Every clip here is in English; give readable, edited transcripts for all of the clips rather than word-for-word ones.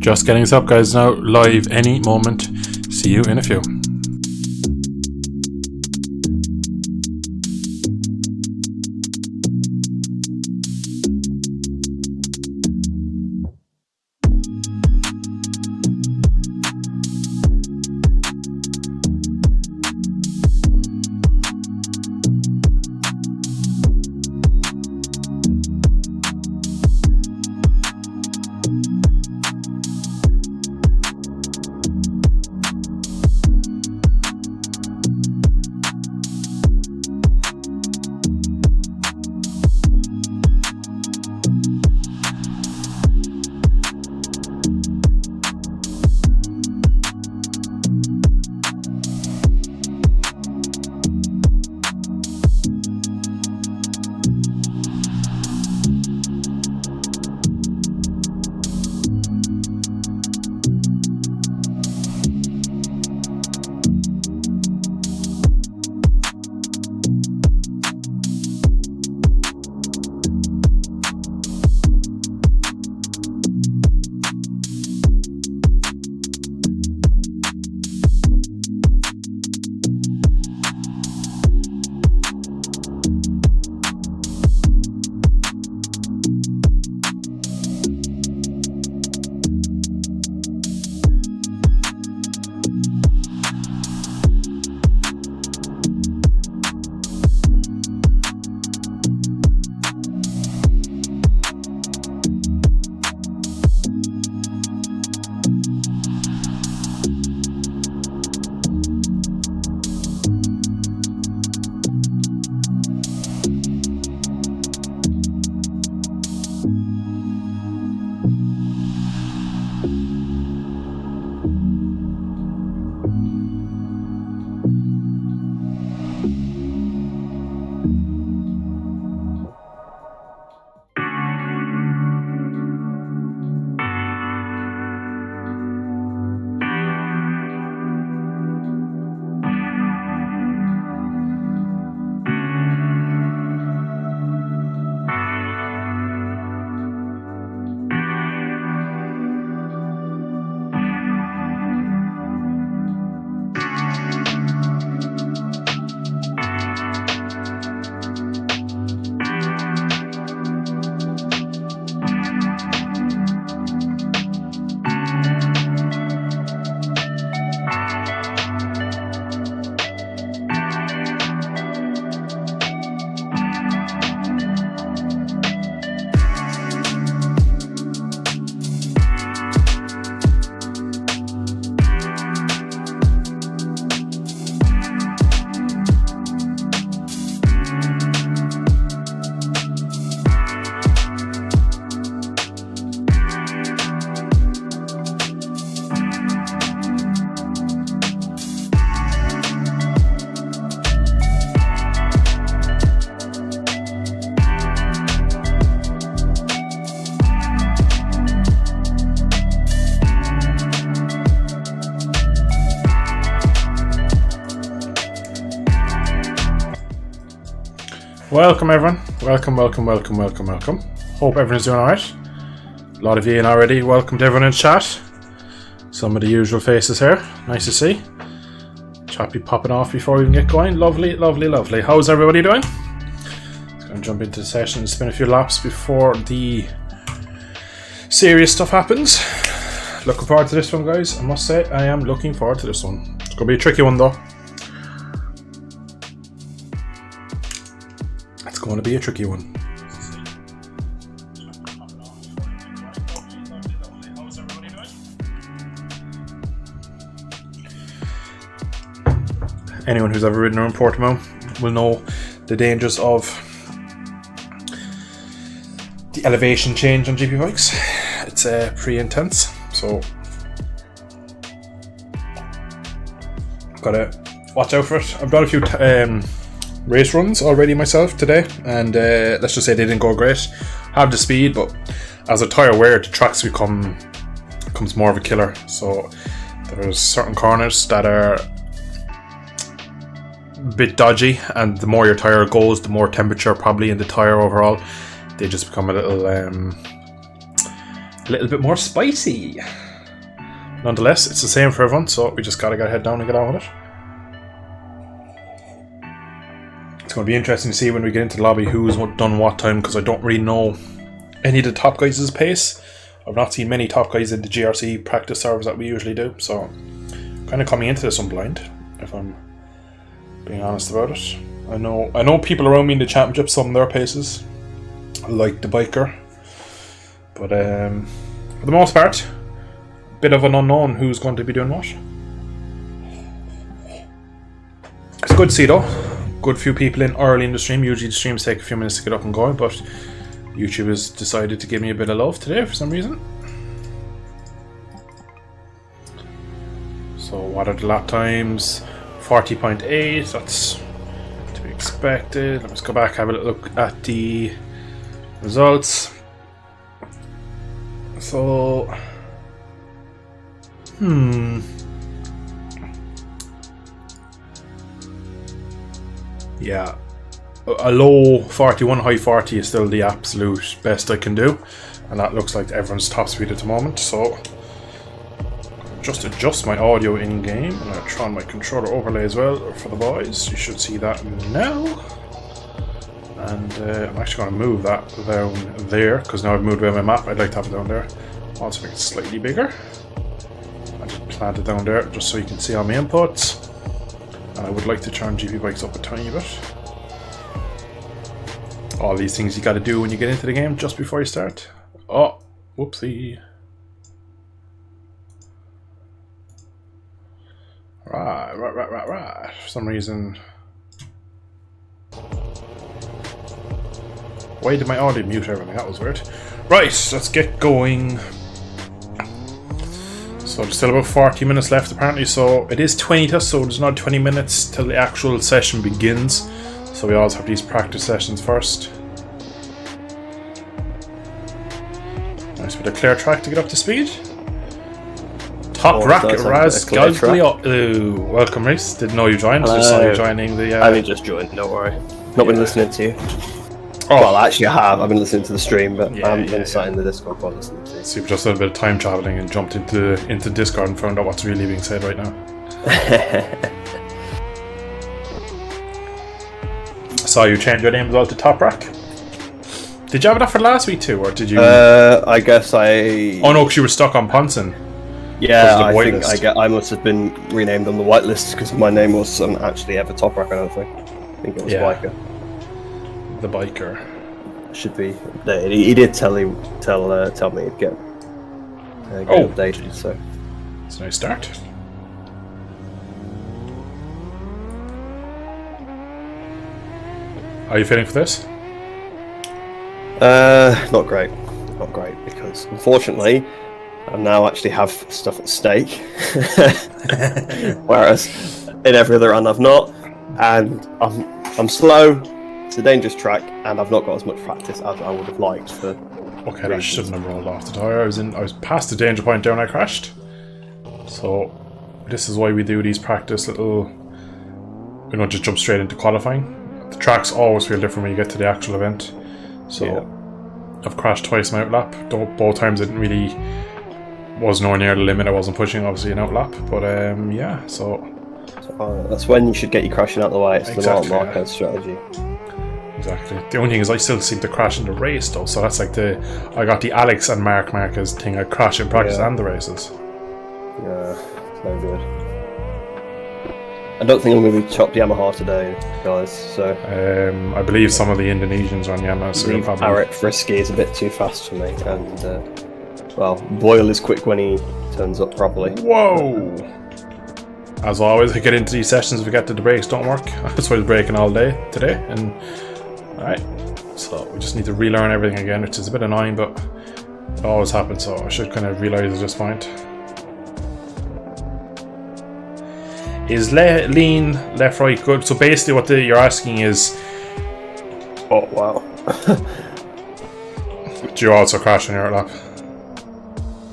Just getting us up, guys, now live any moment. See you in a few. Welcome everyone, welcome. Hope everyone's doing alright. A lot of you in already. Welcome to everyone in chat. Some of the usual faces here, nice to see. Chat be popping off before we even get going. Lovely. How's everybody doing? Just going to jump into the session and spin a few laps before the serious stuff happens. Looking forward to this one, guys. I must say, I am looking forward to this one. It's going to be a tricky one though. Going to be a tricky one. Anyone who's ever ridden around Portimao will know the dangers of the elevation change on GP bikes. It's pretty intense, so gotta watch out for it. I've done a few race runs already myself today, and let's just say they didn't go great. Have the speed, but as a tyre wear, the tracks becomes more of a killer. So there's certain corners that are a bit dodgy, and the more your tyre goes, the more temperature probably in the tyre overall. They just become a little bit more spicy. nonetheless, it's the same for everyone, so we just gotta head down and get on with it. It's going to be interesting to see when we get into the lobby who's done what time, because I don't really know any of the top guys' pace. I've not seen many top guys in the GRC practice servers that we usually do, so kind of coming into this I'm blind, if I'm being honest about it. I know people around me in the championship, some of their paces, like the biker, but for the most part, a bit of an unknown who's going to be doing what. It's good to see though. Good few people in early in the stream. Usually the streams take a few minutes to get up and going, but YouTube has decided to give me a bit of love today for some reason. So what are the lap times? 40.8, that's to be expected. Let's go back, have a look at the results. So yeah, a low 41, high 40 is still the absolute best I can do, and that looks like everyone's top speed at the moment. So just adjust my audio in game, and I'll try on my controller overlay as well for the boys. You should see that now. And I'm actually going to move that down there, because now I've moved away my map. I'd like to have it down there. Also make it slightly bigger. I just plant it down there just so you can see all my inputs. And I would like to turn GP bikes up a tiny bit. All these things you got to do when you get into the game just before you start. Oh, whoopsie. Right. For some reason. Why did my audio mute everything? That was weird. Right, let's get going. So there's still about 40 minutes left apparently, so it is 20 to us, so there's not 20 minutes till the actual session begins. So we always have these practice sessions first. Nice bit of clear track to get up to speed. Top Rocket Raz Galglio. Welcome, Reese. Didn't know you joined. Just saw you joining the. I only just joined. Don't worry. Not been listening to you. Oh. Well, actually, I have. I've been listening to the stream, but I haven't been sat in the Discord while listening to you. So you've just done a bit of time traveling and jumped into Discord and found out what's really being said right now. Saw you change your name as well to Top Rack. Did you have that for last week too, or did you? I guess I. Oh no, because you were stuck on Ponson. Yeah, I think I must have been renamed on the whitelist because my name wasn't actually ever Top Rack. I don't think. I think it was Biker. The biker should be. He did tell me he'd get updated. So it's a nice start. How are you feeling for this? Not great. Not great because unfortunately I now actually have stuff at stake, whereas in every other run I've not, and I'm slow. It's a dangerous track, and I've not got as much practice as I would have liked for. Okay, that shouldn't have rolled off the tire. I was past the danger point there when I crashed. So this is why we do these practice little. We don't just jump straight into qualifying. The tracks always feel different when you get to the actual event. So I've crashed twice in my outlap. Both times I was nowhere near the limit. I wasn't pushing obviously an outlap, but yeah. So that's when you should get your crashing out of the way. It's the mark strategy. Exactly. The only thing is I still seem to crash in the race though, so that's like I got the Alex and Mark Marquez thing. I crash in practice and the races. Yeah, it's no good. I don't think I'm going to be chopped Yamaha today, guys. So I believe some of the Indonesians are on Yamaha. So Barrett Frisky is a bit too fast for me, and well, Boyle is quick when he turns up properly. Whoa! As always, I get into these sessions if we get to the brakes don't work. That's why I was braking all day today, and. Alright, so we just need to relearn everything again, which is a bit annoying, but it always happens, so I should kind of realise at this point. Is lean, left, right good? So basically what you're asking is... Oh, wow. Do you also crash on your lap?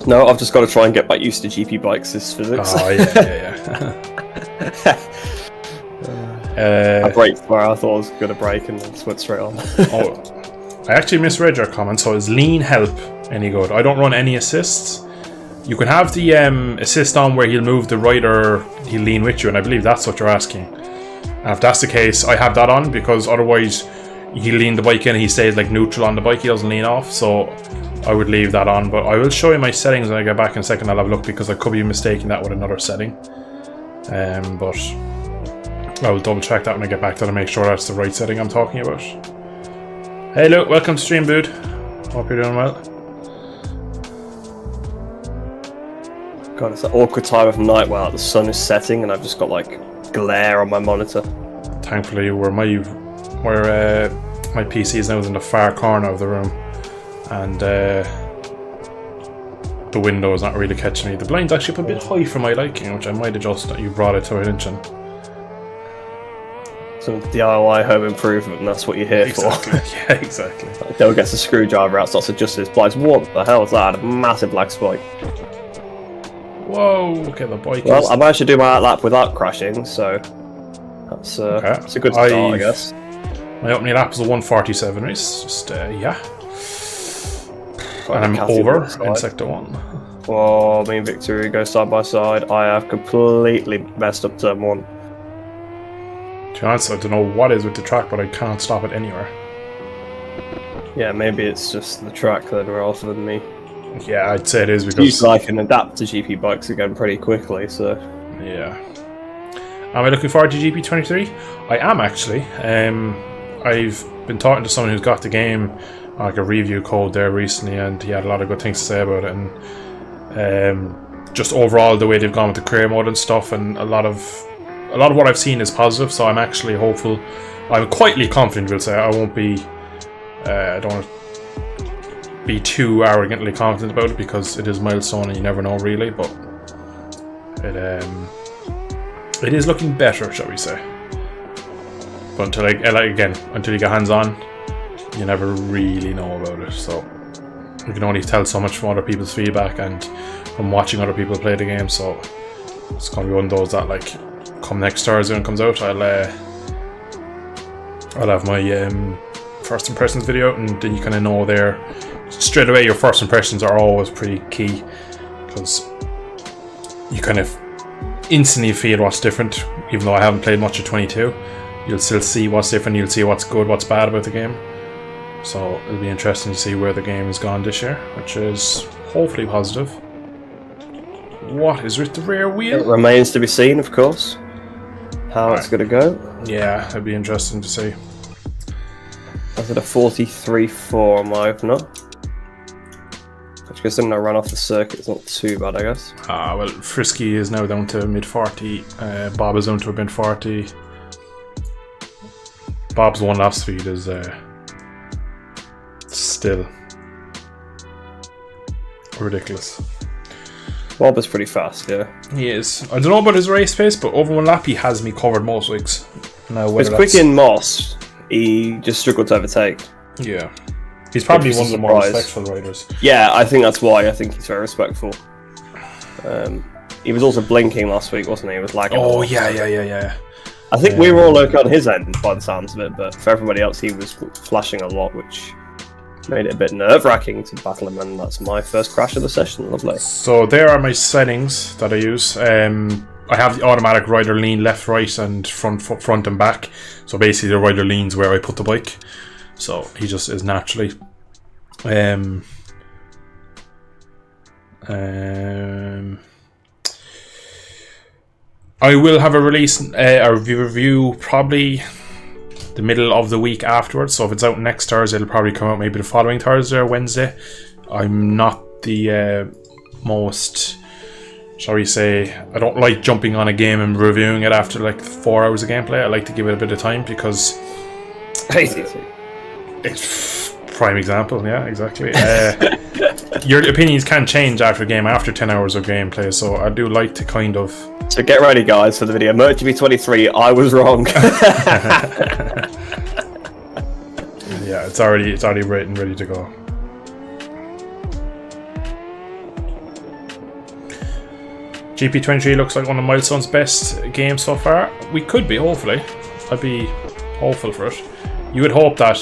No, I've just got to try and get back used to GP bikes, this physics. Oh, yeah. I braked where I thought I was going to brake and just went straight on. I actually misread your comment. So is lean help any good? I don't run any assists. You can have the assist on where he'll move the rider, he'll lean with you, and I believe that's what you're asking. And if that's the case, I have that on because otherwise he'll lean the bike in and he stays like neutral on the bike, he doesn't lean off, so I would leave that on. But I will show you my settings when I get back in a second. I'll have a look because I could be mistaking that with another setting. But I will double check that when I get back to make sure that's the right setting I'm talking about. Hey Luke, welcome to stream, dude. Hope you're doing well. God, it's that awkward time of night where the sun is setting and I've just got like glare on my monitor. Thankfully, where my PC is now is in the far corner of the room, and the window is not really catching me. The blind's actually up a bit high for my liking, which I might adjust. You brought it to my attention. Some DIY home improvement, and that's what you're here Exactly. for. Yeah, exactly. Dale gets a screwdriver out, starts adjusting his blinds. What the hell is that? A massive lag spike. Whoa, okay, the bike Well, is... I managed to do my lap without crashing, so that's a good start, I guess. My opening lap is a 1:47 race, just, yeah. And I'm over in Sector 1. Oh, me and Victory go side by side. I have completely messed up turn 1. To be honest, I don't know what is with the track, but I can't stop it anywhere. Yeah, maybe it's just the track then rather than me. Yeah, I'd say it is because... Usually I can adapt to GP bikes again pretty quickly, so... Yeah. Am I looking forward to GP23? I am, actually. I've been talking to someone who's got the game, like a review code there recently, and he had a lot of good things to say about it. And just overall, the way they've gone with the career mode and stuff, and a lot of what I've seen is positive, so I'm actually hopeful. I'm quietly confident, we'll say. I won't be... I don't want to be too arrogantly confident about it because it is a milestone and you never know really, but it is looking better, shall we say. But until until you get hands on, you never really know about it, so you can only tell so much from other people's feedback and from watching other people play the game. So it's gonna be one of those that, like, come next Thursday when it comes out, I'll have my first impressions video, and then you kind of know there straight away. Your first impressions are always pretty key because you kind of instantly feel what's different. Even though I haven't played much of 22, you'll still see what's different, you'll see what's good, what's bad about the game. So it'll be interesting to see where the game has gone this year, which is hopefully positive. What is with the rear wheel? It remains to be seen, of course, how it's going to go. Yeah, it'll be interesting to see. I did a 43.4 on my opener, which goes in a run off the circuit. It's not too bad, I guess. Well, Frisky is now down to mid 40. Bob is down to mid 40. Bob's one lap speed is still ridiculous. Bob is pretty fast, yeah. He is. I don't know about his race pace, but over one lap he has me covered most weeks. Now, he's quick in Moss. He just struggled to overtake. Yeah. He's probably one of the more respectful riders. Yeah, I think that's why. I think he's very respectful. He was also blinking last week, wasn't he? He was lagging. Oh, yeah. I think we were all okay on his end by the sounds of it, but for everybody else, he was flashing a lot, which made it a bit nerve-wracking to battle him, and that's my first crash of the session. Lovely. So there are my settings that I use. I have the automatic rider lean left, right, and front and back. So basically, the rider leans where I put the bike. So he just is naturally. I will have a release, a review probably the middle of the week afterwards. So if it's out next Thursday, it'll probably come out maybe the following Thursday or Wednesday. I'm not the most, shall we say, I don't like jumping on a game and reviewing it after like 4 hours of gameplay. I like to give it a bit of time because it's prime example. Yeah, exactly. Your opinions can change after a game, after 10 hours of gameplay, so I do like to kind of... So get ready, guys, for the video. MotoGP 23, I was wrong. Yeah, it's already written, ready to go. GP23 looks like one of Milestone's best games so far. We could be, hopefully. I'd be hopeful for it. You would hope that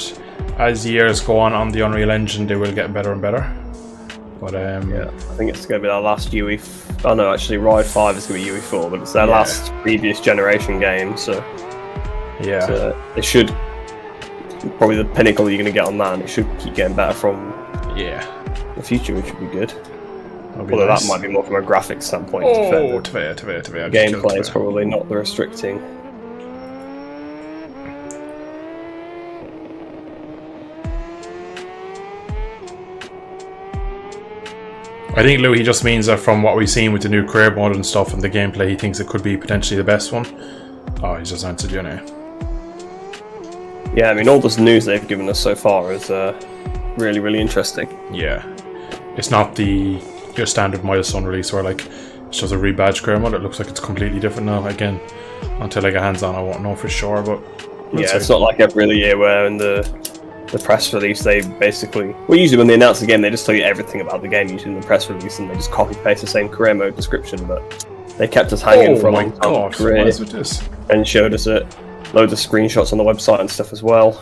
as the years go on the Unreal Engine, they will get better and better. But yeah, I think it's going to be our last UE. Oh no, actually, Ride 5 is going to be UE4, but it's their last previous generation game, so yeah, it should probably the pinnacle you're going to get on that, and it should keep getting better from the future, which would be good. Although nice. that might be more from a graphics standpoint. Oh, Tveya. Gameplay is probably not the restricting. I think Lou, he just means that from what we've seen with the new career mode and stuff and the gameplay, he thinks it could be potentially the best one. Oh, he's just answered you now. Yeah, I mean, all this news they've given us so far is really, really interesting. Yeah. It's not your standard milestone release where like it's just a rebadged career mode. It looks like it's completely different now. Again, until I get hands on, I won't know for sure, but it's not like every other year where in the press release they basically, well, usually when they announce the game they just tell you everything about the game usually in the press release, and they just copy paste the same career mode description, but they kept us hanging for a long time. What is with this? And showed us it, loads of screenshots on the website and stuff as well.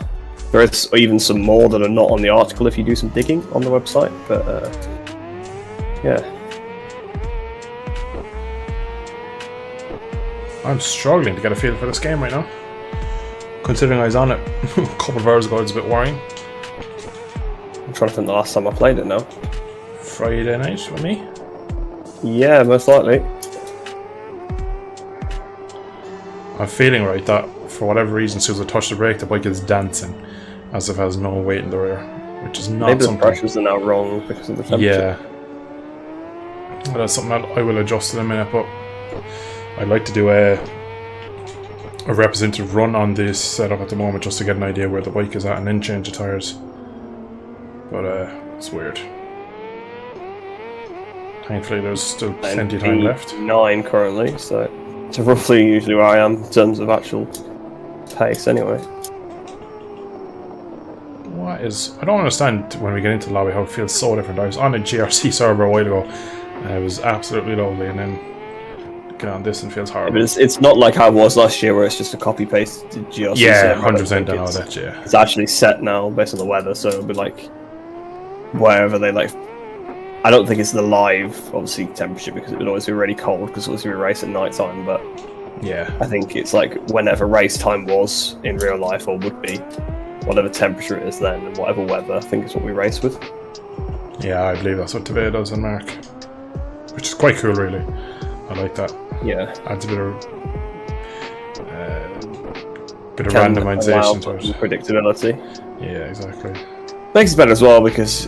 There is even some more that are not on the article if you do some digging on the website, but yeah. I'm struggling to get a feel for this game right now. Considering I was on it a couple of hours ago, it's a bit worrying. I'm trying to think the last time I played it now. Friday night with me? Yeah, most likely. I'm feeling right that for whatever reason, as soon as I touch the brake, the bike is dancing as if it has no weight in the rear, which is not Maybe something. the pressures are now wrong because of the temperature. Yeah. Well, that's something that I will adjust in a minute, but I'd like to do a representative run on this setup at the moment just to get an idea where the bike is at and then change the tyres. But it's weird. Thankfully there's still plenty of time left. 9 currently, so it's roughly usually where I am in terms of actual pace anyway. What is... I don't understand when we get into the lobby how it feels so different. I was on a GRC server a while ago and it was absolutely lovely, and then get on this and feels horrible. But it's not like how it was last year where it's just a copy paste GRC. Yeah, 100% I know that, yeah. It's actually set now based on the weather, so it'll be like wherever they like. I don't think it's the live, obviously, temperature because it would always be really cold because obviously we race at night time, but yeah, I think it's like whenever race time was in real life or would be, whatever temperature it is then and whatever weather, I think is what we race with. Yeah, I believe that's what Tveya does in Mark, which is quite cool, really. I like that. Yeah, adds a bit of randomization to it. Predictability. Yeah, exactly. Makes it better as well because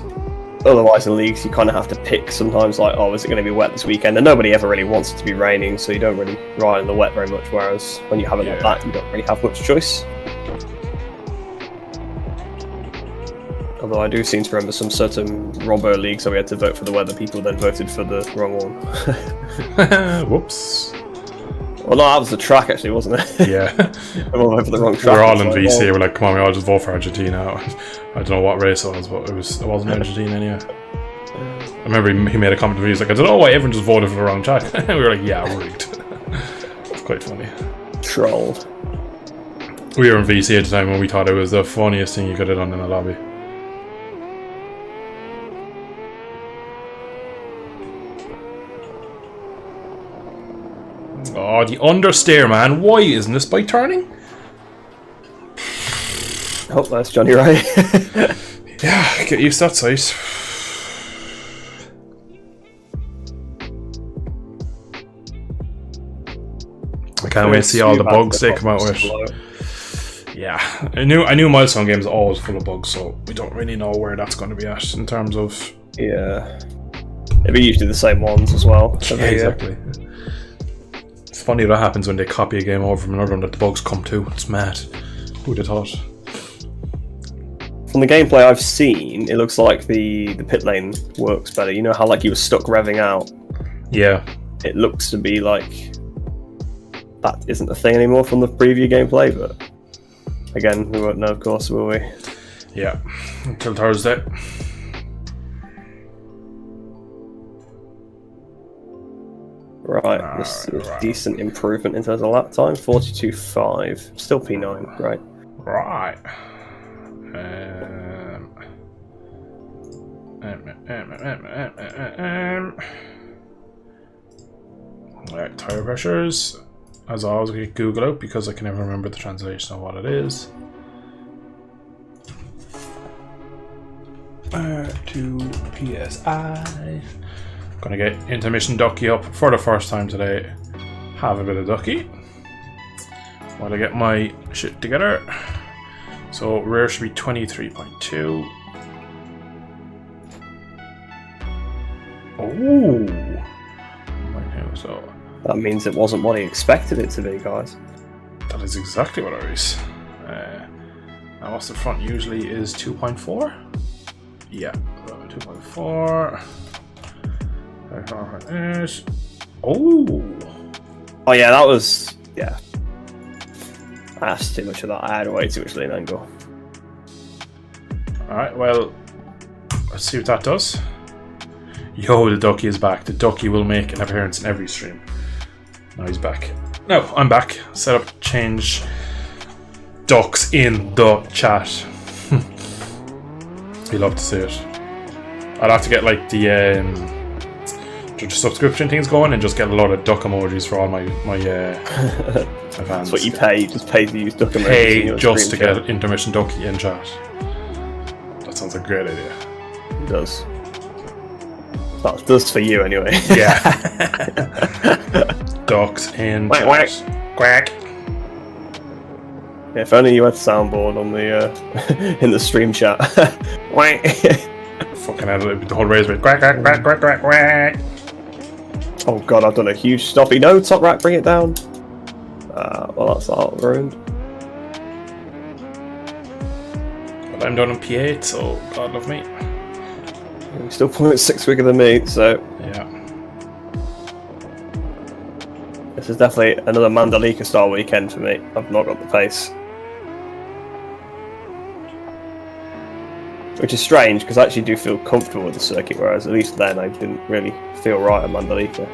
otherwise in leagues you kind of have to pick sometimes, like, oh, is it going to be wet this weekend? And nobody ever really wants it to be raining, so you don't really ride in the wet very much, whereas when you have it like that, you don't really have much choice. Although I do seem to remember some certain Robbo leagues where we had to vote for the weather, people then voted for the wrong one. Whoops. Well, no, that was the track actually, wasn't it? Yeah. We all voted for the wrong track. We're all in VC, we're like, come on, we all just vote for Argentina. I don't know what race it was, but it wasn't Argentina anyway. I remember he made a comment, he was like, I don't know why everyone just voted for the wrong track. We were like, yeah, rigged. It's quite funny. Trolled. We were in VC at the time and we thought it was the funniest thing you could have done in a lobby. Oh, the understeer, man. Why isn't this bike turning? Oh, that's Johnny Ray. Yeah, get used to that size. I can't wait to see all the bugs they come out with. Yeah, I knew milestone games are always full of bugs, so we don't really know where that's going to be at in terms of... Yeah. It'd be usually the same ones as well. Yeah, exactly. It's funny what happens when they copy a game over from another one that the bugs come to. It's mad. Who'd have thought? From the gameplay I've seen, it looks like the pit lane works better. You know how like you were stuck revving out? Yeah. It looks to be like that isn't a thing anymore from the preview gameplay, but again, we won't know, of course, will we? Yeah, until Thursday. Right, this is a decent improvement in terms of lap time. 42.5, still P9, right? Right. Alright, tire pressures. As always, we Google out because I can never remember the translation of what it is. R2 PSI. Gonna get intermission ducky up for the first time today. Have a bit of ducky while I get my shit together. So rear should be 23.2. Oh, so that means it wasn't what he expected it to be, guys. That is exactly what it is. Now, what's the front usually is 2.4. Yeah, 2.4. Oh yeah, that was That's too much of that. I had way too much lean angle. Alright, well, let's see what that does. Yo, the ducky is back. The ducky will make an appearance in every stream. Now he's back. No, I'm back. Set up, change ducks in the chat. You love to see it. I'd have to get like the subscription things going and just get a lot of duck emojis for all my fans. That's what you pay. You just pay to use duck emojis. Pay just to get intermission ducky in chat. That sounds like a great idea. It does. That does for you anyway. Yeah. Ducks in quack, chat. Quack. Yeah, if only you had soundboard on the in the stream chat. Quack. Fucking hell, the whole race with quack, quack, quack, quack, quack, quack. Oh god, I've done a huge stoppy. No, top rack, bring it down. Well, that's all ruined. Well, I'm done in P8, so God love me. You're still 0.6 quicker than me, so Yeah. this is definitely another Mandalika style weekend for me. I've not got the pace. Which is strange, because I actually do feel comfortable with the circuit, whereas at least then I didn't really feel right at Mandalika.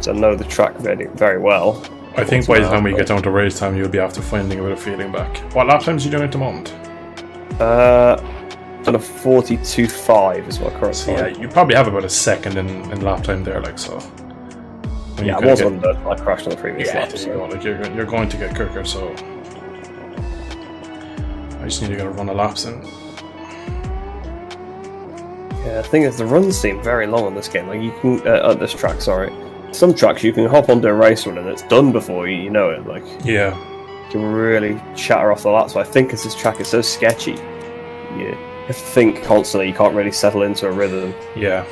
So I know the track very, very well. I think by the time we get down to race time, you'll be after finding a bit of feeling back. What lap times are you doing at the moment? Done a 42.5 is my current time. Yeah, you probably have about a second in lap time there, like so. Yeah, I was under. I crashed on the previous lap. So. Like you're going to get quicker, so I just need to get a run of laps in. Yeah, the thing is, the runs seem very long on this game. Like you can at this track, sorry. Some tracks you can hop onto a race run and it's done before you know it. Like yeah, you can really shatter off the laps. So I think as this track is so sketchy, you have to think constantly. You can't really settle into a rhythm. Yeah.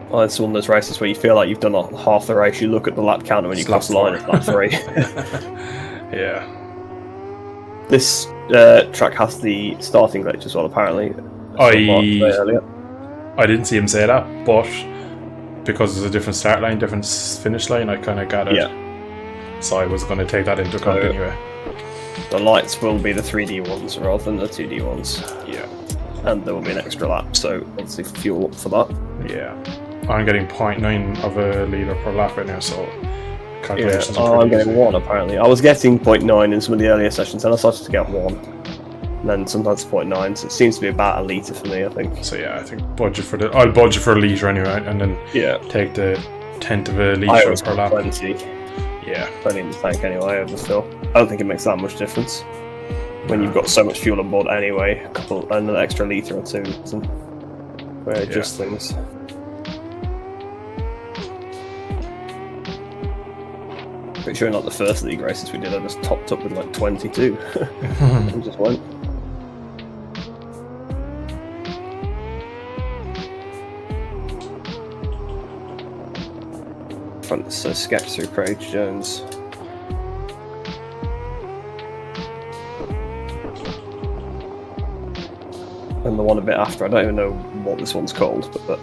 Well, it's one of those races where you feel like you've done half the race. You look at the lap counter when you cross the line at lap 3. Yeah. This track has the starting glitch as well, apparently. I didn't see him say that, but because there's a different start line, different finish line, I kind of got it. Yeah. So I was going to take that into account anyway. The lights will be the 3D ones rather than the 2D ones. Yeah. And there will be an extra lap, so obviously fuel up for that. Yeah. I'm getting 0.9 of a litre per lap right now, so calculations are I'm pretty getting easy. 1 apparently. I was getting 0.9 in some of the earlier sessions, and I started to get 1. And then sometimes 0.9, so it seems to be about a litre for me, I think. So yeah, I think I'll budget for a litre anyway, and then take the 10th of a litre per lap. 20. Yeah. 20 in the tank anyway, over still. I don't think it makes that much difference. When you've got so much fuel on board anyway, another extra litre or 2 where it adjusts things. Pretty sure not the first league races we did, I just topped up with like 22 and just went. Front is so sketch through Craig Jones. And the one a bit after, I don't even know what this one's called, but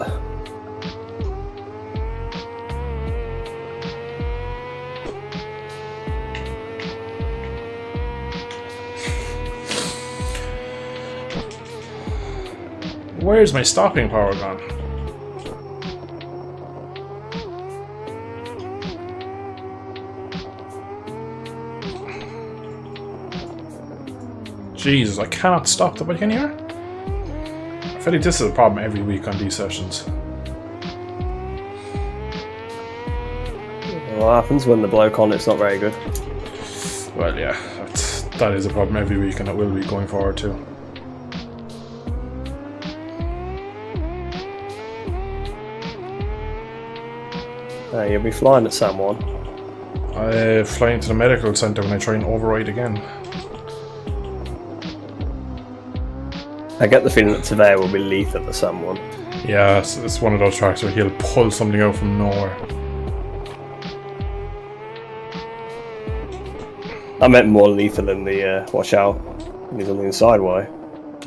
Where's my stopping power gone? Jesus, I cannot stop the bike anywhere. I feel like this is a problem every week on these sessions. What happens when the bloke on it's not very good? Well, yeah, that is a problem every week, and it will be going forward too. You'll be flying at San Juan. I'm flying to the medical centre when I try and override again. I get the feeling that Tavera will be lethal at San Juan. Yeah, it's one of those tracks where he'll pull something out from nowhere. I meant more lethal in the watch out. He's on the inside, why?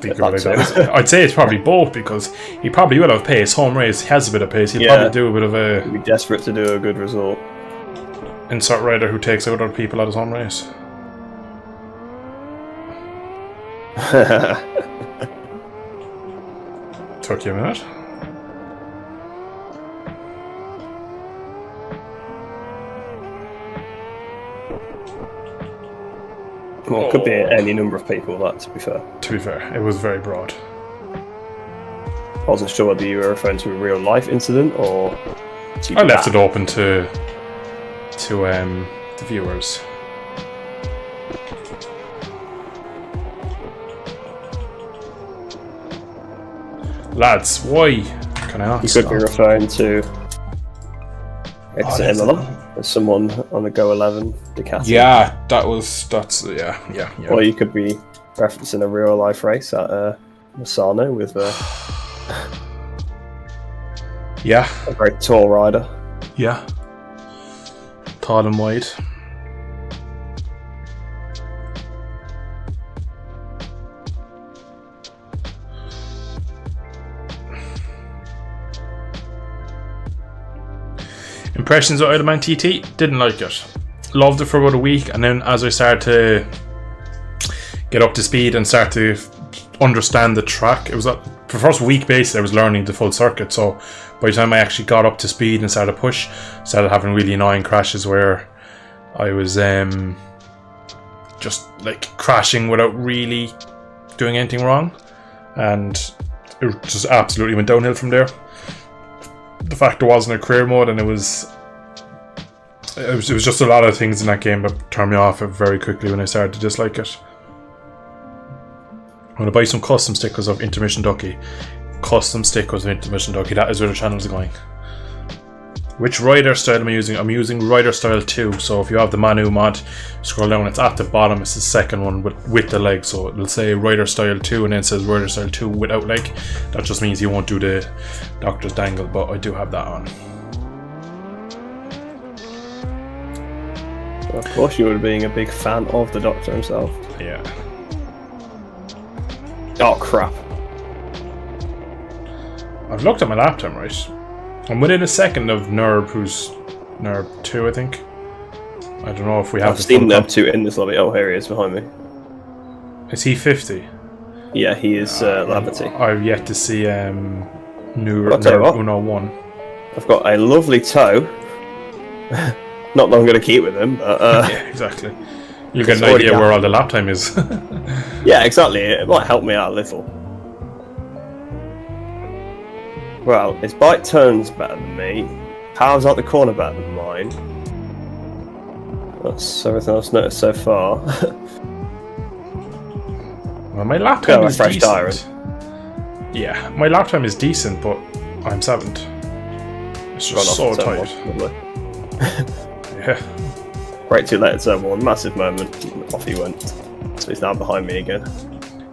I'd say it's probably both, because he probably will have pace. Home race, he has a bit of pace. He'll probably do a bit of a... He'll be desperate to do a good result. Insert rider who takes out other people at his home race. Took you a minute. Well, it could be any number of people, that, to be fair. To be fair, it was very broad. I wasn't sure whether you were referring to a real life incident or... I left it open to the viewers. Lads, why can I not You stop? could be referring to exit Imola. There's someone on the Go 11 Ducati. Yeah, that's yeah. Or you could be referencing a real life race at Misano with yeah, a very tall rider. Yeah, tall and wide. Impressions of Isleman TT, didn't like it. Loved it for about a week, and then as I started to get up to speed and start to understand the track, it was for the first week basically I was learning the full circuit, so by the time I actually got up to speed and started to push, started having really annoying crashes where I was just like crashing without really doing anything wrong, and it just absolutely went downhill from there. The fact there wasn't a career mode, and it was just a lot of things in that game that turned me off very quickly when I started to dislike it. I'm going to buy some custom stickers of Intermission Ducky. Custom stickers of Intermission Ducky, that is where the channel's going. Which rider style am I using? I'm using rider style 2, so if you have the Manu mod, scroll down, it's at the bottom, it's the second one with the leg, so it'll say rider style 2 and then it says rider style 2 without leg. That just means you won't do the doctor's dangle, but I do have that on. Of course you would, being a big fan of the doctor himself. Yeah. Oh crap. I've looked at my lap time, right? I'm within a second of Nerb, who's Nerb 2, I think. I don't know if we have I've seen Nerb 2 in this lobby. Oh, here he is behind me. Is he 50? Yeah, he is Laverty. I've yet to see Nerb 101. I've got a lovely toe. Not that I'm going to keep with him, but... yeah, exactly. You'll get an idea where all the lap time is. Yeah, exactly. It might help me out a little. Well, his bike turns better than me. Power's out the corner better than mine. That's everything I've noticed so far. Well, my lap time is decent. Diary. Yeah, my lap time is decent, but I'm 7th. It's just so tight. Yeah. Right, too late at turn 1. Massive moment. Off he went. So he's now behind me again.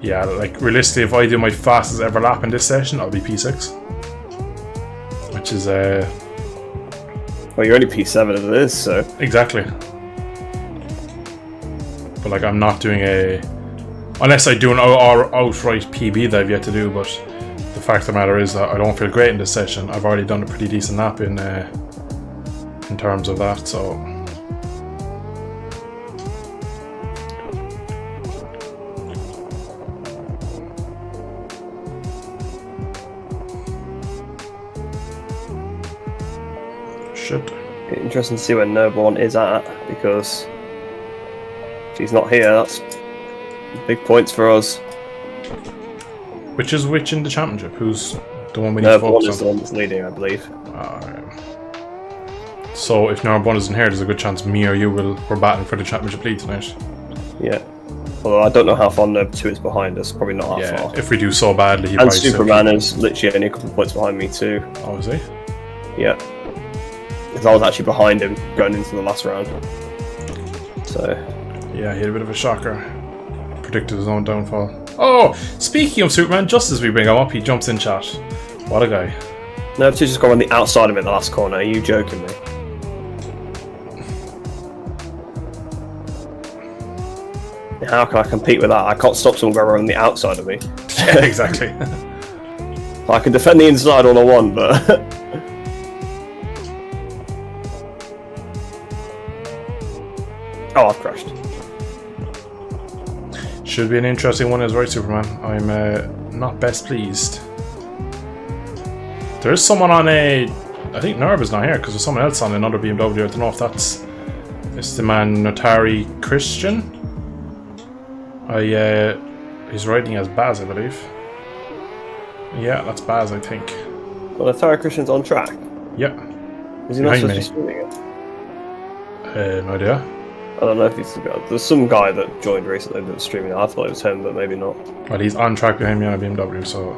Yeah, like realistically, if I do my fastest ever lap in this session, I'll be P6. Which is well, you're only P7 as it is, so exactly. But like, I'm not doing unless I do an outright PB that I've yet to do. But the fact of the matter is that I don't feel great in this session. I've already done a pretty decent lap in terms of that, so. Interesting to see where Nurborn is at, because if he's not here, that's Big points for us. Which is which in the championship? Who's the one we need to Nerve 1 focus is the on? one that's leading, I believe. So if Nerve 1 isn't here, there's a good chance me or you we're battling for the championship lead tonight. Yeah. Although I don't know how far Nerve 2 is behind us. Probably not that far. If we do so badly, And Superman is literally only a couple of points behind me too. Oh, is he? Yeah. Because I was actually behind him going into the last round. So. Yeah, he had a bit of a shocker. Predicted his own downfall. Oh, speaking of Superman, just as we bring him up, he jumps in chat. What a guy. Nerve 2 just got on the outside of me in the last corner. Are you joking me? How can I compete with that? I can't stop someone going around the outside of me. Yeah, exactly. I can defend the inside all I want, but... Oh, I've crashed. Should be an interesting one as right, Superman. I'm not best pleased. There is someone on a... I think Nerve is not here because there's someone else on another BMW. I don't know if that's... It's the man Notari Christian. He's riding as Baz, I believe. Yeah, that's Baz, I think. Well, Notari Christian's on track. Yeah. Is he not supposed to be streaming it? No idea. I don't know if he's the guy. There's some guy that joined recently that was streaming it. I thought it was him, but maybe not. Well, he's on track behind me on a BMW, so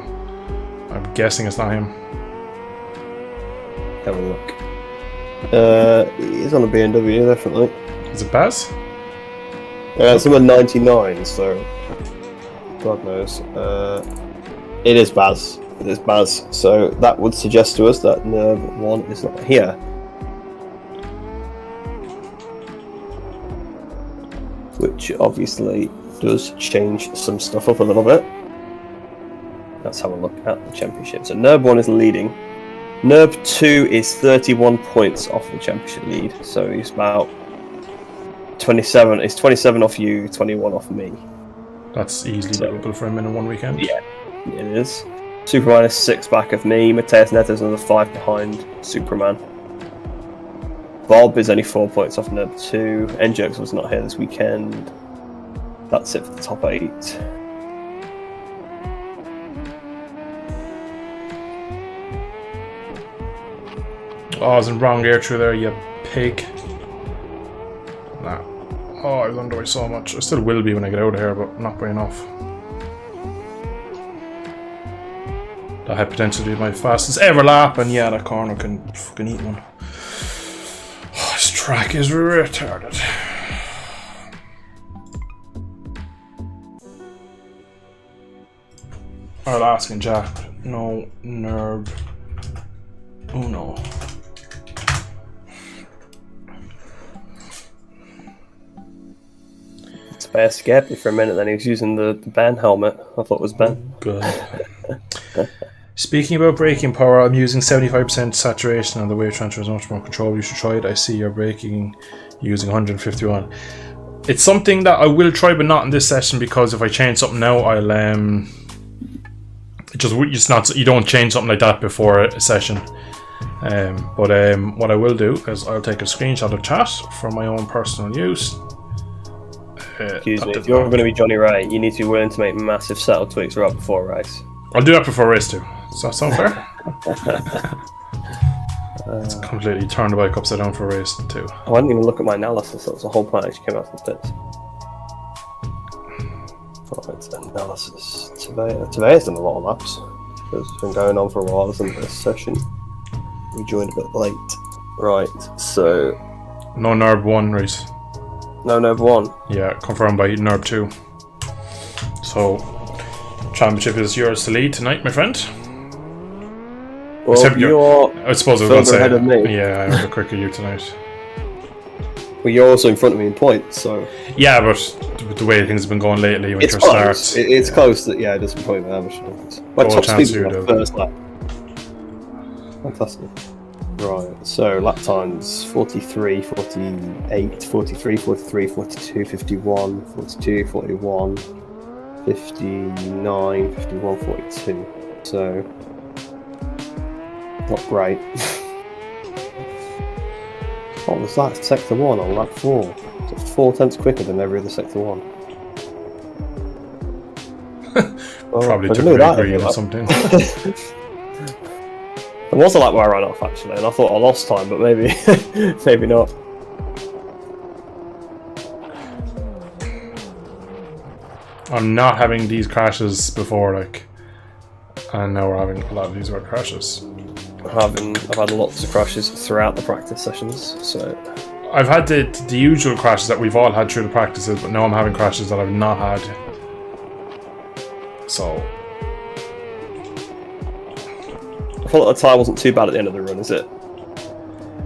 I'm guessing it's not him. Have a look. He's on a BMW, definitely. Is it Baz? It's number 99, so God knows. It is Baz. It is Baz. So that would suggest to us that Nerve 1 is not here. Which obviously does change some stuff up a little bit. Let's have a look at the championship. So Nerve 1 is leading. Nerve 2 is 31 points off the championship lead. So he's about 27. It's 27 off you, 21 off me. That's easily doable for him in 1 weekend. Yeah, it is. Superman is 6 back of me. Mateus Neto is another 5 behind Superman. Bob is only 4 points off Nerve 2. N-Jerks was not here this weekend. That's it for the top 8. Oh, I was in wrong gear through there, you pig. Nah. Oh, I was underway so much. I still will be when I get out of here, but not by enough. That had potential to be my fastest ever lap, and yeah, that corner can fucking eat one. Oh, this track is retarded. I'll ask in chat. No Nerve. Oh no. Spare scared me for a minute, then he was using the Ben helmet. I thought it was Ben. Good. Speaking about braking power, I'm using 75% saturation and the wave transfer is much more controllable. You should try it. I see you're braking using 151. It's something that I will try, but not in this session, because if I change something now, I'll it's not, you don't change something like that before a session. But what I will do is I'll take a screenshot of chat for my own personal use. Excuse me, if you're going to be Johnny Ray, you need to be willing to make massive setup tweaks right before a race. I'll do that before a race too. Does that sound fair? It's completely turned the bike upside down for a race too. I didn't even look at my analysis. That was the whole plan. Actually came out of the pits. Right, analysis. Today's done a lot of laps. It's been going on for a while, isn't this session? We joined a bit late. Right, so No Nerve 1 race. no Nerve 1. Yeah, confirmed by Nerve 2. So, championship is yours to lead tonight, my friend. Well, you're I suppose I was going to say ahead of me. Yeah, I'm a bit quicker you tonight. Well, you're also in front of me in points, so Yeah, but the way things have been going lately, when it's your close. starts, It's close. That yeah, it doesn't point the amateur. My All top chance speed you was do. my first lap. Fantastic. Right, so lap times 43, 48, 43, 43, 42, 51, 42, 41, 59, 51, 42. So, not great. What was that? Sector 1 on lap 4. So 4 tenths quicker than every other Sector 1. Probably I took knew a that green every or lap. something. There was a lap where I ran off actually, and I thought I lost time, but maybe, maybe not. I'm not having these crashes before, like, and now we're having a lot of these weird crashes. I've had lots of crashes throughout the practice sessions, so I've had the usual crashes that we've all had through the practices, but now I'm having crashes that I've not had. So I thought the time wasn't too bad at the end of the run, is it?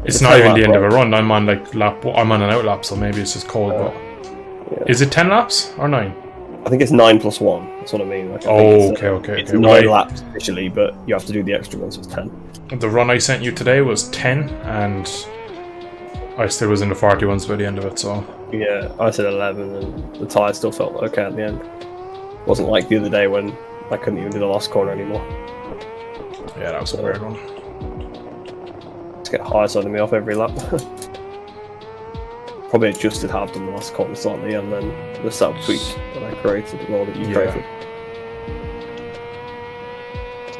it's not even the end of a run. I'm on like I'm on an out lap, so maybe it's just cold. But Yeah. is it 10 laps or 9? I think it's 9 plus 1. That's what I mean. Like, I think Okay. It's 9 laps officially, but you have to do the extra ones, so it's 10. The run I sent you today was 10, and I still was in the 40 ones by the end of it. So Yeah, I said 11, and the tyre still felt okay at the end. It wasn't like the other day when I couldn't even do the last corner anymore. yeah, that was a weird one. Just get high side of me off every lap. Probably adjusted halved on the last corner slightly, and then the sub tweak that I created, well, that you created.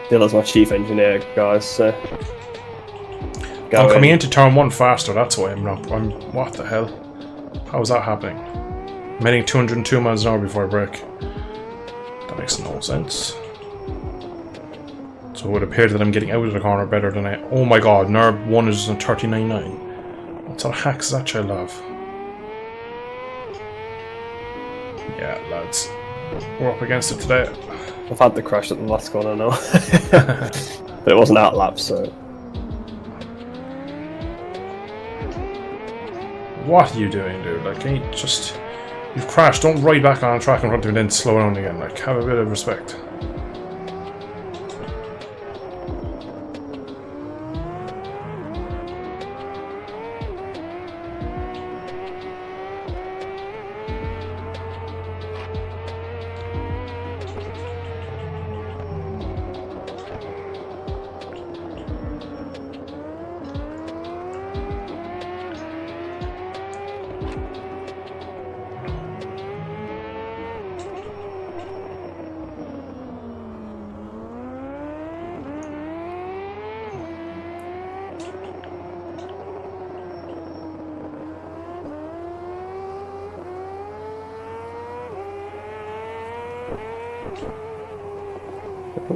Dylan's my chief engineer, guys. So I'm coming into turn 1 faster. That's why I'm not. What the hell? How is that happening? I'm hitting 202 miles an hour before I brake. That makes no sense. So it would appear that I'm getting out of the corner better than I. Oh my god, NERB 1 is on 39.9. What sort of hacks does that child have? Yeah, lads. We're up against it today. I've had the crash at the last corner now. But it wasn't out lap, so. What are you doing, dude? Like, can you just. You've crashed, don't ride back on a track in front of me and then slow down again. Like, have a bit of respect.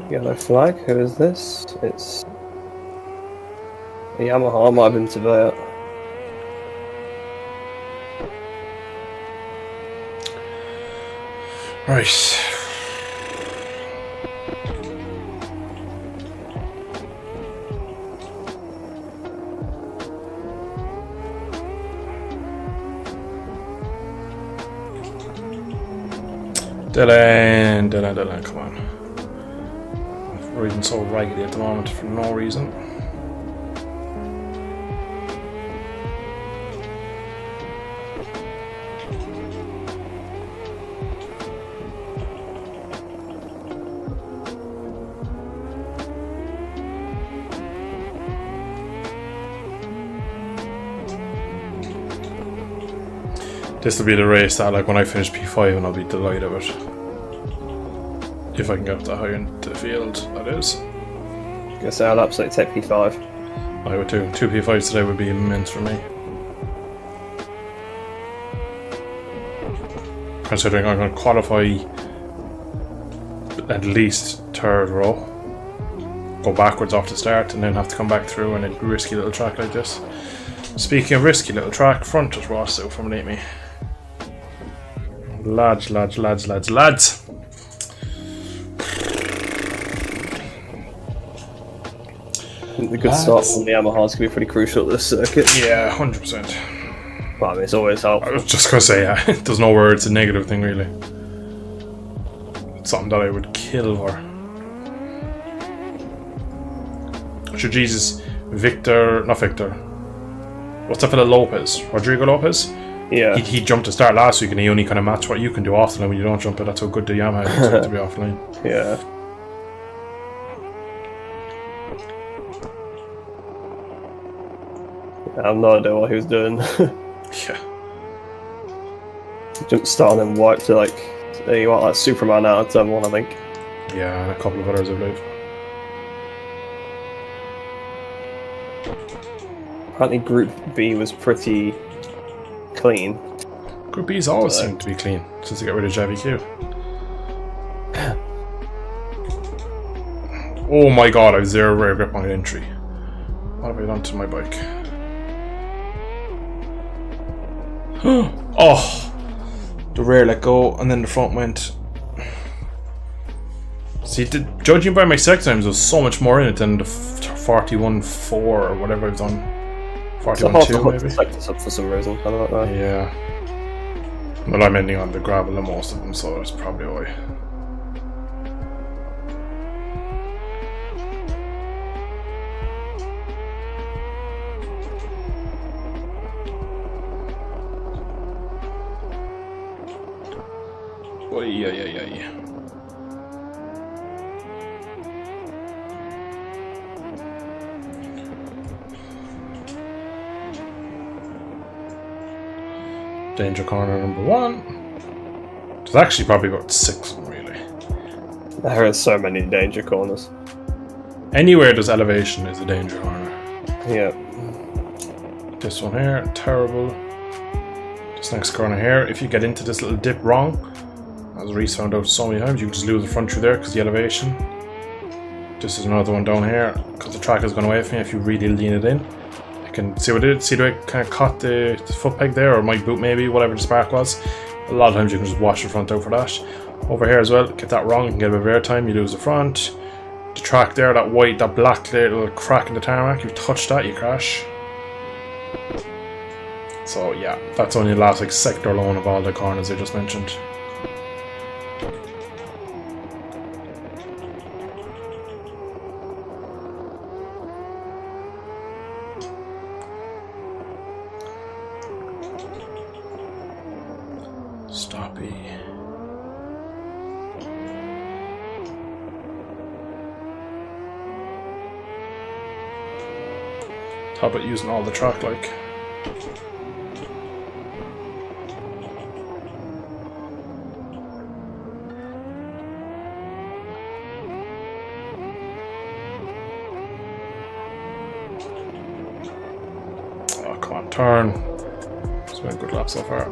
Yellow flag, who is this? It's a Yamaha, might have been Tavea. Right. Dylan, come on. I'm riding so raggedy at the moment for no reason. This will be the race that, like, when I finish P5, and I'll be delighted with it. If I can get up that high into the field, that is. I'm gonna say I'll absolutely take P5. I would too. 2 P5s today would be immense for me. Considering I'm going to qualify at least 3rd row, go backwards off the start, and then have to come back through on a risky little track like this. Speaking of risky little track, front is Ross out from beneath me. Lads. I think the good start from the Yamaha's going to be pretty crucial at this circuit. Yeah, 100%. Well, I mean, it's always helpful. I was just going to say, yeah, there's no word, it's a negative thing, really. It's something that I would kill for. Sure, Jesus, not Victor. What's that fella Lopez? Rodrigo Lopez? Yeah. He jumped to start last week and he only kind of matched what you can do off the line when you don't jump it. That's how good the Yamaha is to be off the line. Yeah. I have no idea what he was doing. Yeah. Jumped start and then wiped to like Superman out of turn 1, I think. Yeah, and a couple of others, I believe. Apparently Group B was pretty clean. Group B's always seemed to be clean since they got rid of JVQ. Oh my god, I have 0 rear grip on the entry. What have I done to my bike? Oh! The rear let go and then the front went. See, judging by my second times, there was so much more in it than the 41.4 or whatever I've done. 41.2 maybe? Select this up for some reason, I don't know. Yeah. Well, I'm ending on the gravel in most of them, so that's probably why. Oy. Danger corner number 1. There's actually probably about 6 of them, really. There are so many danger corners. Anywhere there's elevation is a danger corner. Yeah. This one here, terrible. This next corner here, if you get into this little dip wrong, as Reese found out so many times, you can just lose the front through there because the elevation. This is another one down here, because the track has gone away from me. If you really lean it in, you can see what it did. See the way it kind of caught the foot peg there, or my boot maybe, whatever the spark was. A lot of times you can just wash the front out for that. Over here as well, get that wrong, you can get a bit of air time, you lose the front. The track there, that white, that black little crack in the tarmac, you touch that, you crash. So yeah, that's only the last like sector alone of all the corners I just mentioned. Stoppy. How about using all the track like? Oh, come on, turn. It's been a good lap so far.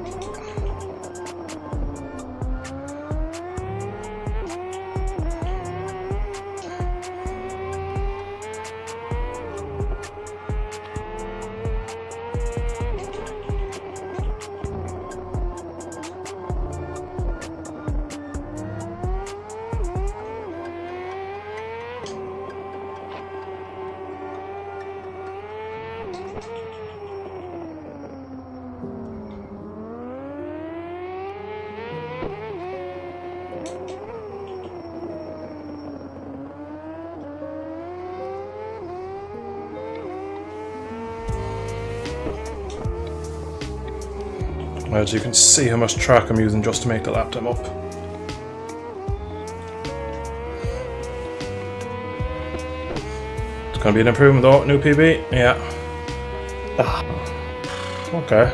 As you can see how much track I'm using just to make the lap time up. It's going to be an improvement though, new PB, yeah. Okay,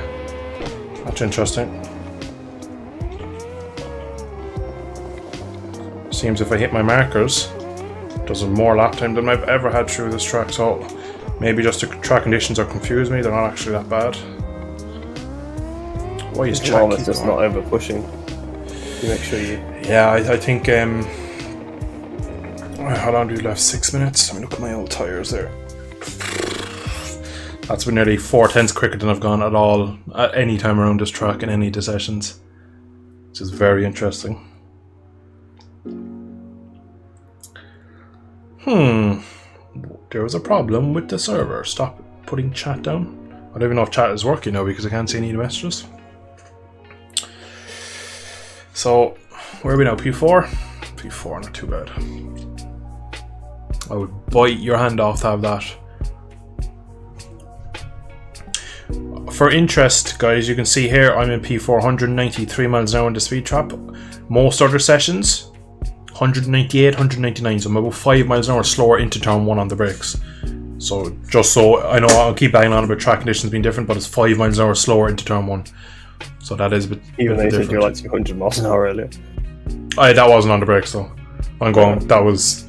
that's interesting. Seems if I hit my markers, it does more lap time than I've ever had through this track, so maybe just the track conditions are confused me, they're not actually that bad. Why is track it's just not over pushing. You make sure you. Yeah, I think. How long do you left? 6 minutes. Let me look at my old tires there. That's been nearly 4/10 quicker than I've gone at all at any time around this track in any of the sessions, which is very interesting. There was a problem with the server. Stop putting chat down. I don't even know if chat is working now because I can't see any of the messages. So, where are we now? P4? P4, not too bad. I would bite your hand off to have that. For interest, guys, you can see here I'm in P4, 193 miles an hour in the speed trap. Most other sessions, 198, 199, so I'm about 5 miles an hour slower into turn 1 on the brakes. So, just so I know, I'll keep banging on about track conditions being different, but it's 5 miles an hour slower into turn 1. So that is a bit even though you said different. you're like 200 miles an hour earlier. That wasn't on the brakes though. I'm going. I was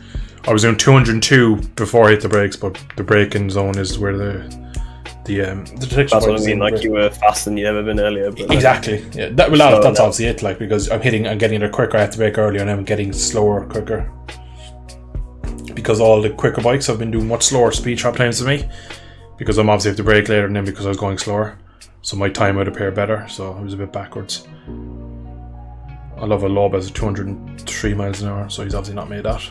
doing 202 before I hit the brakes, but the braking zone is where the detection. That's what I mean. Like you were faster than you'd ever been earlier. But exactly. Yeah. That's obviously it. Like because I'm getting it quicker. I have to brake earlier, and I'm getting slower quicker. Because all the quicker bikes have been doing much slower speed trap times than me. Because I'm obviously have to brake later, and then because I was going slower, so my time would appear better. So it was a bit backwards. I love a Lob as 203 miles an hour, so he's obviously not made that.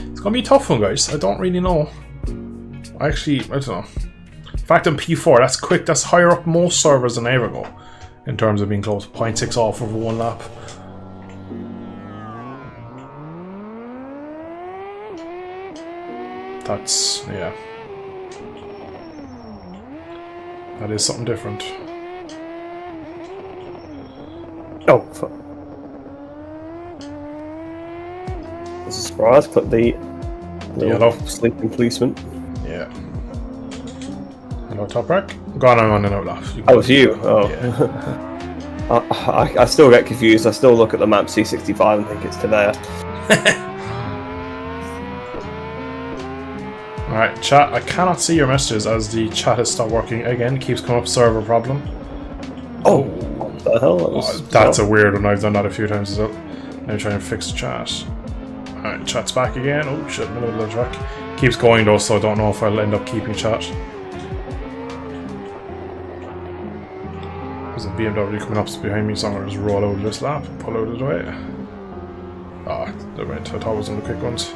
It's gonna be a tough one, guys. I don't really know. I don't know. In fact, on P4, that's quick. That's higher up most servers than I ever go in terms of being close. 0.6 off over one lap. That's, yeah. That is something different. Oh, fuck. As a surprise, click the yellow sleeping policeman. Yeah. Hello, Top Rack. Go on, I'm on an outlaw. Oh, it's you. Oh. Yeah. I still get confused. I still look at the map C65 and think it's Tavea. Alright, chat, I cannot see your messages as the chat has stopped working again. It keeps coming up server problem. Oh, what the hell? That's a weird one. I've done that a few times as well. Let me try and fix the chat. Alright, chat's back again. Oh shit, middle of the track. Keeps going though, so I don't know if I'll end up keeping chat. There's a BMW coming up behind me, so I'm going to just roll out of this lap and pull out of the way. Ah, they're right. I thought it was one of the quick ones.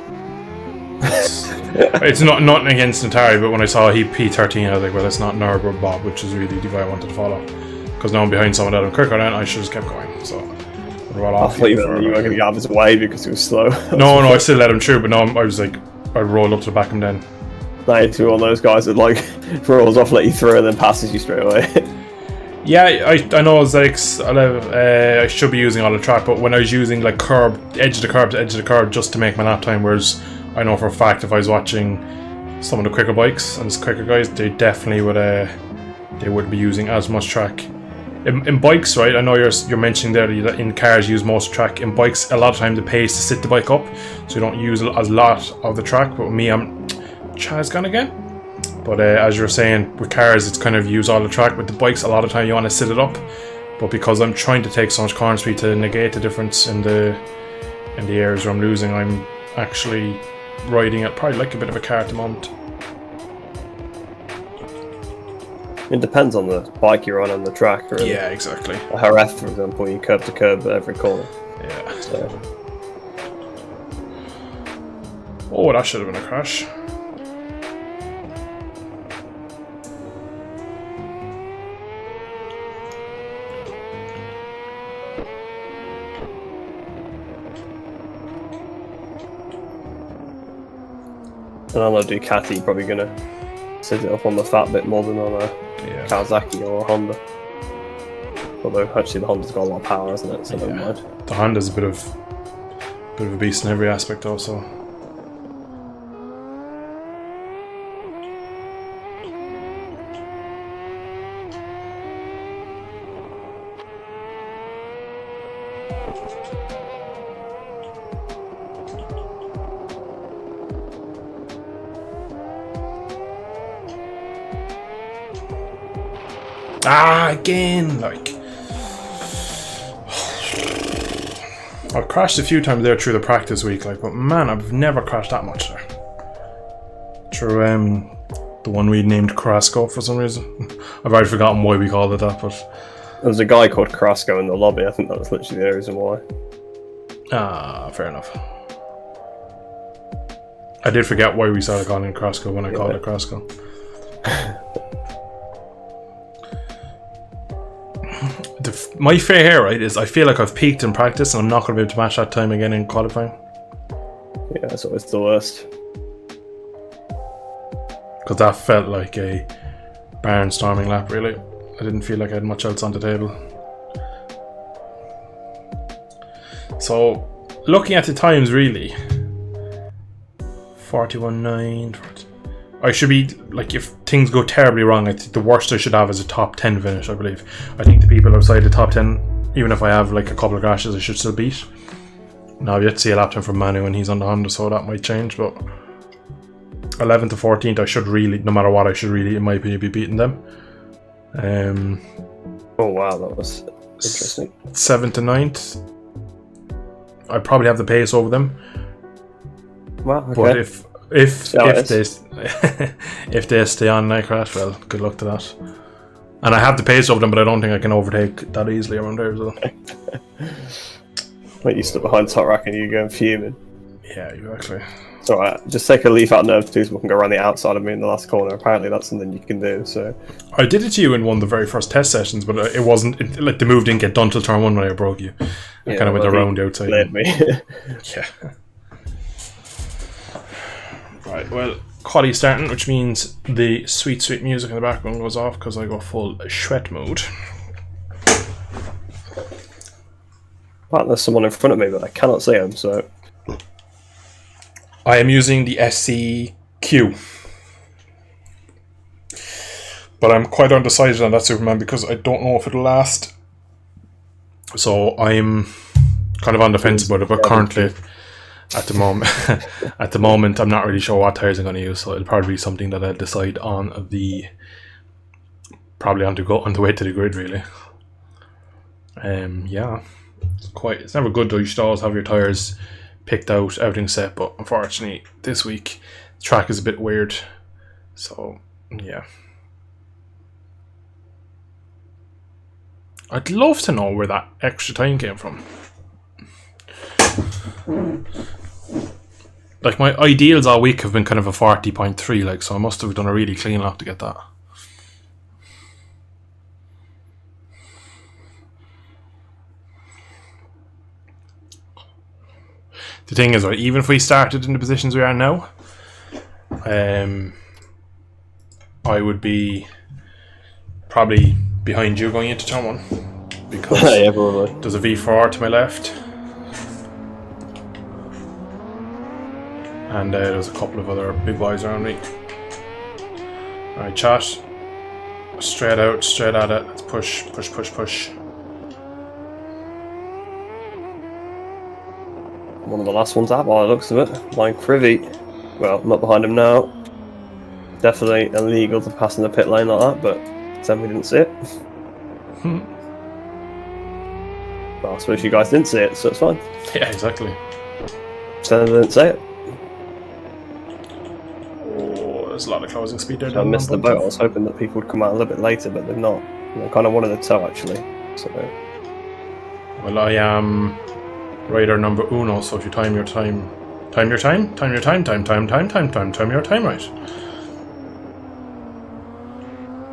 It's not nothing against Natari, but when I saw he P13, I was like, well, it's not Nurb or Bob, which is really the guy I wanted to follow. Because now I'm behind someone that I'm quicker than, I should have just kept going. So, roll off. I thought you were going to get out of his way because he was slow. No, I still let him through, but no, I was like, I rolled up to the back of him then. Like, to one of those guys that like rolls off, let you through, and then passes you straight away. Yeah, I know it's like I should be using all the track, but when I was using like edge of the curb to edge of the curb just to make my lap time, whereas I know for a fact if I was watching some of the quicker bikes and the quicker guys, they definitely would they wouldn't be using as much track. In bikes, right? I know you're mentioning there that in cars you use most track. In bikes, a lot of times it pays to sit the bike up, so you don't use a lot of the track. But with me, Chaz gone again. But as you were saying, with cars, it's kind of use all the track. With the bikes, a lot of time you want to sit it up. But because I'm trying to take so much corner speed to negate the difference in the areas where I'm losing, I'm actually riding it probably like a bit of a car at the moment. It depends on the bike you're on the track. Really. Yeah, exactly. A Haref, for example, you curb to curb at every corner. Yeah. So. Oh, that should have been a crash. And I know Ducati probably going to sit it up on the fat bit more than on a Kawasaki or a Honda. Although actually the Honda's got a lot of power, hasn't it? So never mind. The Honda's a bit of a beast in every aspect also. Again, like I've crashed a few times there through the practice week, like, but man, I've never crashed that much there. Through the one we named Carrasco for some reason. I've already forgotten why we called it that, but there was a guy called Carrasco in the lobby. I think that was literally the reason why. Fair enough. I did forget why we started calling it Carrasco when I called it Carrasco. My fear here, right, is I feel like I've peaked in practice and I'm not going to be able to match that time again in qualifying. Yeah, that's always the worst. Because that felt like a barnstorming lap, really. I didn't feel like I had much else on the table. So, looking at the times, really, 41.9. I should be, like, if things go terribly wrong, I think the worst I should have is a top 10 finish, I believe. I think the people outside the top 10 even if I have like a couple of crashes, I should still beat. Now I've yet to see a lap time from Manu when he's on the Honda, so that might change, but 11th to 14th, I should really, no matter what, I should really, in my opinion, be beating them. Oh wow, that was interesting. 7th to 9th, I probably have the pace over them. Wow, okay. But if they if they stay on and I crash, well, good luck to that. And I have the pace over them, but I don't think I can overtake that easily around there as well. Wait, you stood behind top rack and you going fuming. Yeah, exactly. It's alright, just take a leaf out of nerve too so we can go around the outside of me in the last corner. Apparently that's something you can do, so... I did it to you in one of the very first test sessions, but it wasn't... like, the move didn't get done till turn 1 when I broke you. I kind of went around the outside. Led me. Yeah. Right, well, quali starting, which means the sweet, sweet music in the background goes off because I go full sweat mode. Well, there's someone in front of me, but I cannot see him, so... I am using the SCQ. But I'm quite undecided on that Superman because I don't know if it'll last. So I'm kind of on the fence about it, but currently, at the moment, I'm not really sure what tires I'm going to use. So it'll probably be something that I'll decide on on the way to the grid, really. Yeah, it's never good though. You should always have your tires picked out, everything set, but unfortunately this week the track is a bit weird, so yeah. I'd love to know where that extra time came from. Like, my ideals all week have been kind of a 40.3, like, so I must have done a really clean lap to get that. The thing is, even if we started in the positions we are now, I would be probably behind you going into turn 1 because yeah, probably. There's a V4 to my left, and there's a couple of other big boys around me. Alright, chat. Straight out, straight at it. Let's push, push, push, push. One of the last ones out by the looks of it. Line Privy. Well, not behind him now. Definitely illegal to pass in the pit lane like that, but we didn't see it. Well, I suppose you guys didn't see it, so it's fine. Yeah, exactly. So they didn't say it. Oh, there's a lot of closing speed there. So I missed the boat. I was hoping that people would come out a little bit later, but they've not. I kind of wanted the tow actually. So. Well, I am rider number uno, so if you time your time your time right.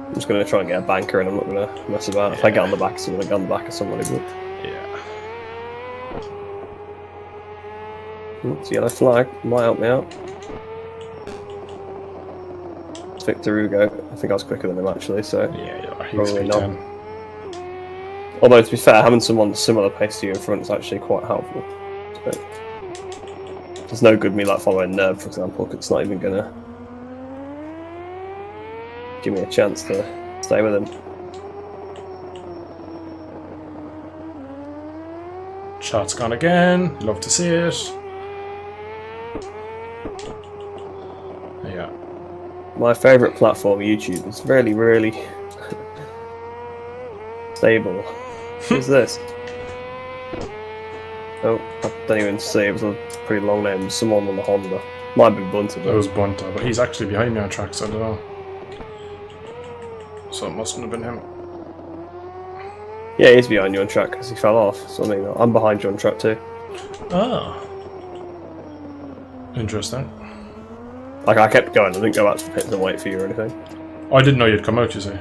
I'm just going to try and get a banker and I'm not going to mess about. Yeah. If I get on the back of someone, I get on the back of somebody. But... yeah. It's a yellow flag. Might help me out. It's Victor Hugo. I think I was quicker than him actually, so... yeah, he's P10. Although, to be fair, having someone similar pace to you in front is actually quite helpful. So, there's no good me like following Nerve, for example, because it's not even going to give me a chance to stay with him. Shot's gone again. Love to see it. Yeah. My favourite platform, YouTube, is really, really stable. Who's this? Oh, I don't even see. It was a pretty long name. Someone on the Honda. Might have been Bunter. It was Bunter, but he's actually behind me on track, so I don't know. So it mustn't have been him. Yeah, he's behind you on track because he fell off. So I mean, I'm behind you on track too. Ah. Interesting. Like, I kept going. I didn't go out to the pit and wait for you or anything. Oh, I didn't know you'd come out, you see.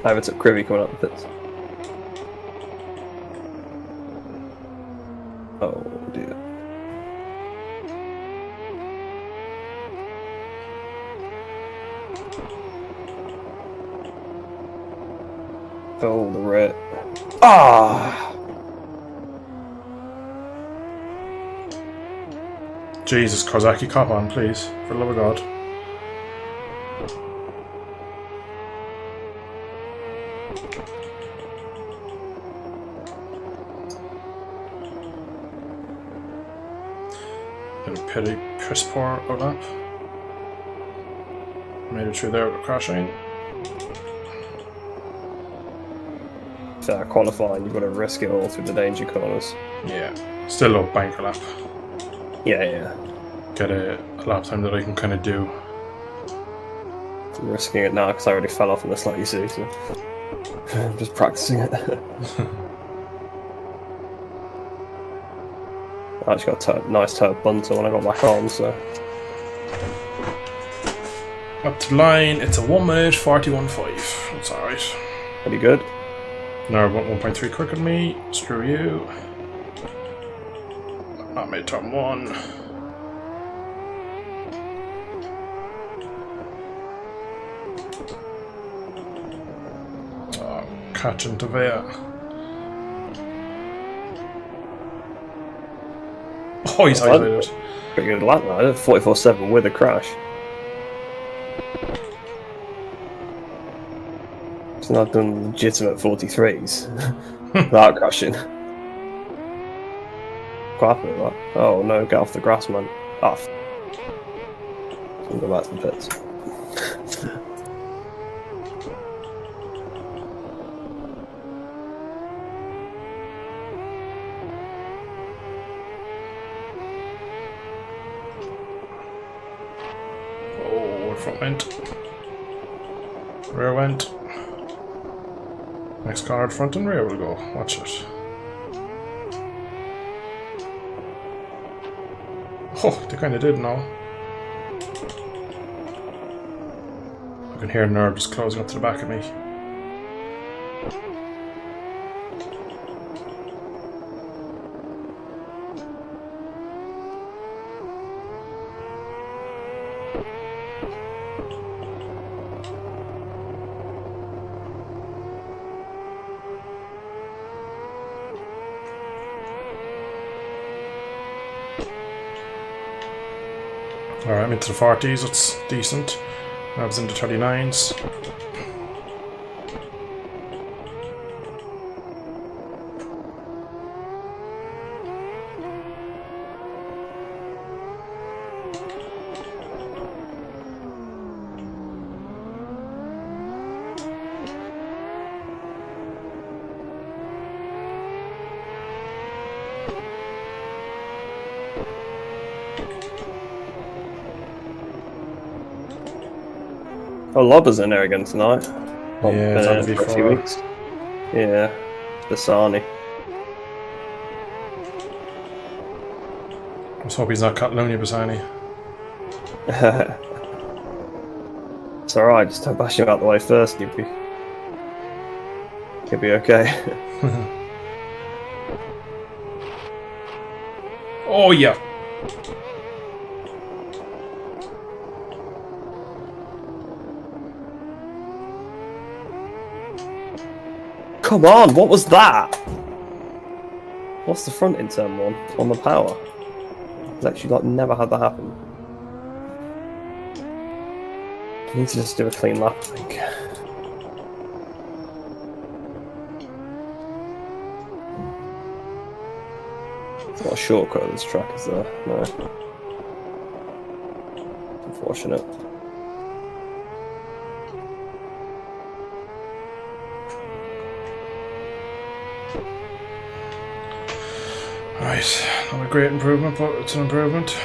I haven't took Crivy coming up the pits. Oh dear. Oh, the red. Ah! Jesus, Kozaki, cop on, please. For the love of God. Bit of piss poor lap. Made it through there with crashing. Fair qualifying, you've got to risk it all through the danger corners. Yeah. Still a banker lap. Yeah. Get a lap time that I can kind of do. I'm risking it now because I already fell off on this, like you see, so I'm just practicing it. I actually got a nice turret bunter when I got back on, so. Up to the line, it's a 1 minute 41.5. That's alright. Pretty good. No, 1.3 quicker than me. Screw you. Not made turn 1. Oh, catching Tavea. Oh, he's isolated. Pretty good lap now, 44.7 with a crash. So now I've done legitimate 43s without crashing. Quite happy with that. Oh no, get off the grass, man. Off. I'll go back to the pits. Oh, front went. Rear went. Next car, front and rear will go. Watch it. Oh, they kind of did now. I can hear Nerve just closing up to the back of me. Alright, I'm into the 40s, it's decent. I was into 39s. Oh, Lobber's in there again tonight. Yeah, that'll be for a few for weeks. Yeah, Bassani. Let's hope he's not Catalonia Bassani. It's alright, just don't bash him out the way first, you'll be okay. Oh yeah! Come on, what was that? What's the front in turn 1 on the power? I've actually never had that happen. I need to just do a clean lap, I think. It's not a shortcut on this track, is there? No. Unfortunate. Right, not a great improvement, but it's an improvement.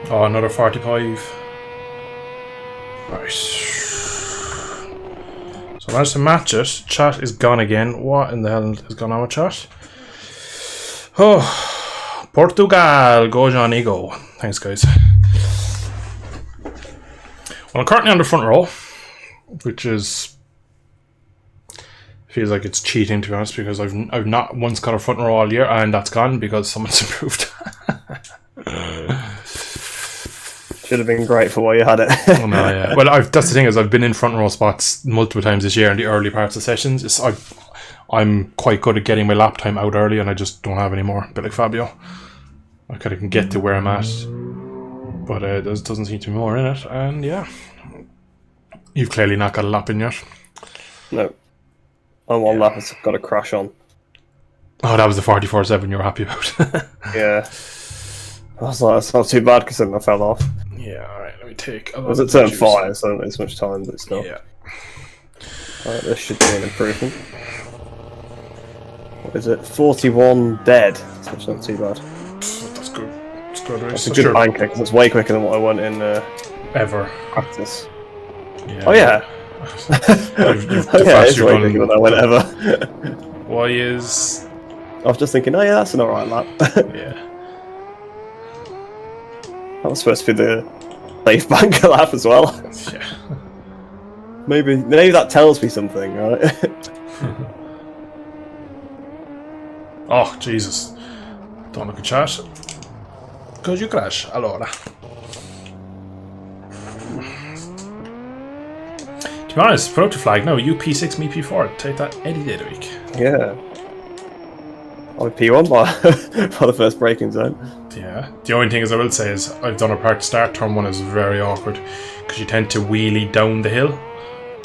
Oh, another 45. Right. So I managed to match it. Chat is gone again. What in the hell has gone on with chat? Oh, Portugal. Go, Johnny, go. Thanks, guys. Well, I'm currently on the front row, which is... feels like it's cheating, to be honest, because I've not once got a front row all year, and that's gone because someone's improved. Should have been great for while you had it. Oh, no, yeah. Well, that's the thing, is I've been in front row spots multiple times this year in the early parts of sessions. I'm quite good at getting my lap time out early, and I just don't have any more. A bit like Fabio. I kind of can get to where I'm at, but there doesn't seem to be more in it. And yeah, you've clearly not got a lap in yet. No. On one lap, it's got a crash on. Oh, that was the 44.7 you were happy about. Yeah. I was like, that's not too bad because then I fell off. Yeah, alright, let me take a It was at turn 5, so I don't waste much time, but still. Yeah. Alright, this should be an improvement. What is it? 41 dead. That's actually not too bad. That's good. It's good, right? That's a good banker because it's way quicker than what I went in ever practice. Yeah. Oh, yeah. It's way quicker than I went ever. Why is... I was just thinking, oh yeah, that's an alright lap. Yeah. That was supposed to be the safe banker lap as well. Yeah. Maybe that tells me something, right? Oh, Jesus. Don't look at chat. Because you crash. Allora. To be honest, put up the flag. No, you P6, me P4. Take that any day of the week. Yeah. I'm P1 by the first braking zone. Yeah. The only thing I will say is I've done a practice start. Turn 1 is very awkward because you tend to wheelie down the hill,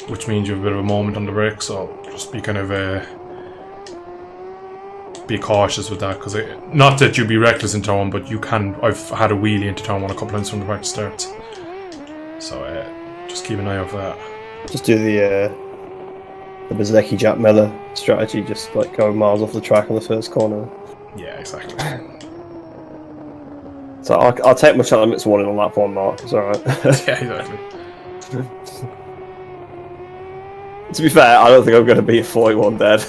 which means you have a bit of a moment on the brake. So just be kind of be cautious with that, because not that you'd be reckless in turn 1, but you can. I've had a wheelie into turn 1 a couple times from the practice starts. So just keep an eye out for that. Just do the Wsbk Jack Miller strategy, just like go miles off the track on the first corner. Yeah, exactly. So I'll take my shot limits 1 in on lap 1 mark. It's alright. Yeah, exactly. To be fair, I don't think I'm going to beat a 41 dead.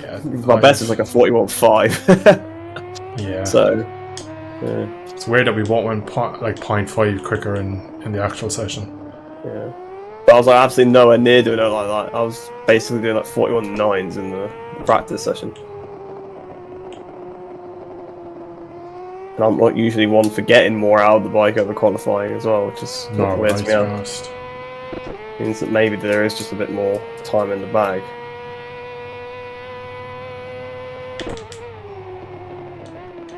Yeah, my best is like a 41.5. Yeah. So, yeah. It's weird that we went 0.5 quicker in the actual session. Yeah. But I was like absolutely nowhere near doing it like that. I was basically doing like 41.9s in the practice session. And I'm not usually one for getting more out of the bike over qualifying as well, which is not weird to me out. Means that maybe there is just a bit more time in the bag.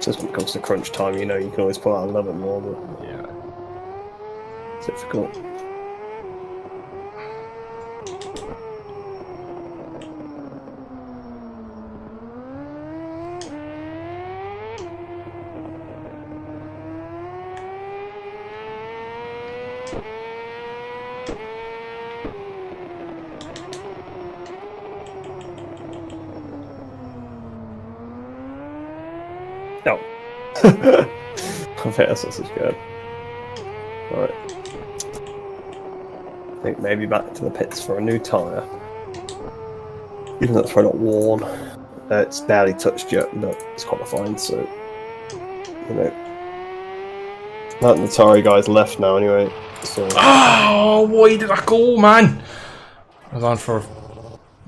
Just when it comes to crunch time, you know, you can always pull out a little bit more, but Yeah. it's difficult. No. I think that's not such good. Alright. I think maybe back to the pits for a new tyre. Even though it's probably not worn. It's barely touched yet, but it's qualifying, so you know. That and the Atari guy's left now anyway. So Oh, why did I go, man? I was on for...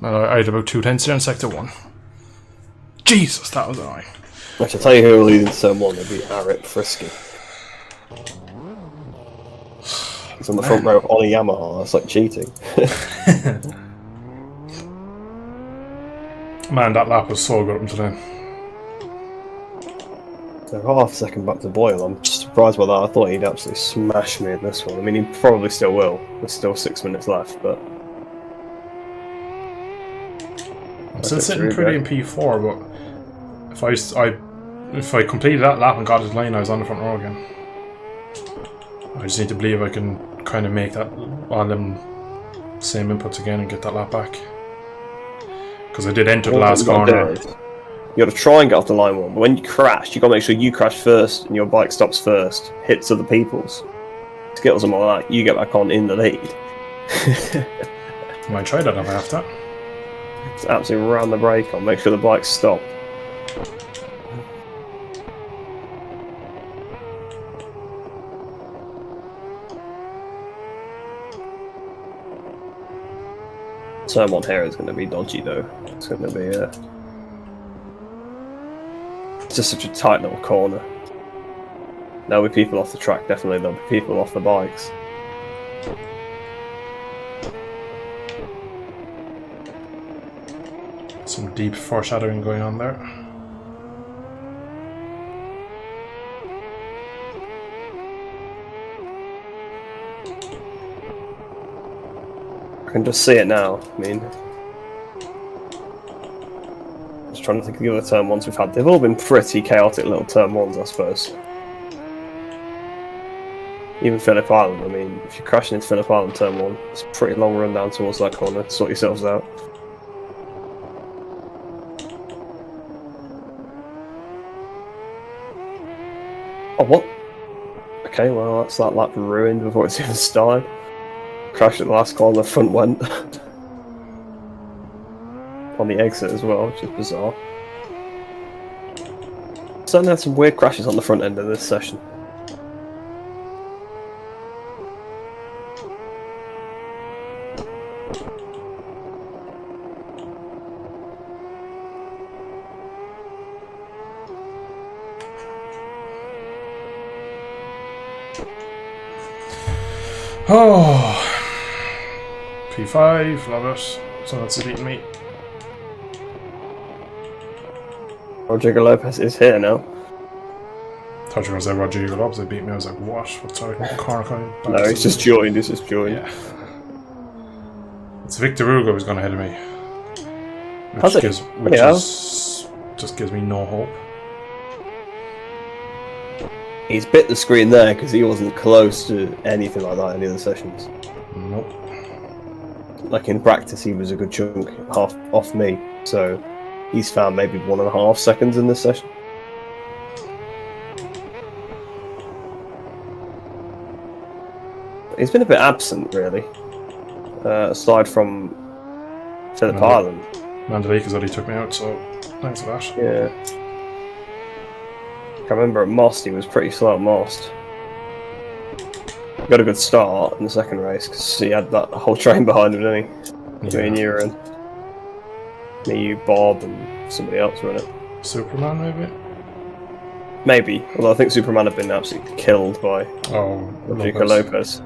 I had about 2 tenths there in sector 1. Jesus, that was annoying. I shall tell you who will lead in turn 1, it'll be Arik Frisky. He's on the front row on a Yamaha, that's like cheating. Man, that lap was so good up until then. So half a second back to Boyle, I'm surprised by that. I thought he'd absolutely smash me in this one. I mean, he probably still will. There's still 6 minutes left, but... I'm still sitting pretty in P4, but if I completed that lap and got his line, I was on the front row again. I just need to believe I can kind of make that all them same inputs again and get that lap back. Because I did enter the last corner. You got to try and get off the line one, but when you crash, you got to make sure you crash first and your bike stops first, hits other people's. Skittles and all that, you get back on in the lead. I might try that if I have to. Just absolutely ram the brake on, make sure the bikes stop. Turn one here is going to be dodgy though. It's going to be it's just such a tight little corner. There'll be people off the track, definitely. There'll be people off the bikes. Some deep foreshadowing going on there. I can just see it now. I mean, just trying to think of the other turn ones we've had. They've all been pretty chaotic little turn ones, I suppose. Even Phillip Island, I mean, if you're crashing into Phillip Island turn one, it's a pretty long run down towards that corner to sort yourselves out. Oh, what? Okay, well, that's that lap ruined before it's even started. Crashed at the last corner, the front went. On the exit as well, which is bizarre. Certainly had some weird crashes on the front end of this session. Oh, P5, love it. So that's beating me. Rodrigo Lopez is here now. Thought you were going to say Rodrigo Lopez, they beat me. I was like, what? What's sorry? Corner coming back. No, he's just joined. He's just joined. Yeah. It's Victor Hugo who's gone ahead of me. Just gives me no hope. He's bit the screen there because he wasn't close to anything like that in the other sessions. Nope. Like in practice, he was a good chunk half off me, so he's found maybe 1.5 seconds in this session. He's been a bit absent, really. Aside from Phillip Island. Mandalika is what he took me out, so thanks for that. Yeah. I remember at Most, he was pretty slow at Most. Got a good start in the second race because he had that whole train behind him, didn't he? Me and you were in. Me, you, Bob, and somebody else were in it. Superman, maybe? Maybe, although I think Superman had been absolutely killed by Rodrigo Lopez.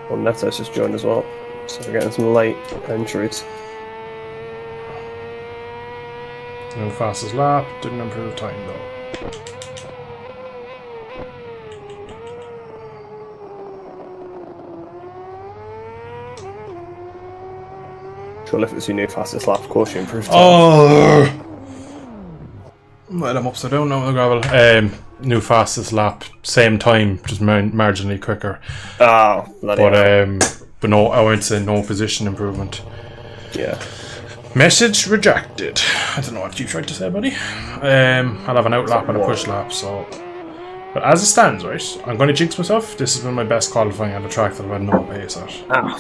Well, Neto's just joined as well, so we're getting some late entries. No fastest lap, didn't improve time though. Sure, if it's your new fastest lap, of course you improved time. Oh! Well, I'm upside down now on the gravel. New fastest lap, same time, just marginally quicker. Oh, bloody hell. But no, I went to no position improvement. Yeah. Message rejected. I don't know what you tried to say, buddy. I'll have an out lap and a push lap, so... But as it stands, right, I'm going to jinx myself. This has been my best qualifying at a track that I've had no pace at. Ah,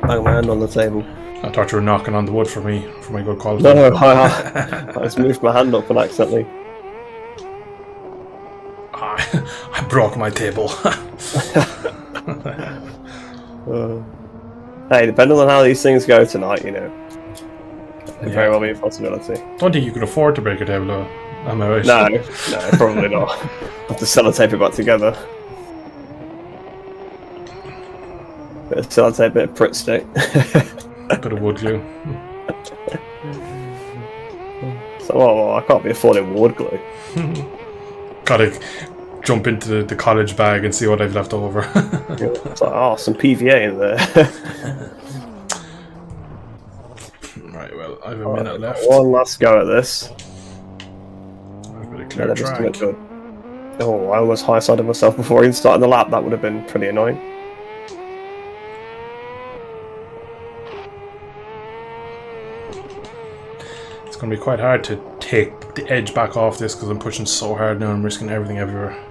bang my hand on the table. I thought you were knocking on the wood for me, for my good qualifying. No, I just moved my hand up and accidentally. I broke my table. Hey, depending on how these things go tonight, you know, it could very well be a possibility. Don't think you could afford to break a table, though. Am I right? No, probably not. Have to sellotape it back together. Bit of sellotape, bit of Pritt stick. Bit of wood glue. So, well, I can't be affording wood glue. Gotta jump into the college bag and see what I've left over. It's like, oh, some PVA in there. Alright, well, I have a minute left. One last go at this. A bit of clear track. Oh, I almost high-sided myself before even starting the lap. That would have been pretty annoying. It's going to be quite hard to take the edge back off this because I'm pushing so hard now. I'm risking everything everywhere.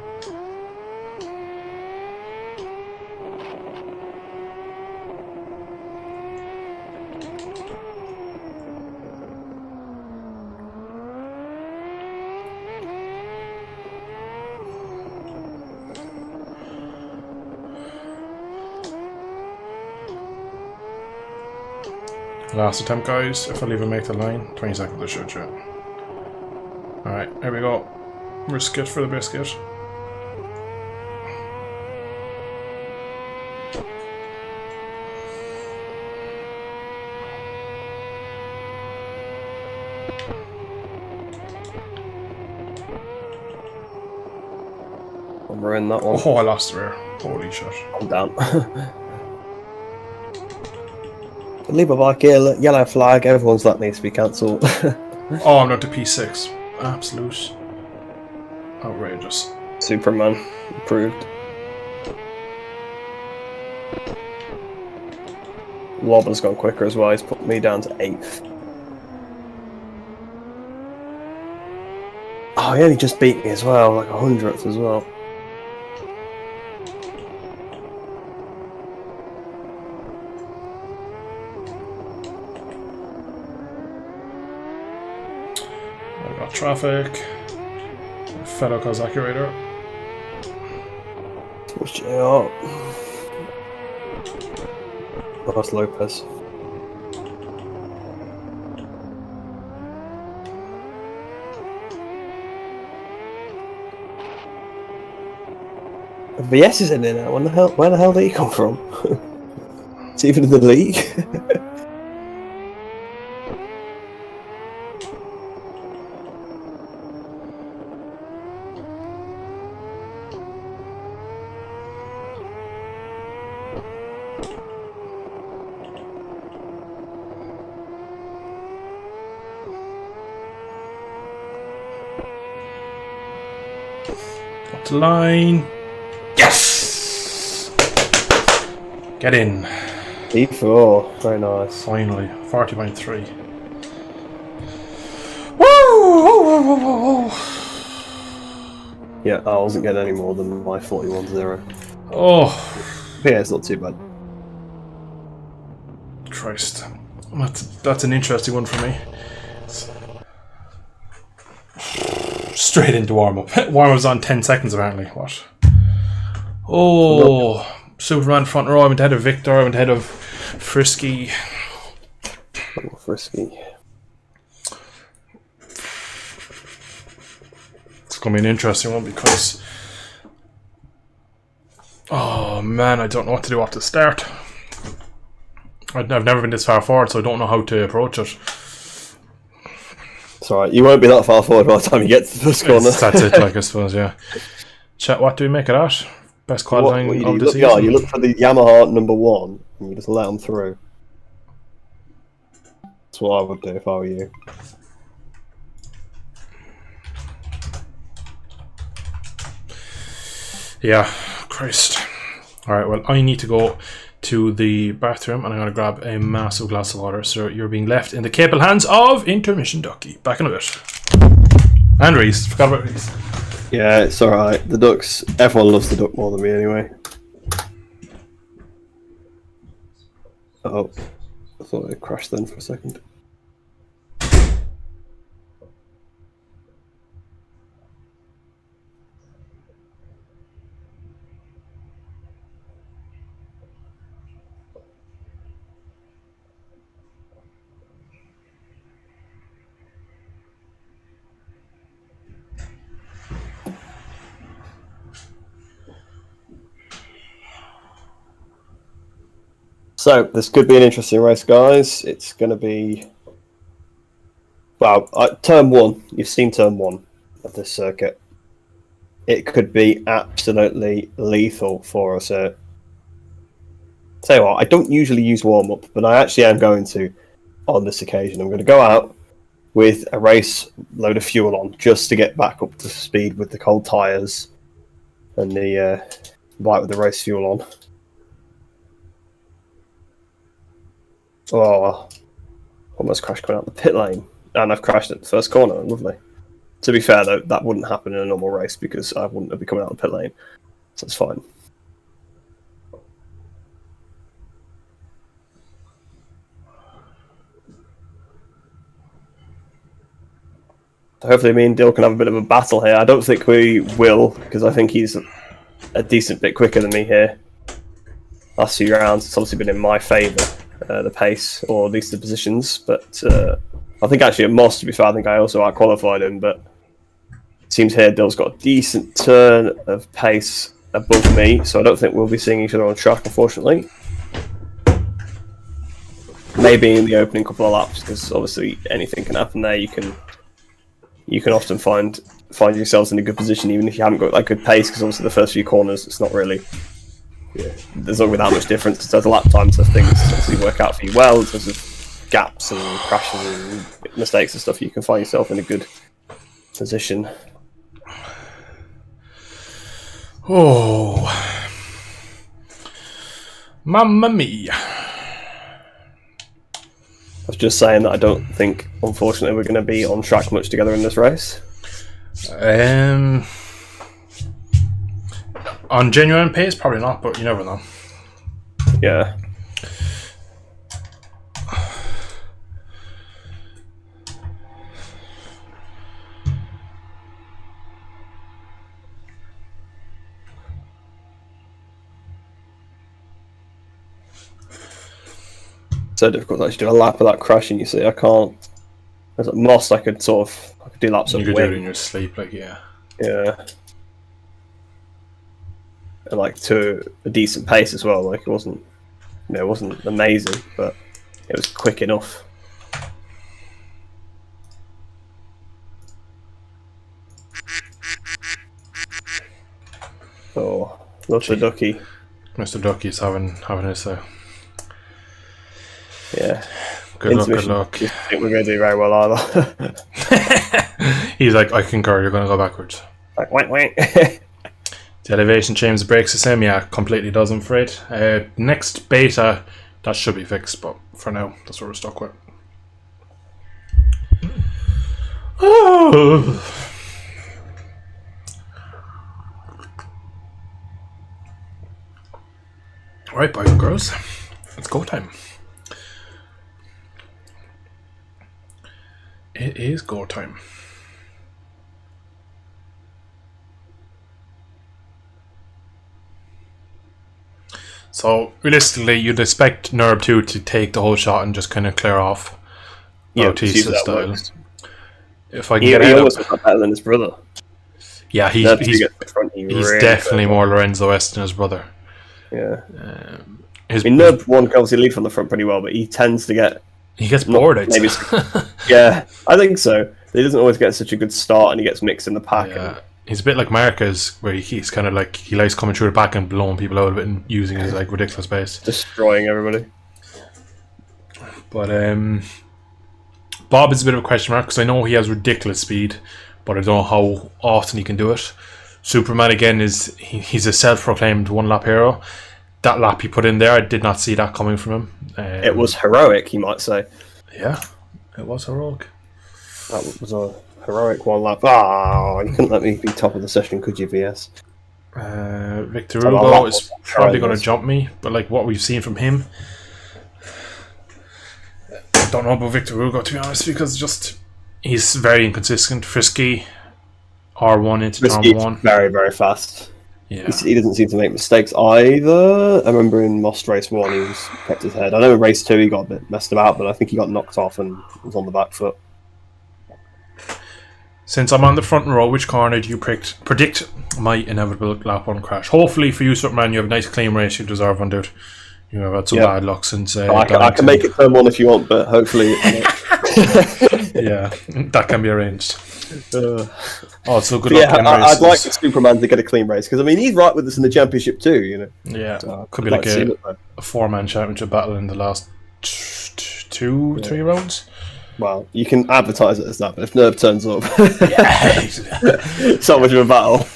Last attempt, guys. If I'll even make the line, 20 seconds I should, yeah. Alright, here we go. Risk it for the biscuit. I'm ruining that one. Oh, I lost the rear. Holy shit. I'm down. Leave a bike here, yellow flag, everyone's that needs to be cancelled. Oh, I'm not to P6. Absolute. Outrageous. Superman. Improved. Lobben's gone quicker as well, he's put me down to 8th. Oh, he only just beat me as well, like 100th as well. I've got traffic. Fellow Kazaki Raider. Push it up. Oh, that's Lopez. VS is in there now. Where the hell did he come from? It's even in the league. Up the line. Yes! Get in. E4. Very nice. Finally. 40.3. Woo! Yeah, I wasn't getting any more than my 41-0. Oh. Yeah, it's not too bad. Christ. That's an interesting one for me. Straight into warm-up. Warm-up's on 10 seconds apparently. What? Oh, Superman front row. I went ahead of Victor. I went ahead of Frisky. Oh, Frisky. It's going to be an interesting one because... Oh man, I don't know what to do at the start. I've never been this far forward, so I don't know how to approach it. It's alright, you won't be that far forward by the time you get to the first corner. That's it, like I suppose, yeah. Chat, what do we make of that? Best qualifying of the season? Yeah, you look for the Yamaha #1 and you just let them through. That's what I would do if I were you. Yeah, Christ. Alright, well, I need to go to the bathroom and I'm going to grab a massive glass of water. So you're being left in the capable hands of Intermission Ducky. Back in a bit. And Reese. Forgot about Reese. Yeah, it's alright. The ducks, everyone loves the duck more than me anyway. Oh, I thought it crashed then for a second. So, this could be an interesting race, guys. It's going to be... Well, turn 1. You've seen turn 1 of this circuit. It could be absolutely lethal for us here. Tell you what, I don't usually use warm-up, but I actually am going to. on this occasion. I'm going to go out with a race load of fuel on, just to get back up to speed with the cold tyres and the bike with the race fuel on. Oh, almost crashed coming out the pit lane, and I've crashed at the first corner. Lovely. To be fair, though, that wouldn't happen in a normal race because I wouldn't have been coming out the pit lane, so it's fine. So hopefully me and Dill can have a bit of a battle here. I don't think we will, because I think he's a decent bit quicker than me here. Last few rounds, it's obviously been in my favour, the pace, or at least the positions. But I think actually at Moss, to be fair, I think I also out-qualified him. But it seems here Dill's got a decent turn of pace above me, so I don't think we'll be seeing each other on track, unfortunately. Maybe in the opening couple of laps, because obviously anything can happen there. You can often find yourselves in a good position even if you haven't got that good pace, because obviously the first few corners it's not really there's not really that much difference. So the lap times of things obviously work out for you well in terms of gaps and crashes and mistakes and stuff. You can find yourself in a good position. Oh, mamma mia. I was just saying that I don't think, unfortunately, we're going to be on track much together in this race. On genuine pace, probably not, but you never know. Yeah. So difficult to actually do a lap without crashing, you see. I can't. As at Moss, I could do laps of You could wing. do it in your sleep, like, yeah. Yeah. And like to a decent pace as well. Like it wasn't amazing, but it was quick enough. Oh, lots of ducky. Mr. Ducky's having his Yeah. Good luck. I think we're going to do very well either. He's like, I concur, you're going to go backwards. Like, wait. The elevation change breaks the same, yeah, completely does, I'm afraid. Next beta, that should be fixed, but for now, that's what we're stuck with. Oh. Right, boys and girls, it's go time. It is go time. So realistically, you'd expect Nerb 2 to take the whole shot and just kind of clear off. Bautista style. Works. If I can get it almost got better than his brother. Yeah, he's really definitely more Lorenzo West than his brother. Yeah. Nerb 1 can obviously lead from the front pretty well, but he tends to get... He gets bored, I'd say. Yeah, I think so. He doesn't always get such a good start, and he gets mixed in the pack. Yeah. He's a bit like Marquez, where he's kind of like, he likes coming through the back and blowing people out of it and using his like ridiculous pace. Destroying everybody. But Bob is a bit of a question mark, because I know he has ridiculous speed, but I don't know how often he can do it. Superman, again, he's a self-proclaimed one-lap hero. That lap he put in there, I did not see that coming from him. It was heroic, you might say. Yeah, it was heroic. That was a heroic one lap. Ah, you couldn't let me be top of the session, could you, VS? Victor Hugo is probably going to jump me, but like what we've seen from him, I don't know about Victor Hugo, to be honest, because he's very inconsistent, frisky, R1 into turn 1. Very, very fast. Yeah. He doesn't seem to make mistakes either. I remember in Most Race 1 he kept his head. I know in Race 2 he got a bit messed about, but I think he got knocked off and was on the back foot. Since I'm on the front row, which corner do you predict my inevitable lap 1 crash? Hopefully for you, Superman, you have a nice clean race. You deserve one, dude. You have had some bad luck since... I can make it turn 1 if you want, but hopefully... Yeah, that can be arranged. So good luck. Yeah, I'd like Superman to get a clean race, because I mean he's right with us in the championship too, you know. Yeah, could be like a 4-man championship battle in the last 2, 3 rounds. Well, you can advertise it as that, but if Nerve turns up, Yeah. it's not much of a battle.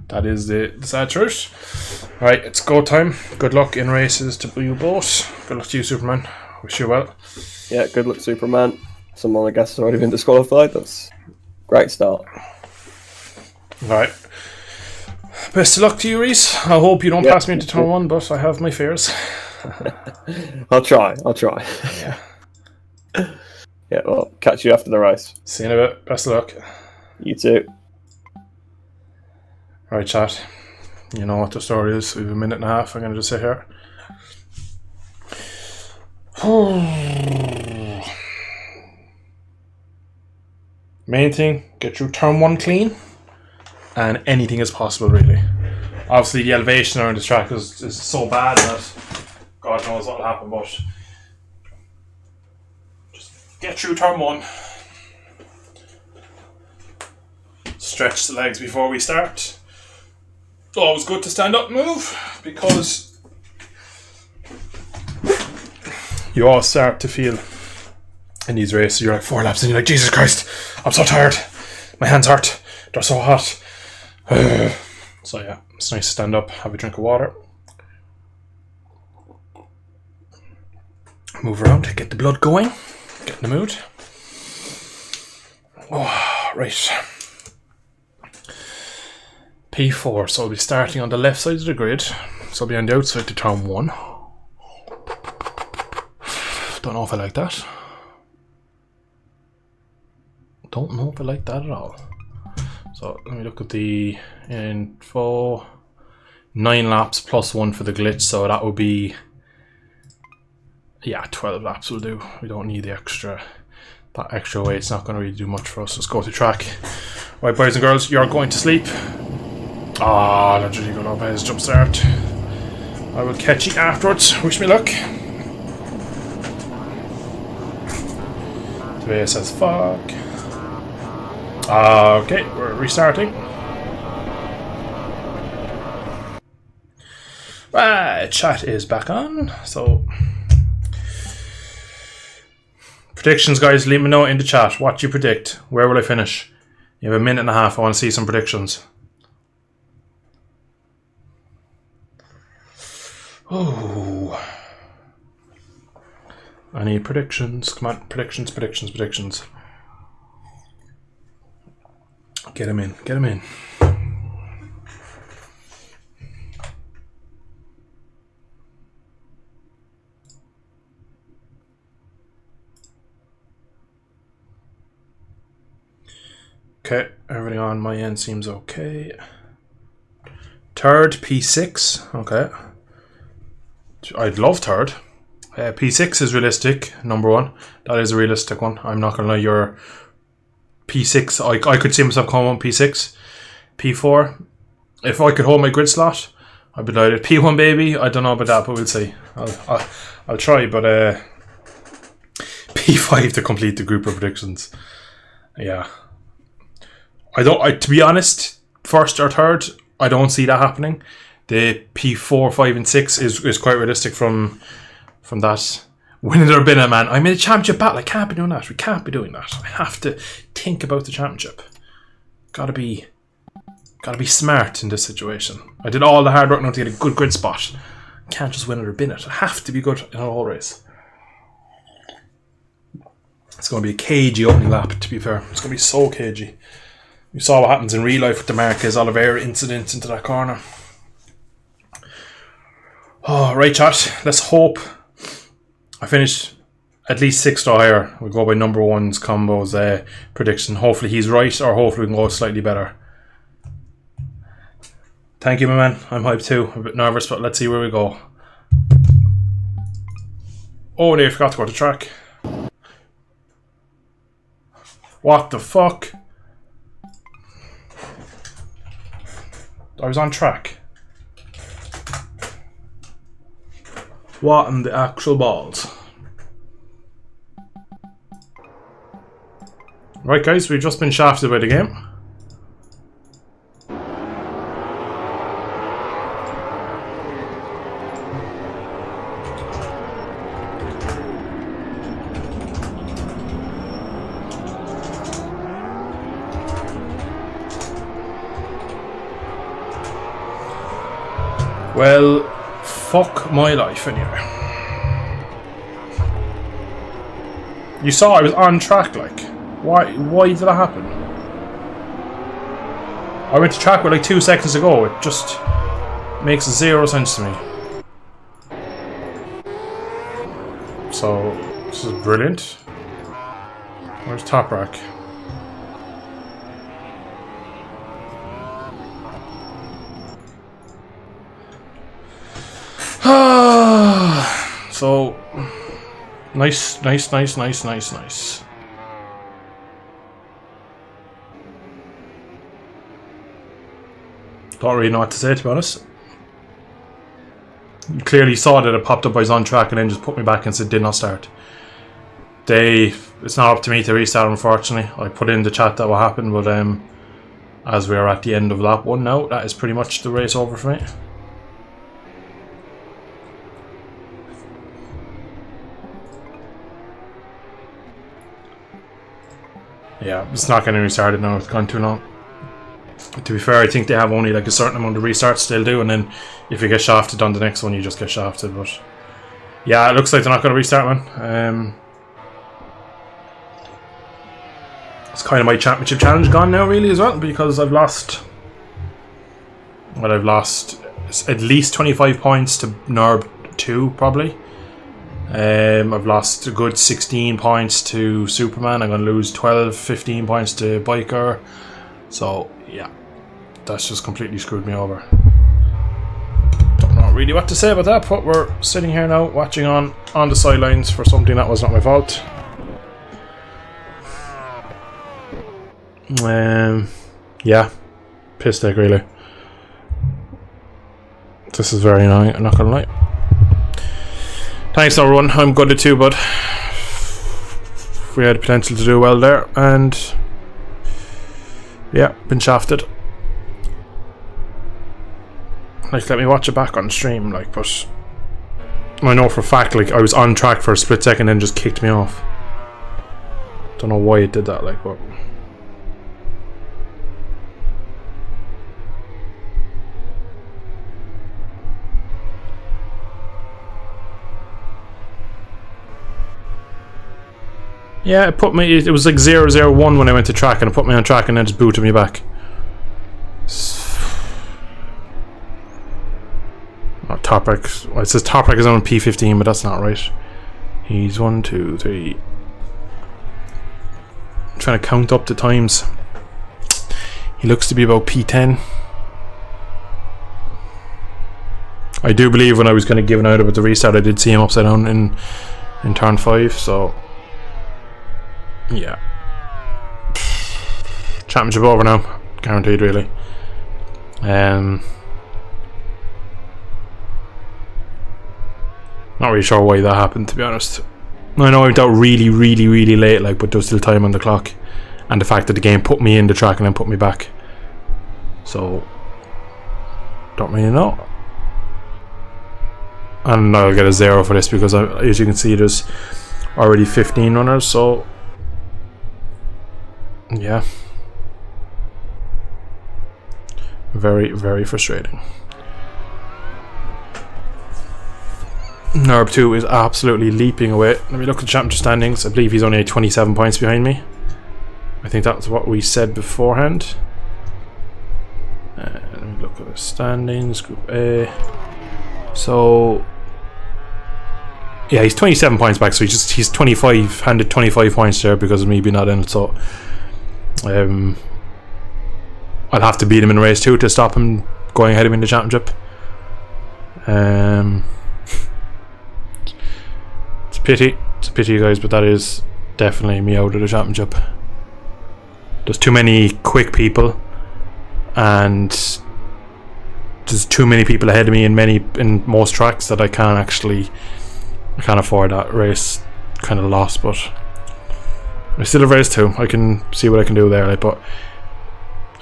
That is the sad truth. Right, it's go time. Good luck in races to you both. Good luck to you, Superman. Wish you well. Yeah, good luck, Superman. Someone, I guess, has already been disqualified. That's a great start. Right. Best of luck to you, Reese. I hope you don't pass me into turn 1, but I have my fears. I'll try. Yeah. Yeah, well, catch you after the race. See you in a bit. Best of luck. You too. Right, chat. You know what the story is. We have a minute and a half. I'm going to just sit here. Main thing, get through turn 1 clean. And anything is possible, really. Obviously, the elevation around this track is so bad that God knows what will happen, but just get through turn 1. Stretch the legs before we start. It's always good to stand up and move, because you all start to feel in these races, you're like 4 laps and you're like, Jesus Christ, I'm so tired. My hands hurt. They're so hot. So yeah, it's nice to stand up, have a drink of water, move around, get the blood going, get in the mood. Oh, right. P4, so I'll be starting on the left side of the grid, so I'll be on the outside to turn 1. Don't know if I like that. Don't know if I like that at all. So let me look at the info. 9 laps plus 1 for the glitch, so that would be, yeah, 12 laps will do. We don't need the extra. That extra weight's not going to really do much for us. Let's go to track. Right, boys and girls, you're going to sleep. Ah, that's really good. Lopez jump start. I will catch you afterwards. Wish me luck. Tobias says fuck. Okay, we're restarting. Right, chat is back on. So, predictions, guys. Leave me know in the chat. What you predict? Where will I finish? You have a minute and a half. I want to see some predictions. Oh, I need predictions. Come on, predictions. Get him in. Okay, everything on my end seems okay. Third, P6. Okay. I'd love third. P6 is realistic, number 1. That is a realistic one. I'm not going to lie, your P6, I could see myself coming on P6. P4, if I could hold my grid slot, I'd be delighted. P1 baby, I don't know about that, but we'll see. I'll try, but P5 to complete the group of predictions. Yeah. To be honest, first or third, I don't see that happening. The P4, 5 and 6 is quite realistic from that. Winning or binner, man. I'm in a championship battle. I can't be doing that. We can't be doing that. I have to think about the championship. Gotta be smart in this situation. I did all the hard work now to get a good grid spot. Can't just win it or bin it. I have to be good in a whole race. It's going to be a cagey opening lap, to be fair. It's going to be so cagey. You saw what happens in real life with the Marquez Oliveira incident into that corner. Oh, right, chat. Let's hope I finish at least 6th or higher. We'll go by number 1's combos prediction. Hopefully he's right, or hopefully we can go slightly better. Thank you, my man. I'm hyped too. I'm a bit nervous, but let's see where we go. Oh, no, I forgot to go to track. What the fuck? I was on track. What in the actual balls? Right, guys, we've just been shafted by the game. Well, fuck my life anyway. You saw I was on track, like. Why did that happen? I went to track with like 2 seconds ago. It just makes 0 sense to me. So, this is brilliant. Where's Top Rack? So, nice. Don't really know what to say, to be honest. You clearly saw that it popped up I was on track and then just put me back and said did not start. It's not up to me to restart, unfortunately. I put in the chat that what happened, but as we are at the end of lap 1 now, that is pretty much the race over for me. Yeah, it's not getting restarted now, it's gone too long. To be fair, I think they have only like a certain amount of restarts they'll do, and then if you get shafted on the next one, you just get shafted. But yeah, it looks like they're not going to restart, man. It's kind of my championship challenge gone now, really, as well, because I've lost at least 25 points to NERB 2, probably. I've lost a good 16 points to Superman. I'm going to lose 15 points to Biker. So, yeah, that's just completely screwed me over. Don't know really what to say about that, but we're sitting here now watching on the sidelines for something that was not my fault. Yeah, piss take, really. This is very annoying, I'm not gonna lie. Thanks everyone, I'm good at 2, bud. We had potential to do well there, and yeah, been shafted. Like, let me watch it back on stream, like, but I know for a fact, like, I was on track for a split second and just kicked me off. Don't know why it did that, like, but yeah, it put me. It was like 0-0-1 when I went to track, and it put me on track, and then just booted me back. Oh, Top Rack. Well, it says Top Rack is on P15, but that's not right. He's 1, 2, 3. I'm trying to count up the times. He looks to be about P10. I do believe when I was kind of giving out about the restart, I did see him upside down in turn 5. So. Yeah. Championship over now. Guaranteed, really. Not really sure why that happened, to be honest. I know I went out really late, like, but there was still time on the clock. And the fact that the game put me in the track and then put me back. So, don't really know. And I'll get a 0 for this because, as you can see, there's already 15 runners, so yeah, very frustrating. NERB 2 is absolutely leaping away. Let me look at the championship standings. I believe he's only 27 points behind me. I think that's what we said beforehand. Let me look at the standings. Group A. So yeah, he's 27 points back, so he's 25, handed 25 points there because of me being not in it. So I'll have to beat him in race 2 to stop him going ahead of me in the championship. It's a pity, guys, but that is definitely me out of the championship. There's too many quick people, and there's too many people ahead of me in most tracks that I can't afford that race kind of loss. But I still have race 2. I can see what I can do there, like, but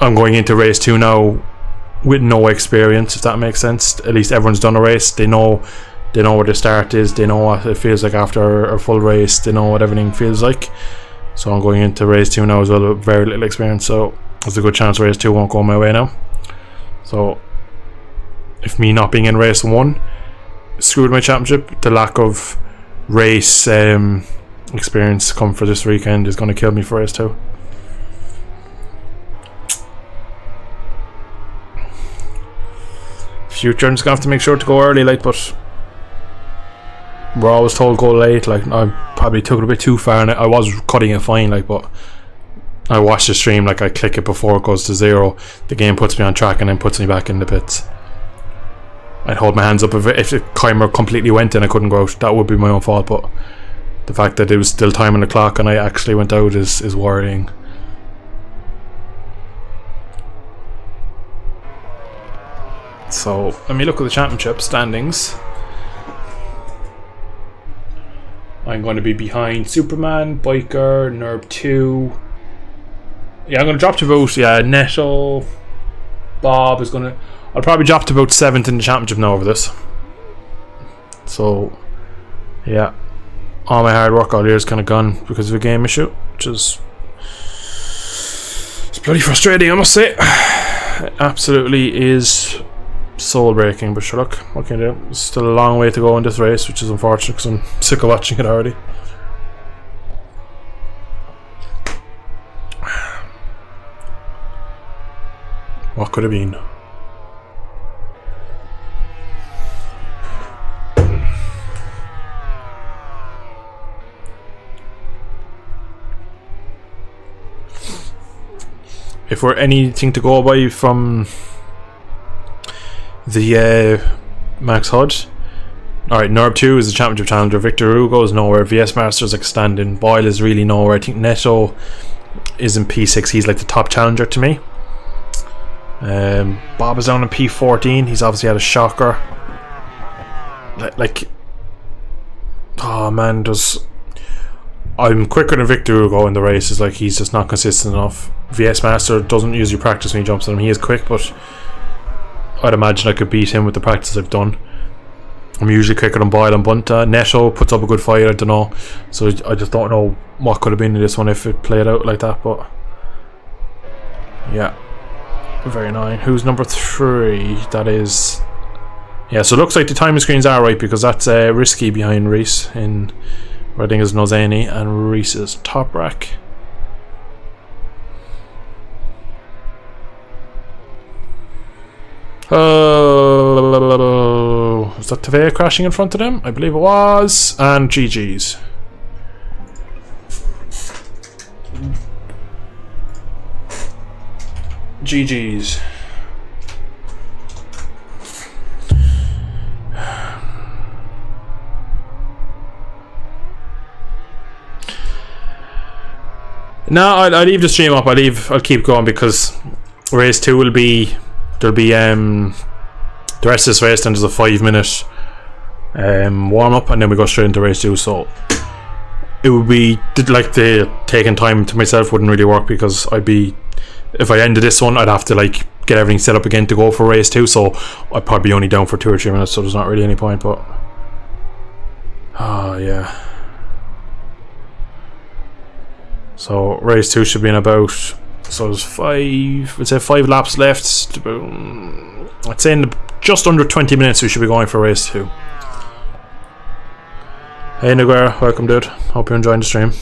I'm going into race 2 now with no experience, if that makes sense. At least everyone's done a race. They know where the start is. They know what it feels like after a full race. They know what everything feels like. So I'm going into race 2 now as well with very little experience. So there's a good chance race 2 won't go my way now. So if me not being in race 1 screwed my championship, the lack of race experience come for this weekend is going to kill me for race 2. Future, I'm just going to have to make sure to go early, like, but we're always told go late. Like, I probably took it a bit too far, and I was cutting it fine, like, but I watch the stream, like, I click it before it goes to 0, the game puts me on track and then puts me back in the pits. I'd hold my hands up if the timer completely went and I couldn't go out. That would be my own fault, but the fact that it was still time on the clock and I actually went out is worrying. So let me look at the championship standings. I'm going to be behind Superman, Biker, Nerb 2. Yeah, I'm going to drop to about, Nettle. Bob is going to... I'll probably drop to about 7th in the championship now over this. So, yeah. All my hard work all year is kind of gone because of a game issue, which is... It's bloody frustrating, I must say. It absolutely is soul breaking, but sure, look, what can I do? There's still a long way to go in this race, which is unfortunate because I'm sick of watching it already. What could have been? If we're anything to go by from the Max HUD, alright, Nerb 2 is the championship challenger, Victor Hugo is nowhere, VS Master is like stand-in, Boyle is really nowhere, I think Neto is in P6, he's like the top challenger to me. Bob is down in P14, he's obviously had a shocker. Like, oh man, I'm quicker than Victor Hugo in the races, like he's just not consistent enough. VS Master doesn't usually practice when he jumps on him, he is quick, but I'd imagine I could beat him with the practice I've done. I'm usually quicker than Boyle and Bunta. Neto puts up a good fight, I don't know, so I just don't know what could have been in this one if it played out like that, but yeah, very annoying. Who's number 3? That is, yeah, so it looks like the timing screens are right because that's Risky behind Reese in I think is Nozani, and Reese is top rack. Oh, is that Tavea crashing in front of them? I believe it was. And GG's. GG's. No, I'll leave the stream up. I'll keep going because race 2 will be, there'll be the rest of this race, then there's a 5-minute warm up and then we go straight into race 2, so it would be like the taking time to myself wouldn't really work because if I ended this one I'd have to like get everything set up again to go for race 2, so I'd probably be only down for 2 or 3 minutes, so there's not really any point, but oh yeah. So race 2 should be in about, so there's 5 laps left, I'd say in just under 20 minutes we should be going for race 2. Hey Naguera, welcome dude, hope you're enjoying the stream.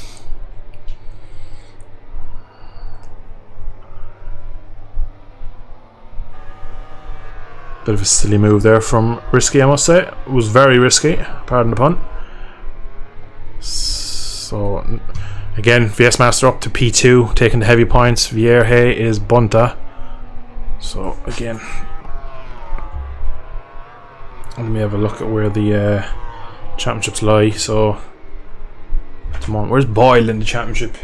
Bit of a silly move there from Risky, I must say. It was very risky, pardon the pun. So again, VS Master up to P2, taking the heavy points. Vierge is Bunta. So again, let me have a look at where the championships lie. So come on, where's Boyle in the championship?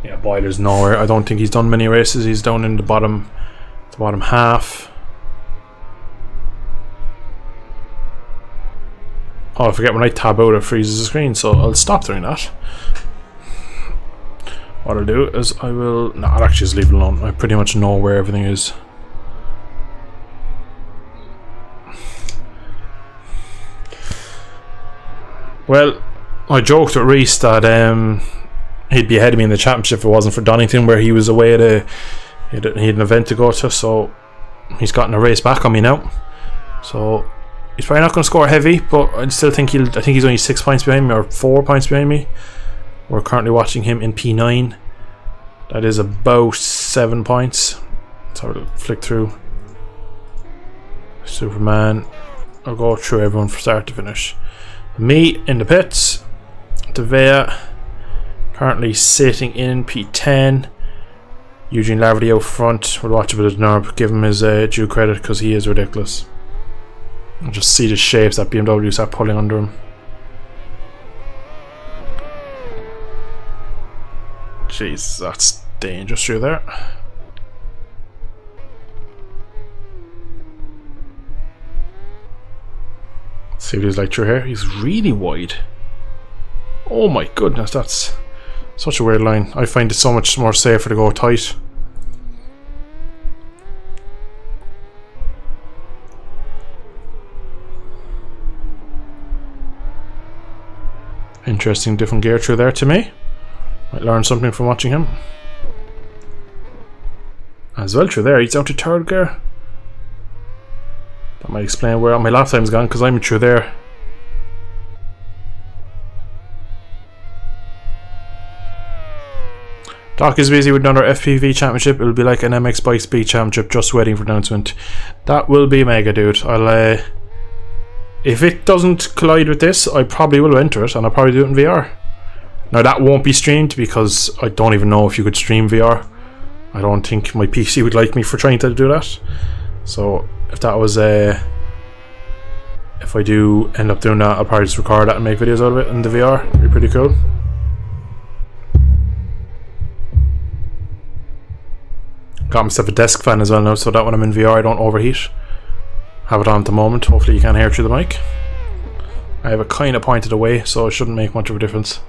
Yeah, Boyler's nowhere. I don't think he's done many races. He's down in the bottom half. Oh, I forget when I tab out it freezes the screen, so I'll stop doing that. What I'll do is I'll actually just leave it alone. I pretty much know where everything is. Well, I joked with Reese that he'd be ahead of me in the championship if it wasn't for Donington, where he was away at he had an event to go to, so he's gotten a race back on me now. So he's probably not going to score heavy, but I still think I think he's only 6 points behind me, or 4 points behind me. We're currently watching him in P9. That is about 7 points. Let's have a flick through. Superman. I'll go through everyone from start to finish. Me in the pits. De Vea currently sitting in P10. Eugene Laverty out front. We'll watch a bit of Nurb. Give him his due credit because he is ridiculous. And just see the shapes that BMW start pulling under him. Jeez, that's dangerous through there. See what he's like through here. He's really wide. Oh my goodness, that's such a weird line. I find it so much more safer to go tight. Interesting different gear through there to me. Might learn something from watching him. As well through there, he's down to third gear. That might explain where my lap time's gone, because I'm through there. Doc is busy with another FPV championship. It'll be like an MX Bike Speed championship, just waiting for announcement. That will be mega, dude. I'll if it doesn't collide with this, I probably will enter it, and I'll probably do it in VR. Now that won't be streamed because I don't even know if you could stream VR. I don't think my PC would like me for trying to do that. So if that was if I do end up doing that, I'll probably just record that and make videos out of it in the VR. It'd be pretty cool. Got myself a desk fan as well now, so that when I'm in VR I don't overheat. Have it on at the moment. Hopefully you can't hear through the mic. I have it kind of pointed away, so it shouldn't make much of a difference.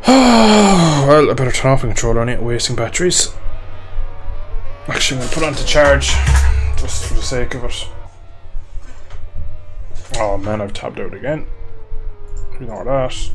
Well, I better turn off the controller, I ain't wasting batteries. Actually, I'm going to put it on to charge just for the sake of it. Oh man, I've tabbed out again. Ignore that.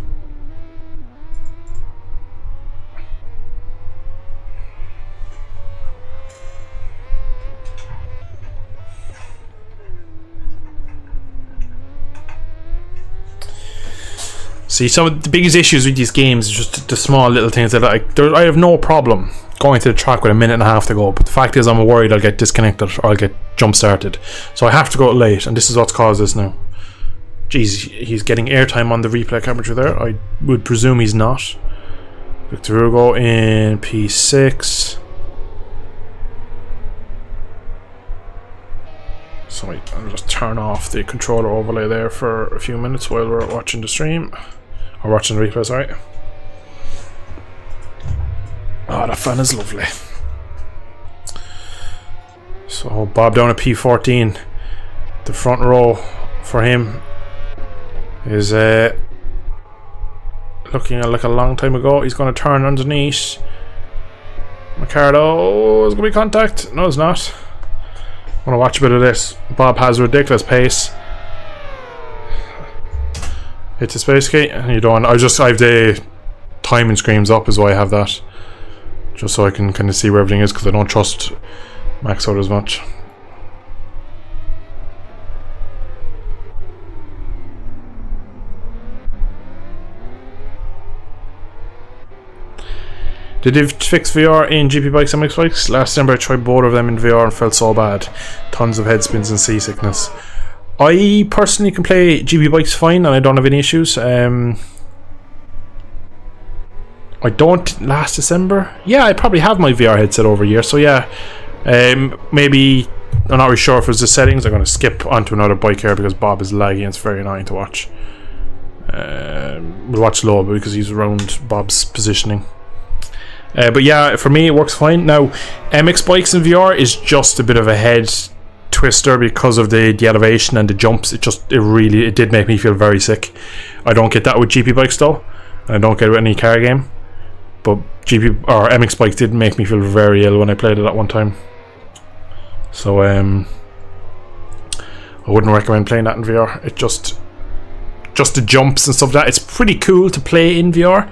See, some of the biggest issues with these games is just the small little things that I have no problem going to the track with a minute and a half to go, but the fact is I'm worried I'll get disconnected or I'll get jump started, so I have to go late, and this is what's caused this now. Jeez, he's getting airtime on the replay camera through there. I would presume he's not. Victor Hugo in P6. So I'll just turn off the controller overlay there for a few minutes while we're watching the stream. Or watching the replay, sorry. Oh, that fan is lovely. So Bob down at P14. The front row for him is looking like a long time ago. He's going to turn underneath. Ricardo is going to be contact. No, it's not. I'm going to watch a bit of this. Bob has a ridiculous pace. Hits the space gate, and you don't. I have the timing screens up, is why I have that, just so I can kind of see where everything is, because I don't trust Max out as much. Did they fix VR in GP bikes and MX bikes? Last December I tried both of them in VR and felt so bad. Tons of head spins and seasickness. I personally can play GP bikes fine and I don't have any issues. I don't last December. Yeah, I probably have my VR headset over here, so yeah. Maybe, I'm not really sure if it was the settings. I'm going to skip onto another bike here because Bob is laggy and it's very annoying to watch. We'll watch low because he's around Bob's positioning. But yeah, for me it works fine. Now, MX bikes in VR is just a bit of a head twister because of the elevation and the jumps. It did make me feel very sick. I don't get that with GP bikes though, and I don't get it with any car game. But GP or MX bikes did make me feel very ill when I played it at one time. So I wouldn't recommend playing that in VR. It just the jumps and stuff like that. It's pretty cool to play in VR,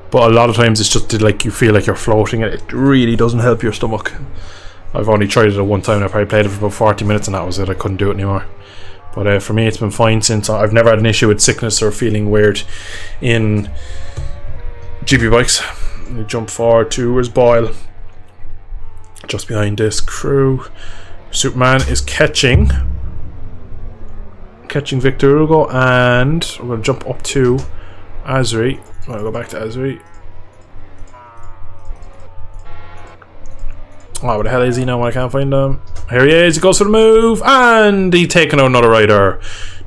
But a lot of times it's just like you feel like you're floating. It really doesn't help your stomach. I've only tried it at one time. I probably played it for about 40 minutes and that was it. I couldn't do it anymore. But for me it's been fine since. I've never had an issue with sickness or feeling weird in GP bikes. We jump forward to where's Boyle. Just behind this crew. Superman is catching Victor Hugo, and we're going to jump up to Azri. I'm going to go back to Azri. Oh, where the hell is he now? I can't find him. Here he is. He goes for the move, and he's taking out another rider.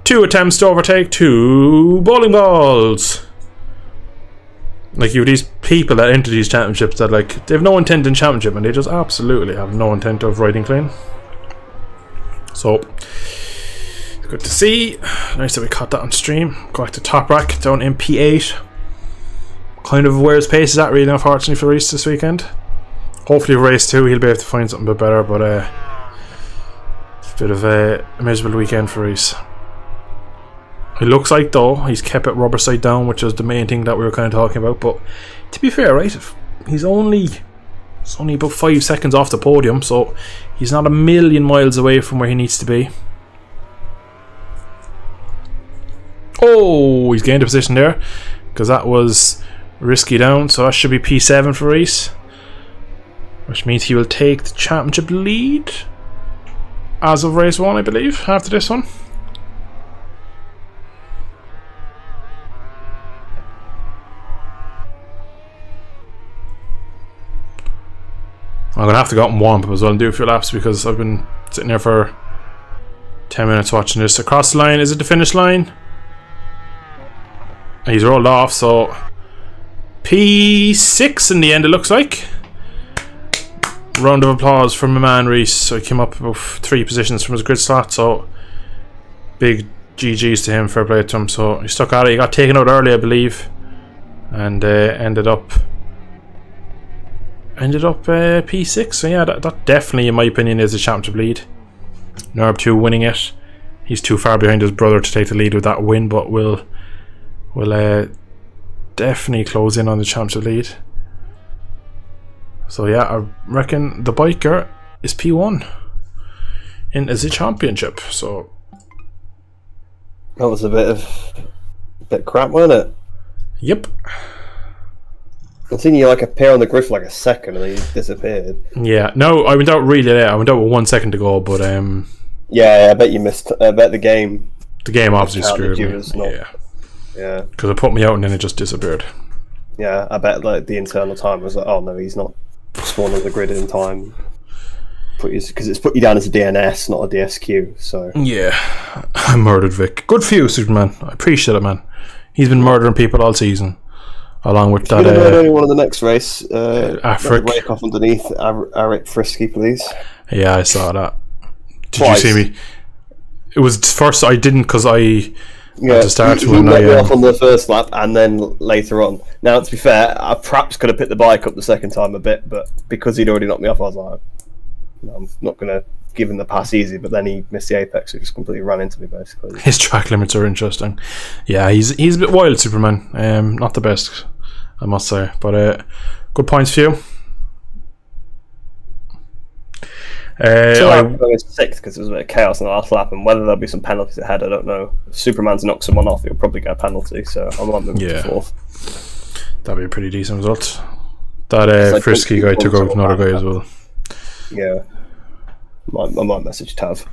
2 attempts to overtake 2 bowling balls. Like, you have these people that enter these championships that, like, they have no intent in championship, and they just absolutely have no intent of riding clean. So, good to see. Nice that we caught that on stream. Go back to top rack, down in P8. Kind of where his pace is at, really, unfortunately, for race this weekend. Hopefully, race 2, he'll be able to find something a bit better, but it's a bit of a miserable weekend for race. It looks like, though, he's kept it rubber side down, which is the main thing that we were kind of talking about. But to be fair, right, he's only about 5 seconds off the podium, so he's not a million miles away from where he needs to be. Oh, he's gained a position there because that was risky down, so that should be P7 for Reese, which means he will take the championship lead as of race 1, I believe, after this one. I'm going to have to go out and warm up as well and do a few laps because I've been sitting there for 10 minutes watching this. Across the line, is it the finish line? He's rolled off, so P6 in the end, it looks like. Round of applause from my man Reese. So he came up about 3 positions from his grid slot, so big GG's to him, fair play to him. So he stuck at it, he got taken out early, I believe, and ended up P6. So yeah, that definitely, in my opinion, is a championship lead. Nerb 2 winning it. He's too far behind his brother to take the lead with that win, but will definitely close in on the championship lead. So yeah, I reckon the biker is P1 in as a championship. So that was a bit crap, wasn't it? Yep. I seen you like appear on the grid for like a second and then you disappeared. Yeah, no, I went out really late. I went out with 1 second to go, but yeah, I bet you missed. I bet the game. The game obviously screwed me. Yeah. Because it put me out and then it just disappeared. Yeah, I bet like the internal time was like, oh no, he's not spawned on the grid in time. Because it's put you down as a DNS, not a DSQ. So yeah, I murdered Vic. Good for you, Superman. I appreciate it, man. He's been murdering people all season. Along with that, anyone in the next race. Afric. Wake off underneath Eric Frisky, please. Yeah, I saw that. Did Twice. You see me? It was first I didn't because I had to start he when let me off on the first lap and then later on. Now, to be fair, I perhaps could have picked the bike up the second time a bit, but because he'd already knocked me off, I was like, no, I'm not going to give him the pass easy. But then he missed the apex, so he just completely ran into me, basically. His track limits are interesting. Yeah, he's a bit wild, Superman. Not the best, I must say, but good points for you. I was 6th because there was a bit of chaos in the last lap, and whether there'll be some penalties ahead, I don't know. If Superman's knocked someone off, he'll probably get a penalty, so I might move to 4th. That'd be a pretty decent result. That Frisky guy took out another guy as well. Yeah. I might message Tav.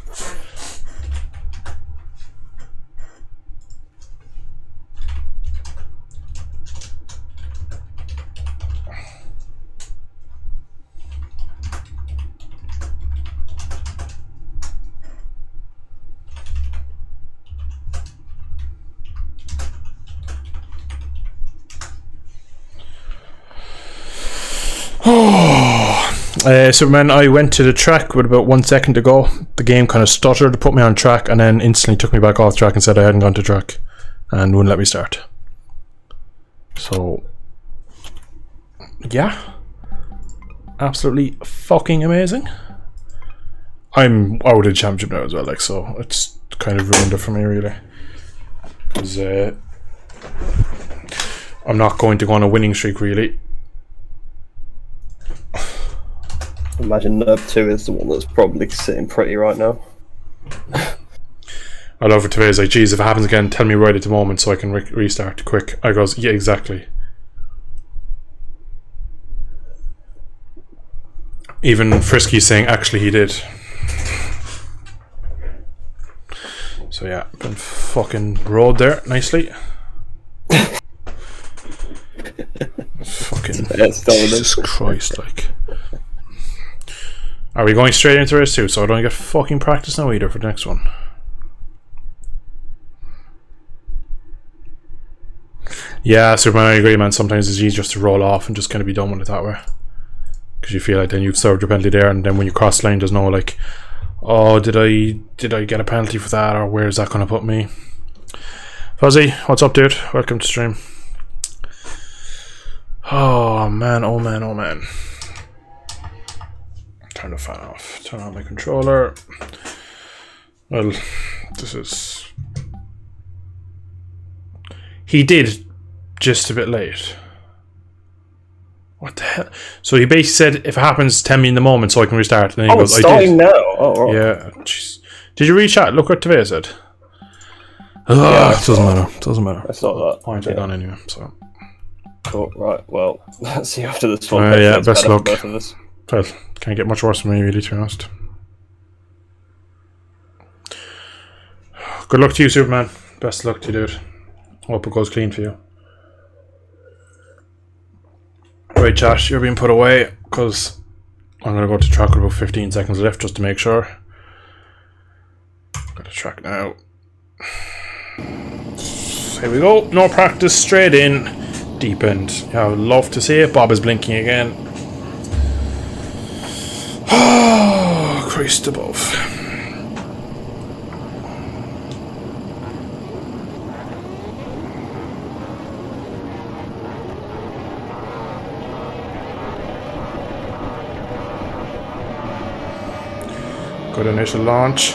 Superman, I went to the track with about 1 second to go. The game kind of stuttered, put me on track, and then instantly took me back off track and said I hadn't gone to track and wouldn't let me start. So, yeah, absolutely fucking amazing. I'm out of the championship now as well, like, so it's kind of ruined it for me, really. Because I'm not going to go on a winning streak, really. Imagine Nerf 2 is the one that's probably sitting pretty right now. I love it today. It's like, geez, if it happens again, tell me right at the moment so I can restart quick. I goes, yeah, exactly. Even Frisky's saying, actually, he did. So yeah, been fucking rolled there nicely. Fucking Jesus Christ, like. Are we going straight into race 2? So I don't get fucking practice now either for the next one. Yeah, Superman, I agree, man. Sometimes it's easier just to roll off and just kind of be done with it that way. Because you feel like then you've served your penalty there, and then when you cross the line, there's no like, oh, did I get a penalty for that, or where's that going to put me? Fuzzy, what's up, dude? Welcome to stream. Oh man, oh man, oh man. Turn the fan off. Turn on my controller. Well, this is... He did just a bit late. What the hell? So he basically said, if it happens, tell me in the moment so I can restart. And then he goes, it's starting now. Oh, right. Yeah. Jeez. Did you read chat? Look what Tavia said. Yeah, it doesn't matter. It doesn't matter. I saw that. Point it on anyway. So. Cool. Right. Well, let's see after this one. Yeah. Best luck. Both of us. Well, can't get much worse for me, really, to be honest. Good luck to you, Superman. Best luck to you, dude. Hope it goes clean for you. Right, Josh, you're being put away because I'm going to go to track with about 15 seconds left just to make sure. Got to track now. Here we go. No practice, straight in. Deep end. Yeah, I would love to see it. Bob is blinking again. Oh, Christ above. Good initial launch.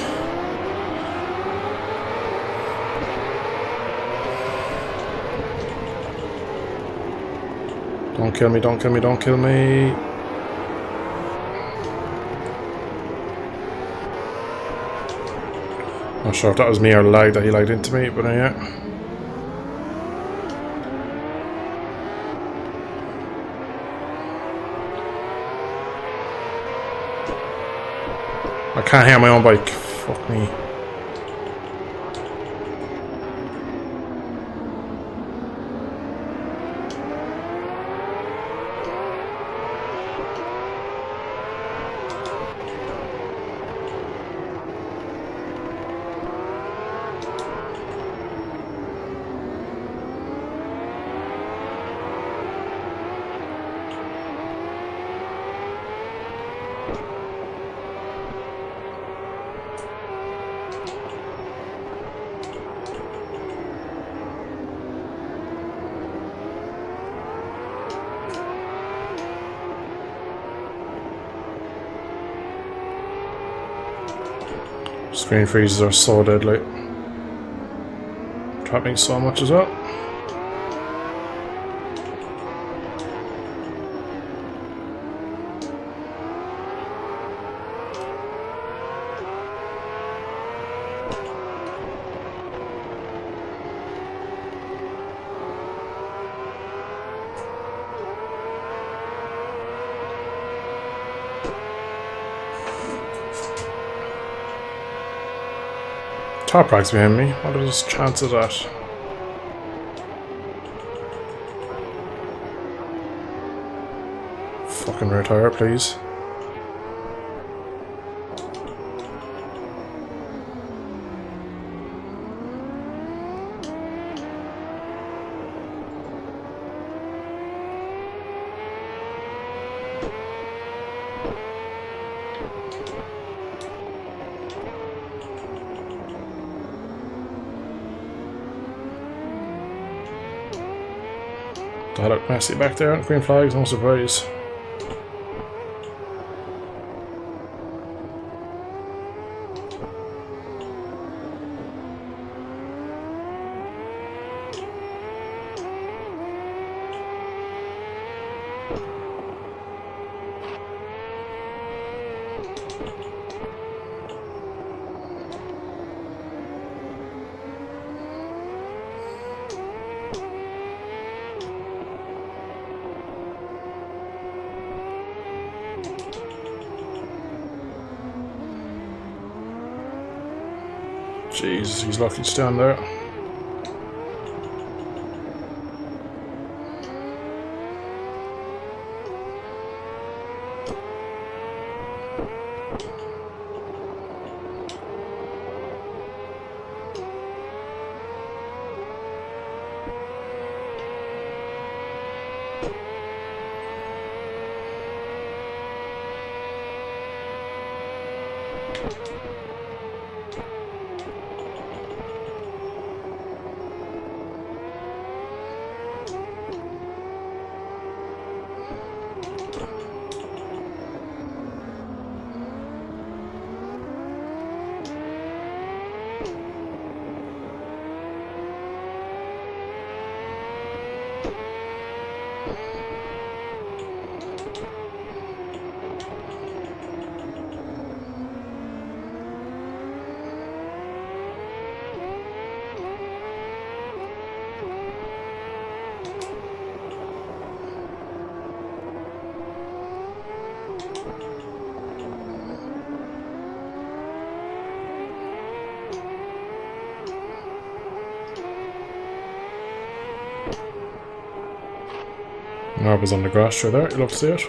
Don't kill me, don't kill me, don't kill me. Not sure if that was me or lag that he lagged into me, but yeah. I can't hear my own bike. Fuck me. Screen freezes are so deadly. Trapping so much as well. Top racks behind me. What are the chances of that? Fucking retire, please. That looked messy back there. Green flags, no surprise. Jesus, he's lucky to stand there. Narba's on the grass through there, you love to see it.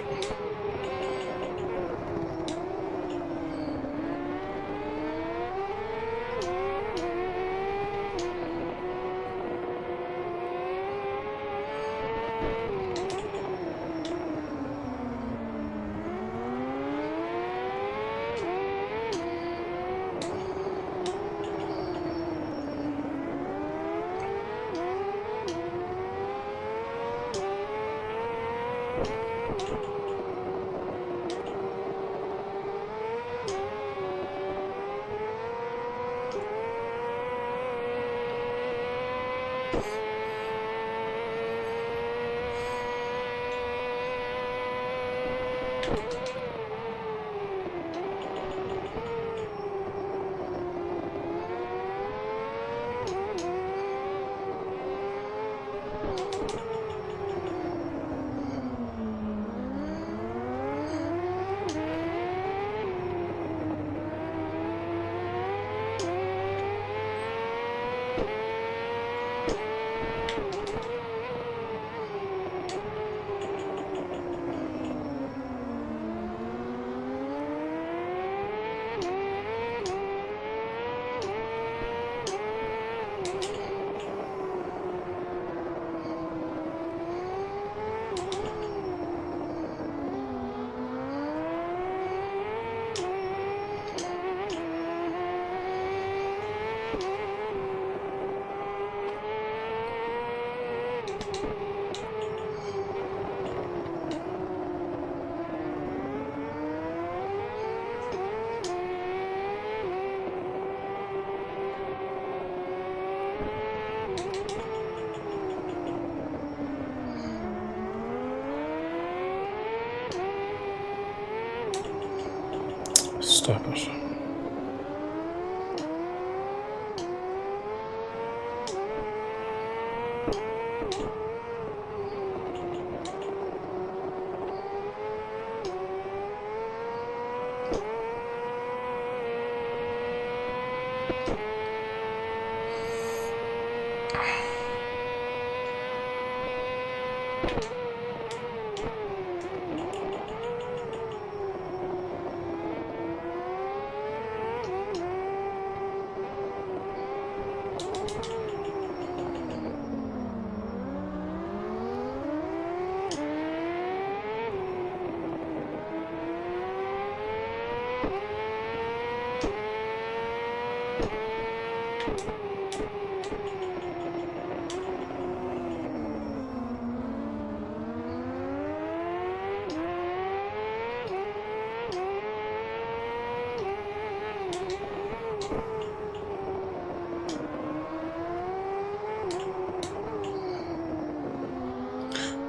Stop it.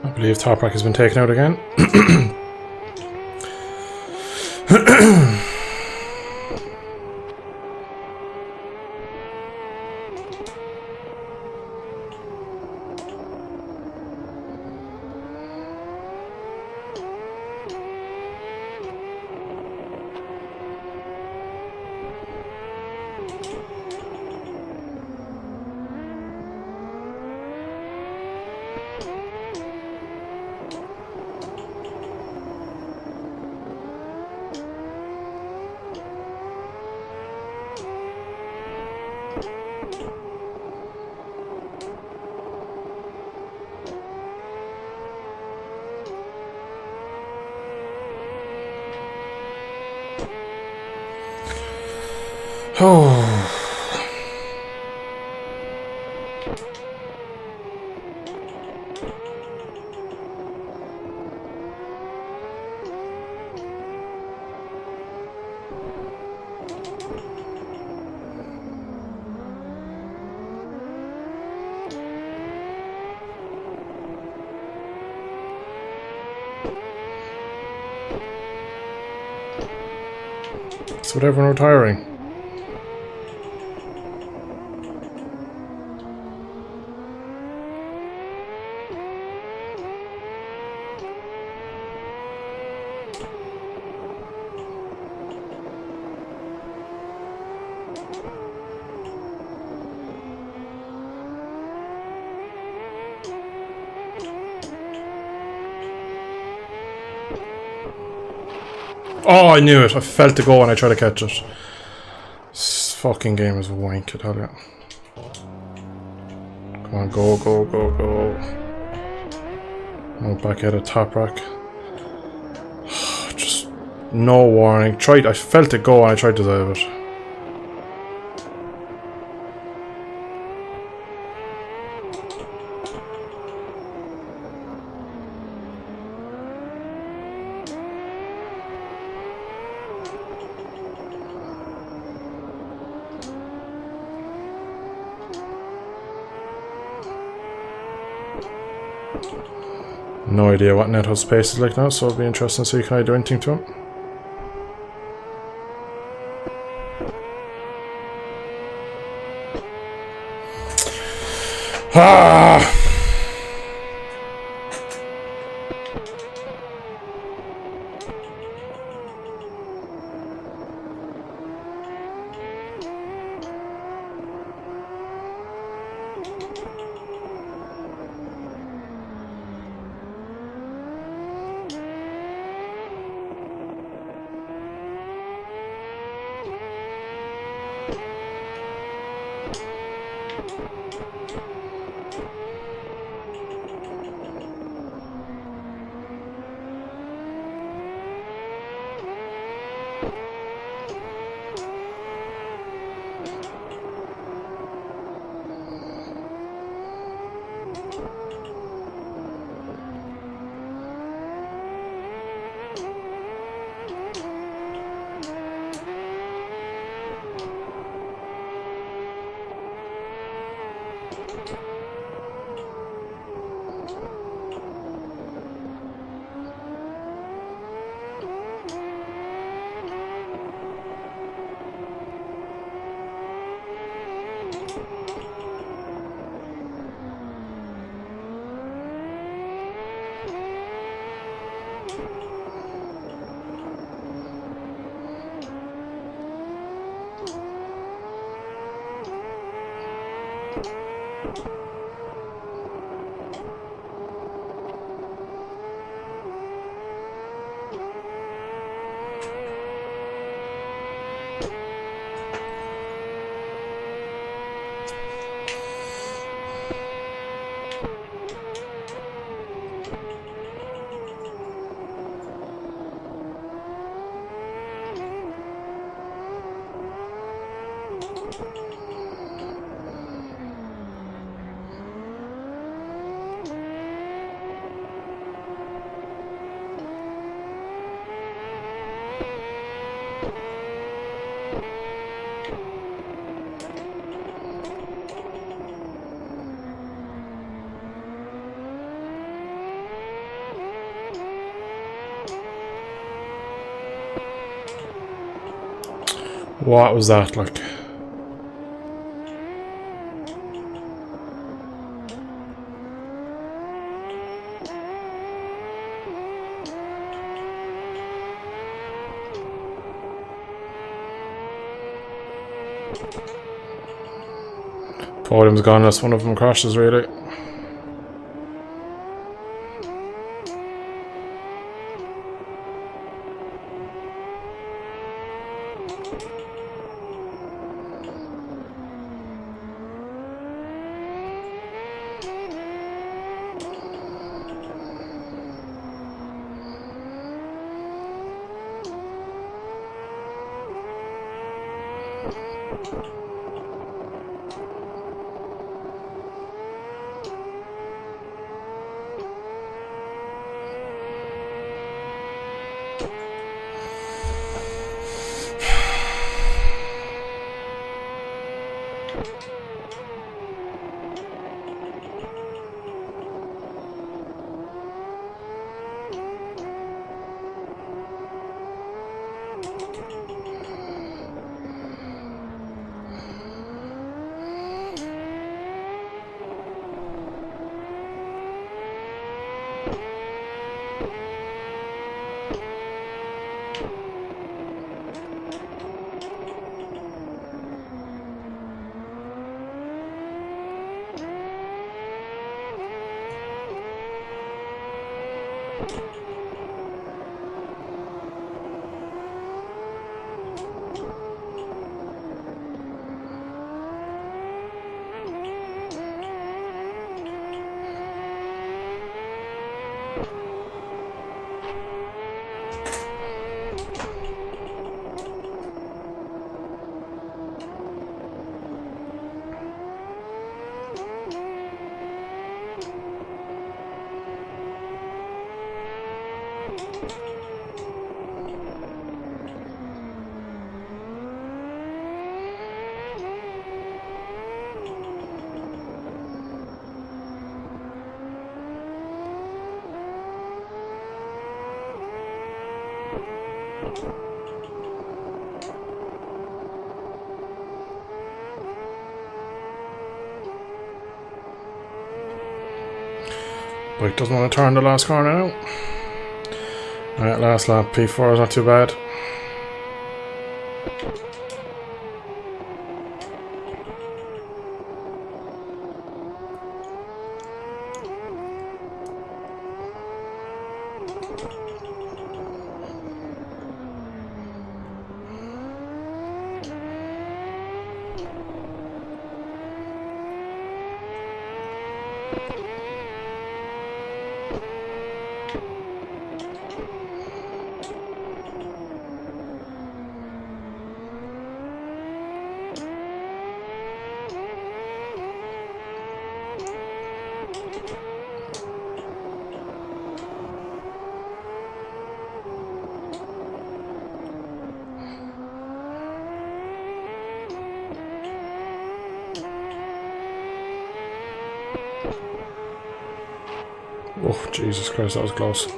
I believe Toprak has been taken out again. Oh. So with everyone retiring. Oh, I knew it. I felt it go and I tried to catch it. This fucking game is wank, I tell you. Come on, go, go, go, go. Oh, back at a top rack. Just no warning. I felt it go and I tried to dive it. No idea what Neto's pace is like now, so it'll be interesting to see can I do anything to him. Ah! What was that like? Podium's gone unless one of them crashes, really. Bike doesn't want to turn the last corner now. Alright, last lap. P4 is not too bad. Oh, Jesus Christ, that was close.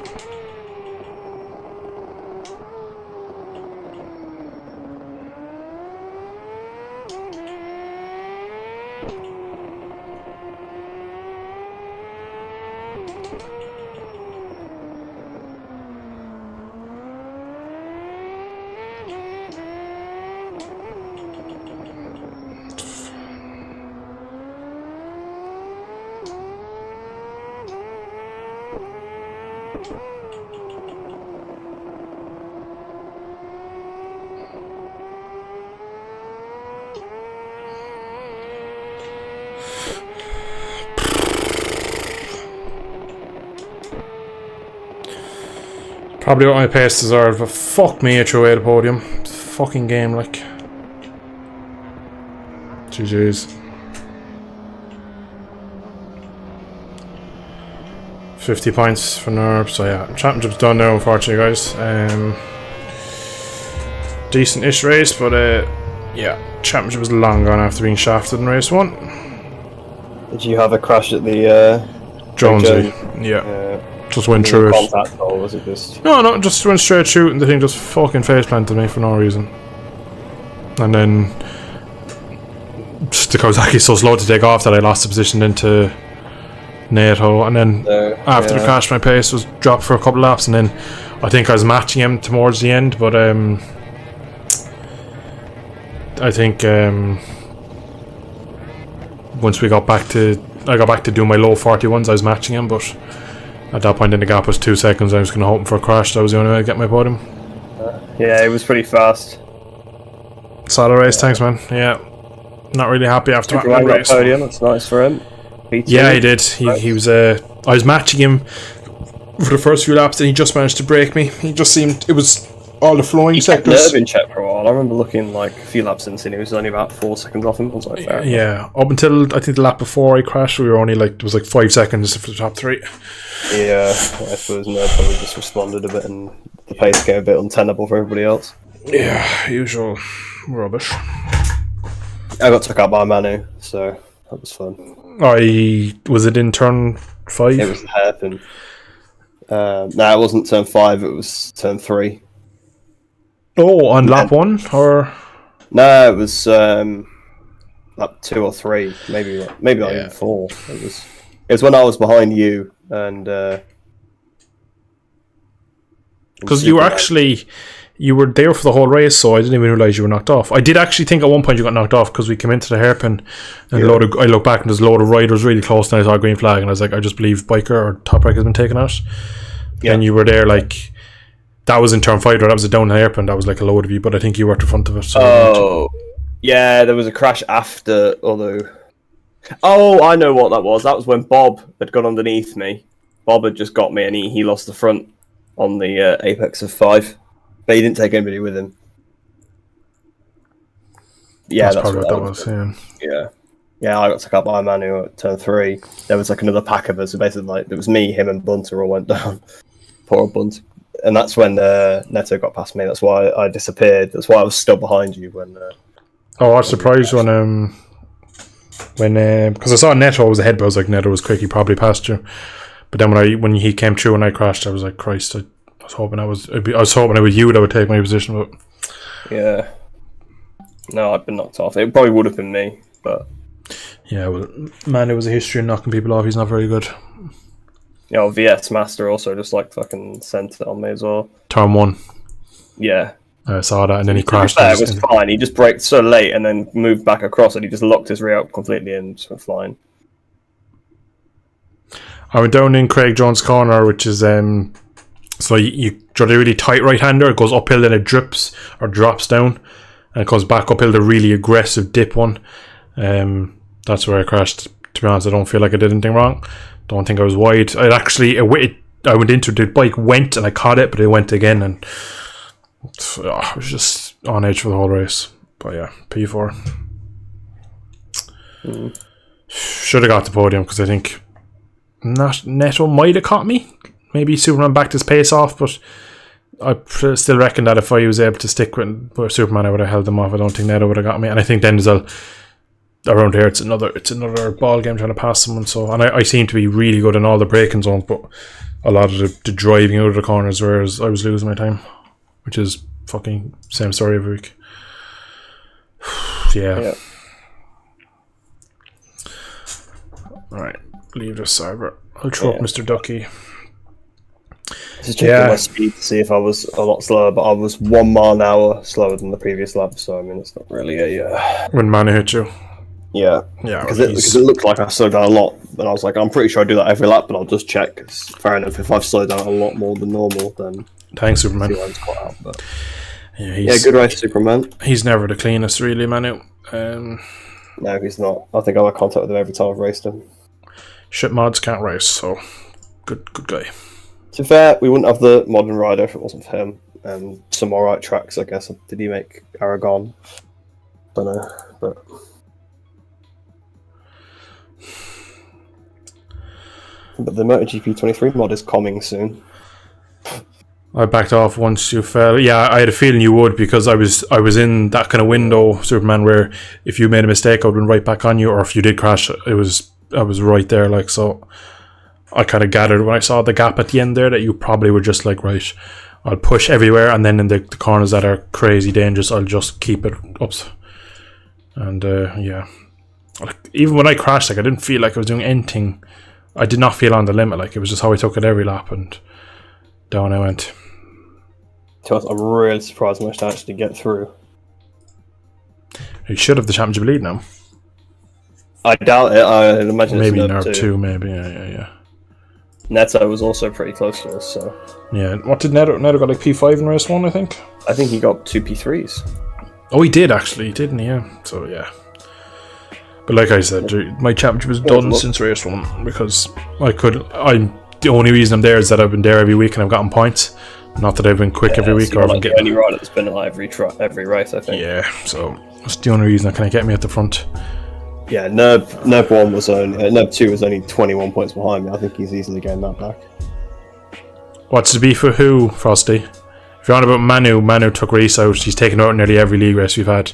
Probably what my pace deserved, but fuck me, I threw away the podium. Fucking game, like. GG's. 50 points for Nerb, so yeah, championship's done now, unfortunately, guys. Decent-ish race, but yeah, championship was long gone after being shafted in race 1. Did you have a crash at the Jonesy? Yeah. Just went through it. Contact, or was it just... No, just went straight through, and the thing just fucking face planted me for no reason. And then, just because I was so slow to take off that I lost the position into NATO, and then after the crash my pace was dropped for a couple of laps, and then I think I was matching him towards the end, but I think once I got back to do my low 41s, I was matching him, but at that point in the gap was 2 seconds. I was going to hope for a crash. That was the only way to get my podium. Yeah, it was pretty fast. Solid race, thanks man. Yeah, not really happy after that race. Podium, that's nice for him. P2. Yeah, he did. He was. I was matching him for the first few laps, and he just managed to break me. He just seemed. It was all the flowing sectors. Nerve in check for a while. God, I remember looking like a few laps in, and he was only about 4 seconds off him. I was like, fair enough. Yeah, up until I think the lap before I crashed, we were only like, it was like 5 seconds for the top 3. Yeah, I suppose Ned probably just responded a bit, and the pace became a bit untenable for everybody else. Yeah, usual rubbish. I got took out by Manu, so that was fun. Was it in turn 5? It was the hairpin. No, it wasn't turn 5, it was turn 3. Oh, on lap 1? Or no, it was lap 2 or 3, maybe not even 4. It was when I was behind you, and because you were there for the whole race, so I didn't even realise you were knocked off. I did actually think at one point you got knocked off because we came into the hairpin and I look back and there's a load of riders really close, and I saw a green flag and I was like, I just believe Biker or Top Rank has been taken out. Yeah. And you were there like, that was in turn 5, or that was a down hairpin, that was like a load of you, but I think you were at the front of it. So yeah, there was a crash after, although... Oh, I know what that was. That was when Bob had got underneath me. Bob had just got me and he lost the front on the apex of 5. But he didn't take anybody with him. Yeah, that's probably what that was. Yeah, I got took out by Manu at turn 3. There was like another pack of us. So basically, like, it was me, him, and Bunter all went down. Poor old Bunter. And that's when Neto got past me. That's why I disappeared. That's why I was still behind you when. I was surprised when because I saw Neto was ahead, but I was like, Neto was quick. He probably passed you. But then when he came through and I crashed, I was like, Christ! I was hoping it was you that would take my position, but yeah, no, I'd been knocked off. It probably would have been me, but yeah, well, man, it was a history of knocking people off. He's not very good. Yeah, VS Master also just like fucking sent it on me as well. Turn 1. Yeah, I saw that, and then he crashed. It was fine. He just braked so late and then moved back across, and he just locked his rear up completely and just went flying. I went down in Craig Jones' corner, which is so you draw a really tight right-hander. It goes uphill, then it drips or drops down, and it comes back uphill. The really aggressive dip one. That's where I crashed. To be honest, I don't feel like I did anything wrong. Don't think I was wide. I went into the bike, went and I caught it, but it went again, and I was just on edge for the whole race. But yeah, P4. Should have got the podium because I think Neto might have caught me. Maybe Superman backed his pace off, but I still reckon that if I was able to stick with Superman, I would have held them off. I don't think Neto would have got me, and I think then as well, around here it's another ball game trying to pass someone. So, and I seem to be really good in all the braking zones, but a lot of the driving out of the corners, whereas I was losing my time, which is fucking same story every week. Yeah. Right, leave this cyber. I'll throw up Mr. Ducky. Just checking my speed to see if I was a lot slower, but I was 1 mile an hour slower than the previous lap, so I mean it's not really a when Manu hit you. Yeah, because it looked like I slowed down a lot, and I was like, I'm pretty sure I do that every lap, but I'll just check. Cause fair enough, if I've slowed down a lot more than normal, then thanks, Superman. Out, but... Yeah, good race, Superman. He's never the cleanest, really, Manu. No, he's not. I think I'll have contact with him every time I've raced him. Shit mods can't race, so good guy. To be fair, we wouldn't have the modern rider if it wasn't for him. And some alright tracks, I guess. Did he make Aragon? Don't know, but. But the MotoGP 23 mod is coming soon. I backed off once you fell. Yeah, I had a feeling you would, because I was in that kind of window, Superman, where if you made a mistake, I would have been right back on you, or if you did crash, I was right there, like, so I kind of gathered when I saw the gap at the end there that you probably were just like, right, I'll push everywhere, and then in the corners that are crazy dangerous, I'll just keep it up. And yeah, like, even when I crashed, like, I didn't feel like I was doing anything. I did not feel on the limit. Like, it was just how I took it every lap, and down I went. I'm really surprised I managed to actually get through. You should have the championship lead now. I doubt it. I imagine maybe it's Nerve 2, maybe. Yeah. Neto was also pretty close to us, so. Yeah, what did Neto got, like P5 in race 1, I think? I think he got 2 P3s. Oh, he did actually, didn't he? Yeah. So, yeah. But like I said, my championship was done since race 1, because the only reason I'm there is that I've been there every week and I've gotten points. Not that I've been quick every week, so or I've like been the only getting. rider that's been at every race, I think. Yeah, so that's the only reason that kind of get me at the front. Yeah, Nerb 2 was only 21 points behind me. I think he's easily getting that back. What's the beef for who, Frosty? If you're on about Manu took race out. He's taken out nearly every league race we've had.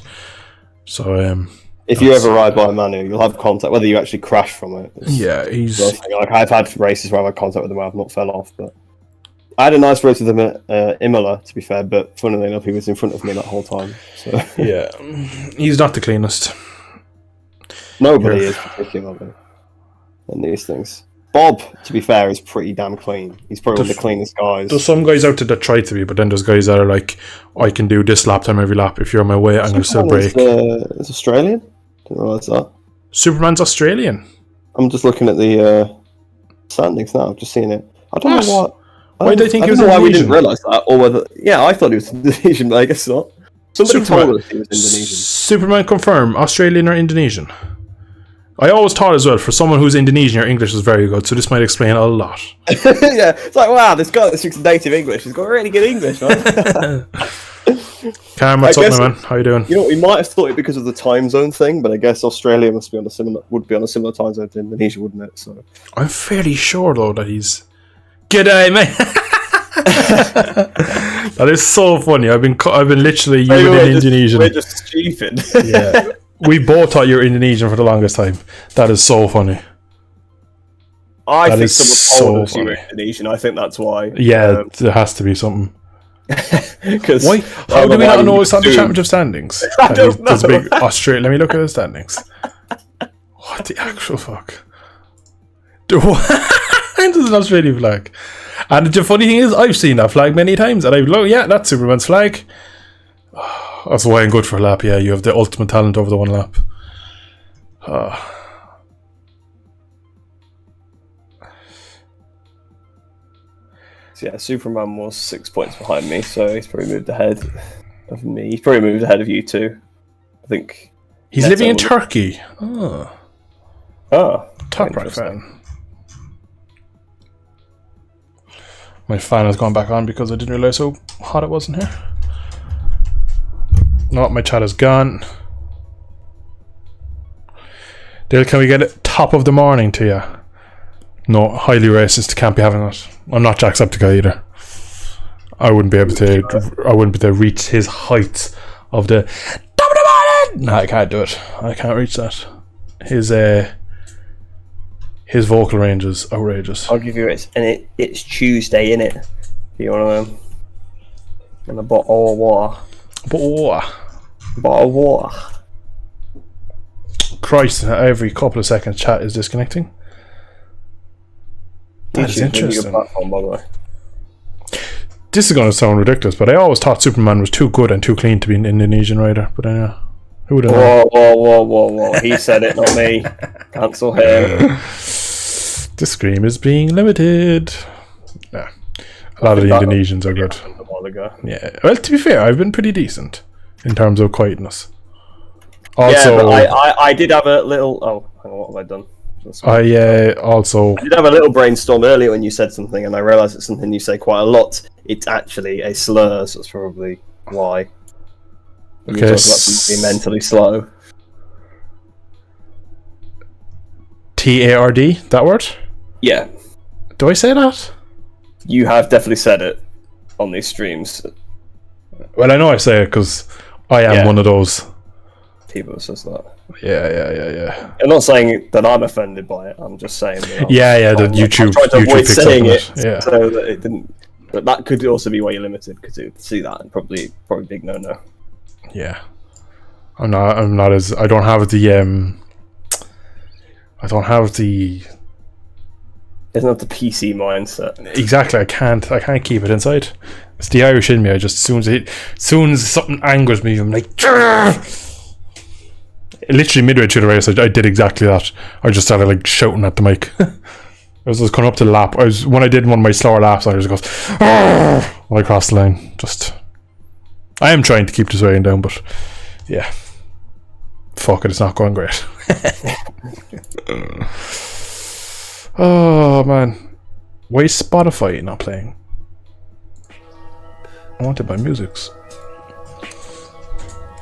So, if you ever ride by Manu, you'll have contact, whether you actually crash from it. Yeah, he's... Like, I've had races where I've had contact with him where I've not fell off, but... I had a nice race with him at Imola, to be fair, but funnily enough, he was in front of me that whole time. So. Yeah, he's not the cleanest. Nobody is particularly in these things. Bob, to be fair, is pretty damn clean. He's probably one of the cleanest guys. There's some guys out there that try to be, but then there's guys that are like, I can do this lap time every lap. If you're on my way, I'm going to still brake. Is Australian? Didn't realise that. Superman's Australian. I'm just looking at the standings now. I've just seen it. I don't know what. Why do you think he was Indonesian? Why we didn't Indonesian? realise that, or whether I thought he was Indonesian, but I guess not. Somebody told us he was Indonesian. Superman confirm Australian or Indonesian. I always thought as well, for someone who's Indonesian, your English is very good, so this might explain a lot. Yeah, it's like, wow, this guy that speaks native English, he's got really good English, man. Cam, what's up, my man? How you doing? You know, we might have thought it because of the time zone thing, but I guess Australia would be on a similar time zone to Indonesia, wouldn't it? So I'm fairly sure though that he's. G'day, mate. That is so funny. I've been literally Indonesian. We're just stupid. Yeah, we both thought you were Indonesian for the longest time. That is so funny. I think someone told us you were Indonesian. I think that's why. Yeah, there has to be something. Why? How do we not know it's on the championship standings? I don't know. There's a big Australia. Let me look at the standings. What the actual fuck? There's an Australian flag. And the funny thing is, I've seen that flag many times, and I've looked, yeah, that's Superman's flag. That's why I'm good for a lap. Yeah, you have the ultimate talent over the one lap. So yeah, Superman was 6 points behind me, so he's probably moved ahead of me. He's probably moved ahead of you too. I think he's living in Turkey. Top right fan. My fan has gone back on because I didn't realise how hot it was in here. No, my chat is gone. Dale, can we get it top of the morning to you? No, highly racist. Can't be having it. I'm not Jacksepticeye either. I wouldn't be able to reach his heights of the top of the morning. No, I can't do it. I can't reach that. His vocal range is outrageous. I'll give you it. And it's Tuesday, innit? If you want to, and a bottle of water. Bottle of water. Christ! Every couple of seconds, chat is disconnecting. That is interesting. Platform, by the way. This is going to sound ridiculous, but I always thought Superman was too good and too clean to be an Indonesian rider. But who would have known? Whoa! He said it, not me. Cancel him. The scream is being limited. Yeah, a lot of the Indonesians are good. A while ago. Yeah. Well, to be fair, I've been pretty decent in terms of quietness. Also, yeah, but I did have a little. Oh, hang on, what have I done? I did have a little brainstorm earlier when you said something, and I realised it's something you say quite a lot. It's actually a slur, so that's probably why. When you talk about something mentally slow. TARD, that word? Yeah. Do I say that? You have definitely said it on these streams. Well, I know I say it because I am one of those people that says that. Yeah. I'm not saying that I'm offended by it. I'm just saying that that YouTube tried to avoid picks saying up it, yeah. so that it didn't. But that could also be why you're limited, because to see that and probably big no. Yeah, I'm not as I don't have the It's not the PC mindset. Exactly. I can't keep it inside. It's the Irish in me. I just as soon as something angers me, I'm like, Grr! Literally midway through the race, I did exactly that. I just started like shouting at the mic. I was just coming up to the lap. When I did one of my slower laps, I just goes when I crossed the line. I am trying to keep this weighing down, but yeah, fuck it, it's not going great. Oh man, why is Spotify not playing? I wanted my musics.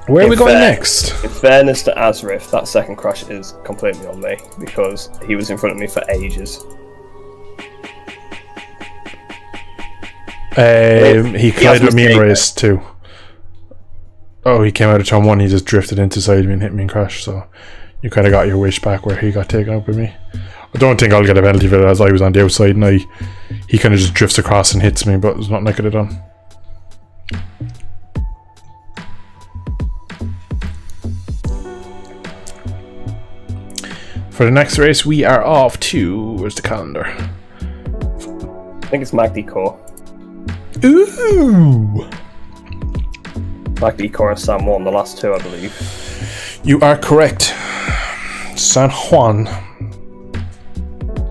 Where are we going next? In fairness to Azrif, that second crash is completely on me because he was in front of me for ages. He collided with me in race 2. Oh, he came out of turn 1, he just drifted into side me and hit me and crashed, so you kind of got your wish back where he got taken out with me. I don't think I'll get a penalty for it as I was on the outside and he kind of just drifts across and hits me, but there's nothing I could have done. For the next race, we are off to... Where's the calendar? I think it's Magdi Core. Ooh! Magdi Core and San Juan, the last 2, I believe. You are correct. San Juan.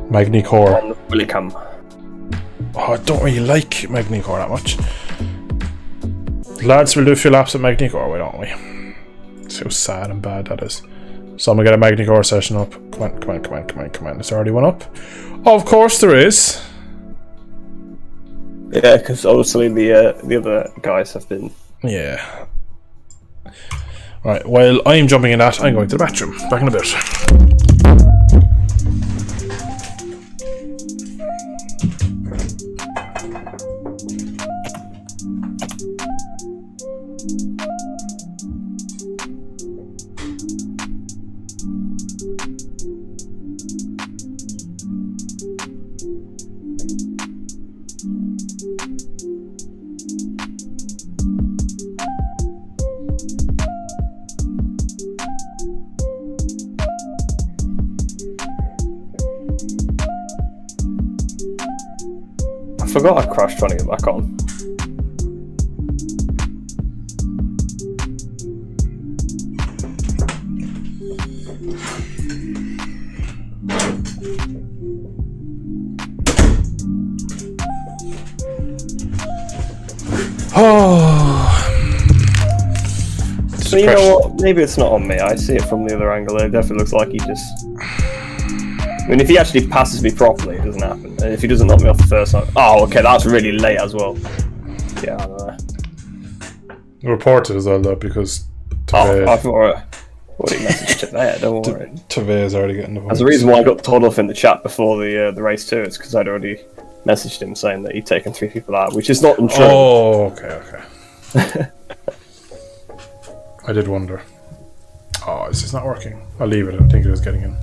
Magni Core. On Willicam. Oh, I don't really like Magni Core that much. Lads, we'll do a few laps at Magni Core, why don't we? See how sad and bad that is. So I'm gonna get a Magni Core session up. Come on. There's already one up. Of course there is. Yeah, because obviously the other guys have been. Yeah. Right, while I'm jumping in that, I'm going to the bathroom. Back in a bit. I forgot I crashed trying to get back on. So you know what? Maybe it's not on me. I see it from the other angle. It definitely looks like he just... I mean, if he actually passes me properly, it doesn't happen. And if he doesn't knock me off the first time... Oh, okay, that's really late as well. Yeah, I don't know. Reported as well, though, because... I thought... already messaged it there, don't worry. Tave is already getting the points. That's the reason why I got told off in the chat before the race too. It's because I'd already messaged him saying that he'd taken 3 people out, which is not untrue. Oh, okay. I did wonder. Oh, is this not working? I'll leave it. I think it was getting in.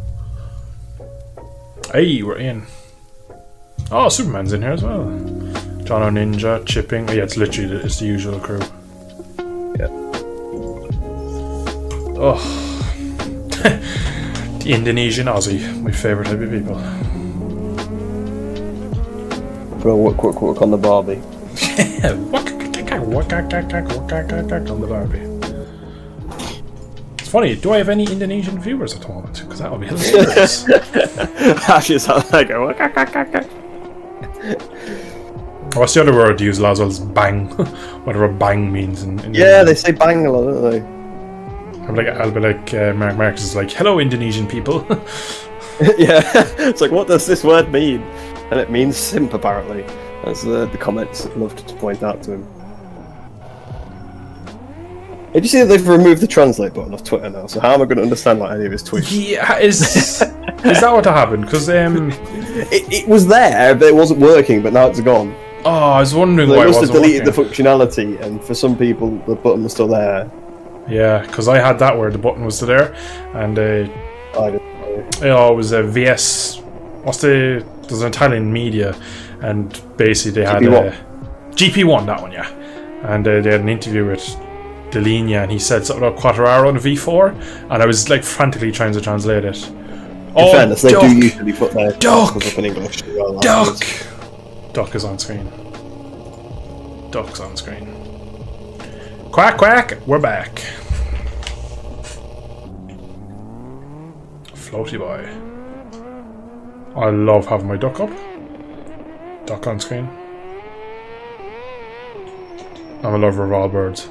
Hey, we're in. Oh, Superman's in here as well. John O'Ninja, Chipping. Oh, yeah, it's literally it's the usual crew. Yeah. Oh. The Indonesian Aussie, my favourite type of people. Go work on the Barbie. On the Barbie. It's funny, do I have any Indonesian viewers at the moment? Because that would be hilarious. Actually, sounds like a... What's the other word used as well as bang? Whatever bang means in Yeah, they say bang a lot, don't they? I'll be like Mark Marcus is like, hello Indonesian people. Yeah, it's like, what does this word mean? And it means simp, apparently, as the comments loved to point out to him. Did you see that they've removed the translate button off Twitter now? So how am I going to understand like any of his tweets? Yeah, is that what happened? Because it was there, but it wasn't working. But now it's gone. Oh, I was wondering So why they it must have wasn't deleted working. the functionality, and for some people, the button was still there. Yeah, because I had that where the button was still there, and I didn't know. it was a VS. There's an Italian media, and basically they had GP1, that one, yeah, and they had an interview with Delinea, and he said something about Quattararo and V4, and I was like frantically trying to translate it. In fairness, they do usually put their titles up in English as well. Duck is on screen. Duck's on screen. Quack quack, we're back. Floaty boy. I love having my duck up. Duck on screen. I'm a lover of all birds.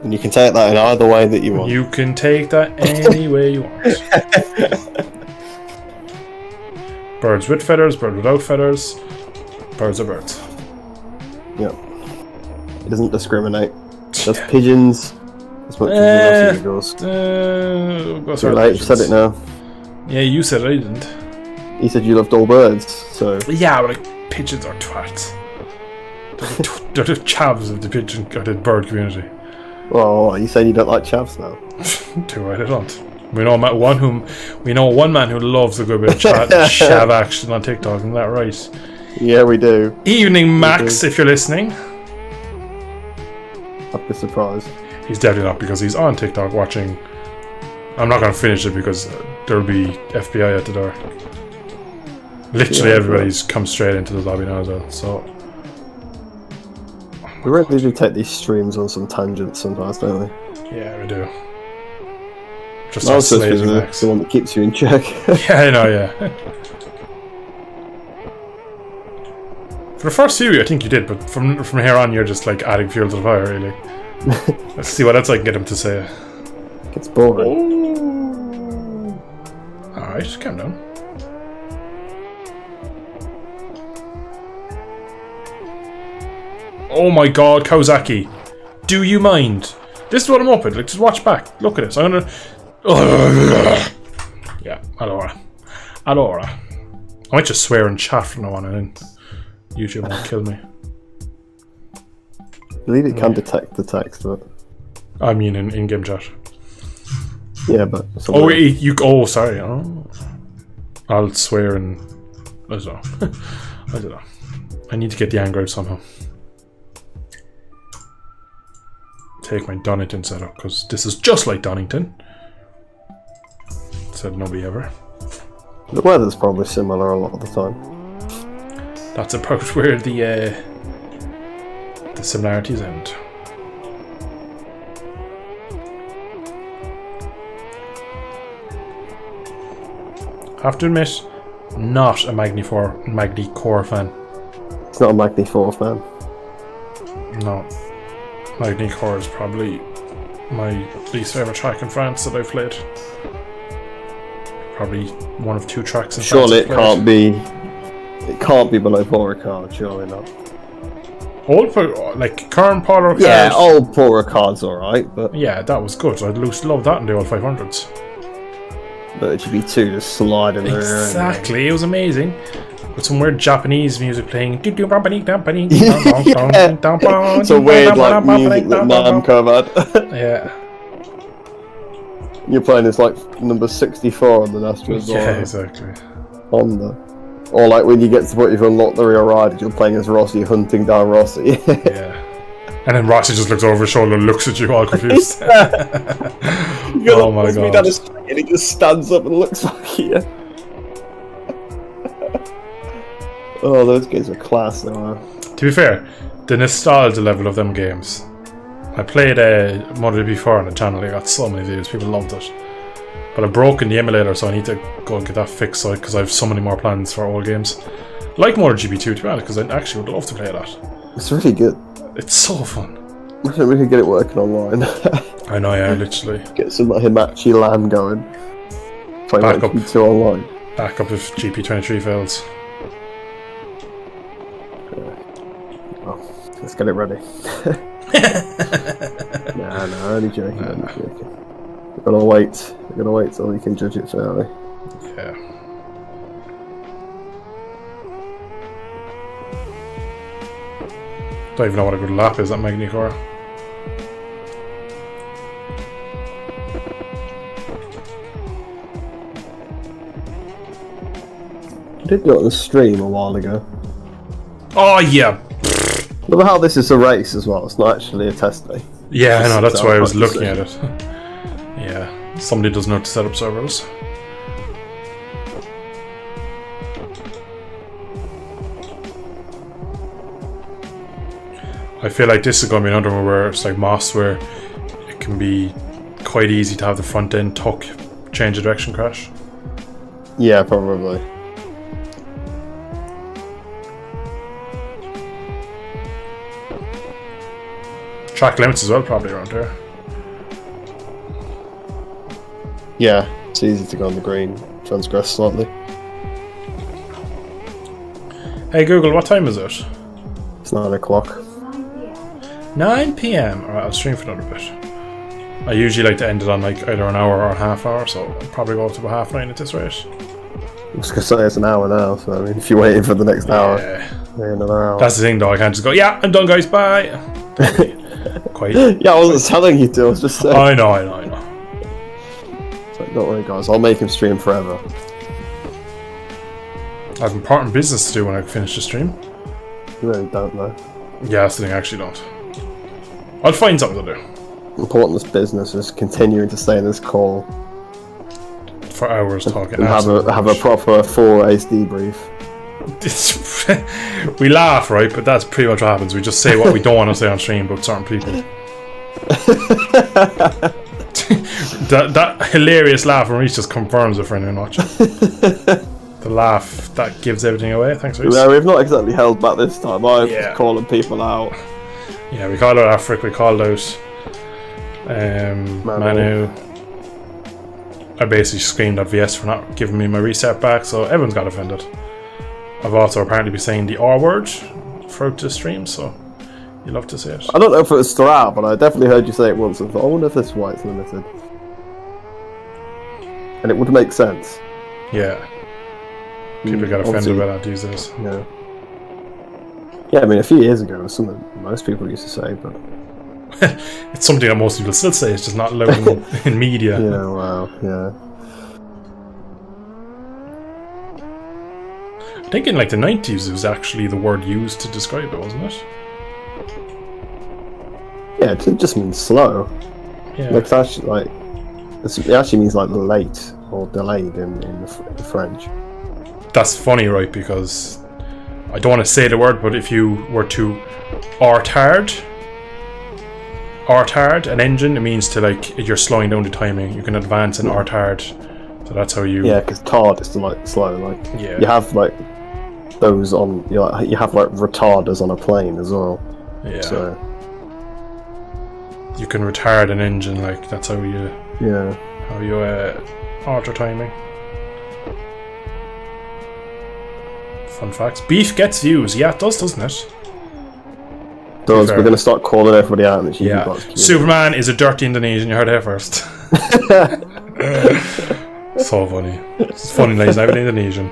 And you can take that in either way that you want. You can take that any way you want. Birds with feathers, birds without feathers. Birds are birds. Yep. It doesn't discriminate. Does pigeons as much as it does eagles. Too late, you've said it now. Yeah, you said it, I didn't. You said you loved all birds, so... Yeah, but like, pigeons are twats. They're the chavs of the pigeon or the bird community. Well, are you saying you don't like chavs now? Too right, I don't. We know one man who loves a good bit of chav action on TikTok, isn't that right? Yeah, we do. Evening, Max, if you're listening. I'd be surprised. He's definitely not, because he's on TikTok watching. I'm not going to finish it because there'll be FBI at the door. Literally everybody's come straight into the lobby now as well, so... We really do take these streams on some tangents sometimes, don't we? Yeah, we do. Just isolating Max. The one that keeps you in check. Yeah, I know, yeah. For the first few, I think you did, but from here on, you're just like adding fuel to the fire, really. Let's see what else I can get him to say. It's boring. Oh. Alright, calm down. Oh my god, Kawasaki. Do you mind? This is what I'm up with. Like, just watch back. Look at this. I'm gonna... Yeah, Allora. I might just swear and chat from now on, and then YouTube won't kill me. I believe it can detect the text, but... I mean, in-game chat. Yeah, but... Oh, you... Oh, sorry. Oh. I'll swear and... I don't know. I don't know. I need to get the anger out somehow. Take my Donington setup, because this is just like Donington. Said nobody ever. The weather's probably similar a lot of the time. That's about where the similarities end. Have to admit, not a Magni Core fan. It's not a Magni 4 fan. No. Magni Core is probably my least favourite track in France that I've played. Probably one of 2 tracks in France. Surely it can't be. It can't be below Paul Ricard, surely not. Old, like current Paul Ricard. Yeah, old Paul Ricard's alright, but yeah, that was good. I love that in the old 500s. But it should be 2 just sliding there. Exactly, it was amazing. With some weird Japanese music playing. So weird, like music that Namco had. Yeah. You're playing this like number 64 on the Nastro as well. Yeah, exactly. Honda. Or like when you get to the point you've unlocked the real ride, you're playing as Rossi, hunting down Rossi. Yeah. And then Rossi just looks over his shoulder and looks at you all confused. Oh my god. Down his street and he just stands up and looks back at you. Oh, those games are class though. To be fair, the nostalgia level of them games. I played MotoGP 4 on the channel, I got so many views, people loved it. But I've broken the emulator, so I need to go and get that fixed, because I have so many more plans for old games. Like MotoGP 2, to be honest, because I actually would love to play that. It's really good. It's so fun. I think we could get it working online. I know, yeah, literally. Get some Himachi LAN going. Play MotoGP 2 online. Back up if GP23 fails. Well, let's get it ready. No, only joking. We're gonna wait till we can judge it fairly. Yeah. Don't even know what a good lap is at Magni Core. I did do it on the stream a while ago. Oh yeah. Look at how this is a race as well. It's not actually a test day. Yeah, I know. That's why I was looking at it. Yeah, somebody doesn't know how to set up servers. I feel like this is going to be another one where it's like Moss, where it can be quite easy to have the front end tuck, change the direction crash. Yeah, probably. Track limits as well, probably around here. Yeah, it's easy to go on the green, transgress slightly. Hey Google, what time is it? It's 9 o'clock. 9 p.m. Alright, I'll stream for another bit. I usually like to end it on like either an hour or a half hour, so I'll probably go up to about 9:30 at this rate. I was going to say it's an hour now, so I mean, if you're waiting for the next hour, another hour. That's the thing though, I can't just go, yeah, I'm done guys, bye! Quite. Yeah, I wasn't telling you to, I was just saying. I know. So don't worry guys, I'll make him stream forever. I have important business to do when I finish the stream. You really don't know. Yeah, that's the thing, I actually don't. I'll find something to do. Important business is continuing to stay in this call. For hours talking. And have a proper 4-race debrief. We laugh, right? But that's pretty much what happens. We just say what we don't want to say on stream about certain people. that hilarious laugh from Reese just confirms it for anyone watching. The laugh that gives everything away. Thanks, Reese. Yeah, we've not exactly held back this time. I'm just calling people out. Yeah, we called out Afric. We called out Manu. I basically screamed at VS for not giving me my reset back, so everyone's got offended. I've also apparently been saying the R word throughout the stream, so you love to see it. I don't know if it was throughout, but I definitely heard you say it once and thought, I wonder if this is why it's limited. And it would make sense. Yeah. People get offended by that these days. Yeah. Yeah, I mean, a few years ago, it was something most people used to say, but... It's something that most people still say, it's just not allowed in media. Yeah, wow, yeah. I think in like the 90s it was actually the word used to describe it, wasn't it? Yeah, it just means slow. Yeah. Like, it's actually, like, it actually means like late or delayed in the French. That's funny, right? Because I don't want to say the word, but if you were to retard an engine, it means to like you're slowing down the timing. You can advance and retard, so that's how you. Yeah, because tard is to like slow. Like you have like those on. You have like retarders on a plane as well. Yeah. So you can retard an engine, like that's how you. Yeah. How you alter timing. Fun facts. Beef gets views. Yeah, it does, doesn't it? We're going to start calling everybody out in the GP box. Superman is a dirty Indonesian. You heard it here first. So funny. It's funny that he's not even Indonesian.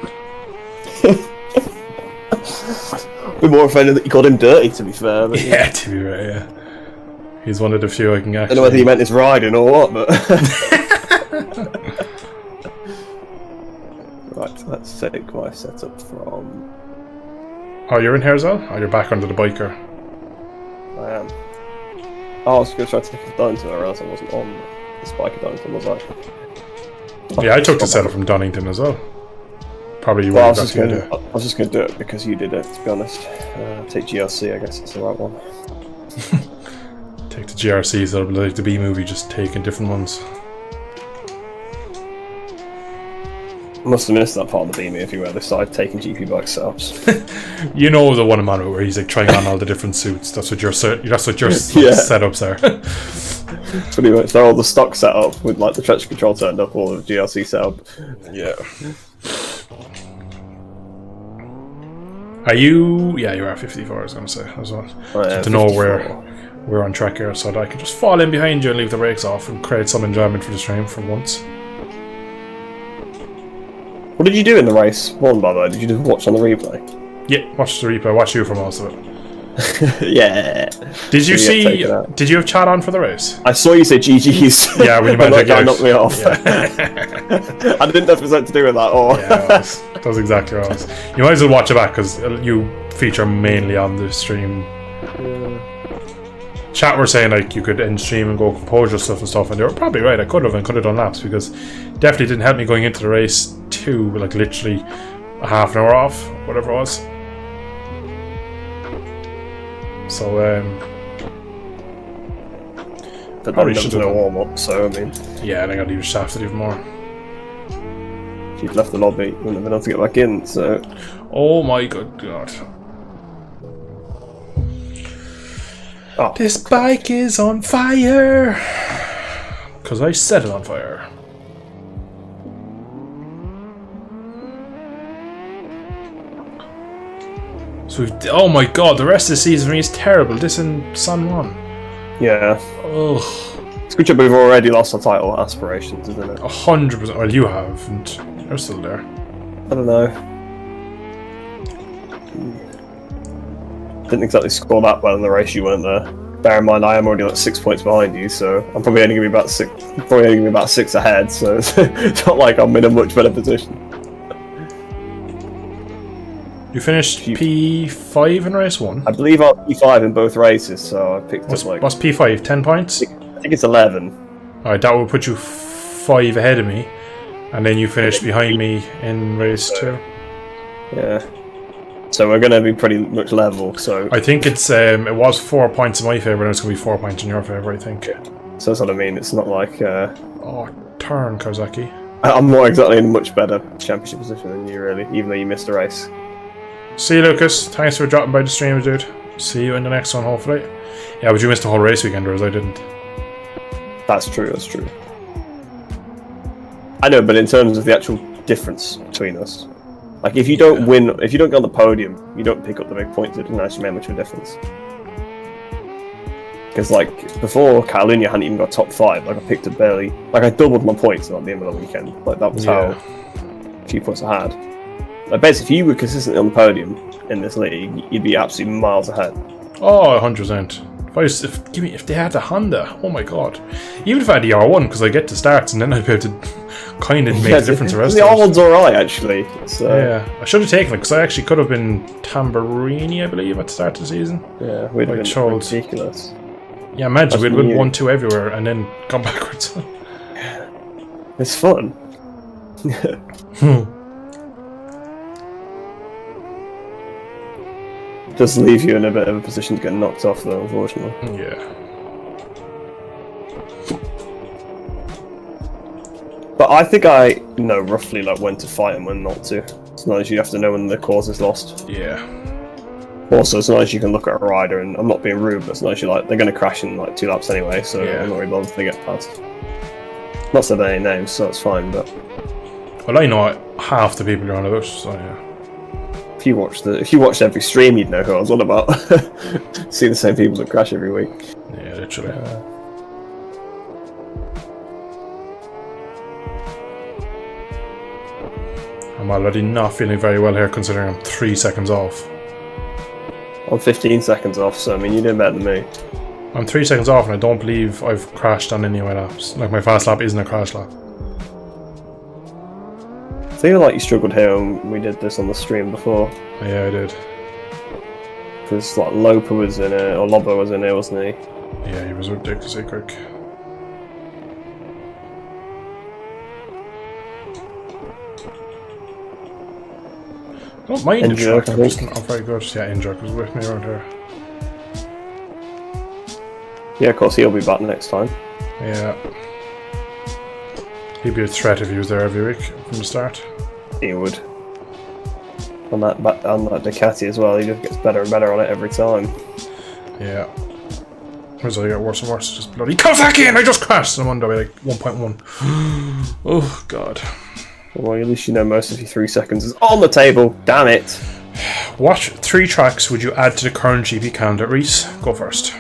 We're more offended that you called him dirty, to be fair. But yeah, to be fair, yeah. He's one of the few I can actually... I don't know whether he meant his riding or what, but... Right, let's take my setup from... Oh, you're in here as well? Oh, you're back under the biker. I am. Oh, I was going to try to take it down to or else I wasn't on the spiker Donington, was I? Yeah, I took the setup from Donington as well. Probably you I would was just going to do it because you did it, to be honest. Take GRC, I guess it's the right one. Take the GRC, so it'll be like the B movie, just taking different ones. Must have missed that part of the B movie where they started taking GP bike setups. You know the one in Manu where he's like trying on all the different suits. That's what your setups are. Pretty much, they're all the stock setup with like the traction control turned up, all the GRC setup. Yeah. Are you? Yeah, you are 54. I was going to say as well. Oh, yeah, to know where we're on track here, so that I can just fall in behind you and leave the brakes off and create some enjoyment for the stream for once. What did you do in the race one, by the way? Did you just watch on the replay? Yeah, watch the replay. Watch you for most of it. Yeah. Did you see? Did you have chat on for the race? I saw you say GG's. Yeah, when you managed to that knocked me off. Yeah. I didn't know if it was something to do with that or. Yeah, that was exactly what it was. You might as well watch it back because you feature mainly on the stream. Chat were saying like you could end stream and go compose your stuff and stuff, and they were probably right. I could have done laps because definitely didn't help me going into the race too. Like literally a half an hour off, whatever it was. So but probably should have no warm up. So I mean, yeah, and I got to use shafted even more. If you'd left the lobby, you wouldn't have been able to get back in. So, oh my good god. Oh, this bike is on fire! Because I set it on fire. So oh my god, the rest of the season for me is terrible. This and San Juan. Yeah. Ugh. It's a good job we've already lost our title aspirations, isn't it? 100%. Well, you have, and you're still there. I don't know. Didn't exactly score that well in the race you weren't there. Bear in mind, I am already like 6 points behind you, so I'm probably only going to be about six ahead. So it's not like I'm in a much better position. You finished P5 in race 1? I believe I'm P5 in both races, so I picked up like... What's P5? 10 points? I think it's 11. Alright, that will put you 5 ahead of me. And then you finished behind me in race 2. Yeah. So we're going to be pretty much level, so... I think it's it was 4 points in my favour, and it's going to be 4 points in your favour, I think. So that's what I mean, it's not like... Oh, turn, Kawasaki. I'm not exactly in a much better championship position than you, really, even though you missed a race. See you, Lucas. Thanks for dropping by the stream, dude. See you in the next one, hopefully. Yeah, but you missed the whole race weekend, whereas I didn't. That's true, that's true. I know, but in terms of the actual difference between us, like if you don't win, if you don't get on the podium, you don't pick up the big points. It doesn't actually make much of a difference. Because like before, Catalunya hadn't even got top 5. Like I picked up barely, like I doubled my points at the end of the weekend. Like that was how few points I had. Like basically, if you were consistently on the podium in this league, you'd be absolutely miles ahead. Oh, 100%. If they had the Honda, oh my god. Even if I had the R1, because I get the starts and then I'd be able to kind of make a difference the rest of it. The R1's alright, actually. Yeah, I should have taken it, because I actually could have been Tamburini, I believe, at the start of the season. Yeah, we'd have been ridiculous. Yeah, imagine, we'd win 1-2 everywhere and then gone backwards. It's fun. Just leave you in a bit of a position to get knocked off, though, unfortunately. Yeah. But I think I know roughly like when to fight and when not to. It's nice you have to know when the cause is lost. Yeah. Also, it's nice you can look at a rider, and I'm not being rude, but it's nice you like they're going to crash in like 2 laps anyway, so I'm not really bothered if they get past. Not said any names, so it's fine. But well, I know half the people you're on about, so yeah. If you watched every stream, you'd know who I was on about. See the same people that crash every week. Yeah, literally. I'm already not feeling very well here, considering I'm 3 seconds off. I'm 15 seconds off, so I mean, you're doing better than me. I'm 3 seconds off, and I don't believe I've crashed on any of my laps. Like, my fast lap isn't a crash lap. I feel like you struggled here when we did this on the stream before. Yeah, I did. Because like Lopa was in it, or Lobo was in it, wasn't he? Yeah, he was ridiculously quick. I don't mind the track, I'm just not very good. Yeah, Injurk was with me around here. Yeah, of course, he'll be back next time. Yeah. He'd be a threat if he was there every week from the start. He would. On that Ducati as well, he just gets better and better on it every time. Yeah. As I get worse and worse, just bloody Kawasaki, and I just crashed! And I'm under by like 1.1. Oh, God. Well, at least you know most of your 3 seconds is on the table. Damn it. What 3 tracks would you add to the current GP calendar? Reese, go first.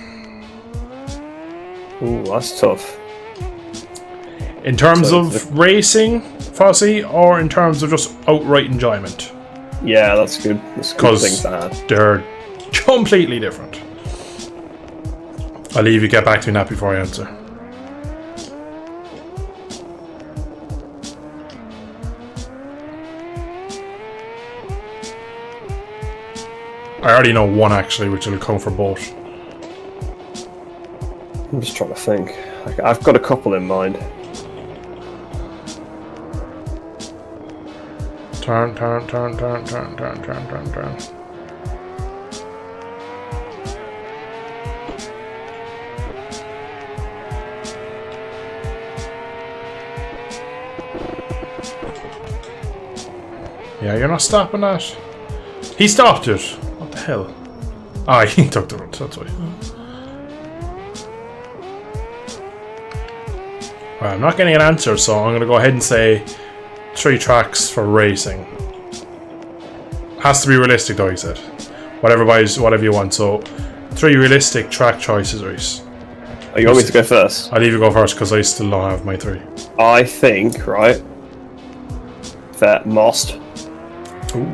Ooh, that's tough. In terms of racing, Fossey, or in terms of just outright enjoyment? Yeah, that's good. That's good thing to add. They're completely different. I'll leave you get back to me that before I answer. I already know one actually, which will come for both. I'm just trying to think. I've got a couple in mind. Turn. Yeah, you're not stopping that. He stopped it. What the hell? Ah, he took the road, that's why. Well, I'm not getting an answer, so I'm going to go ahead and say 3 tracks for racing. Has to be realistic though, he said. whatever you want. So 3 realistic track choices, Reese. Oh, you want me to go first? I'll leave you go first because I still don't have my 3. I think, right, that Most. Ooh.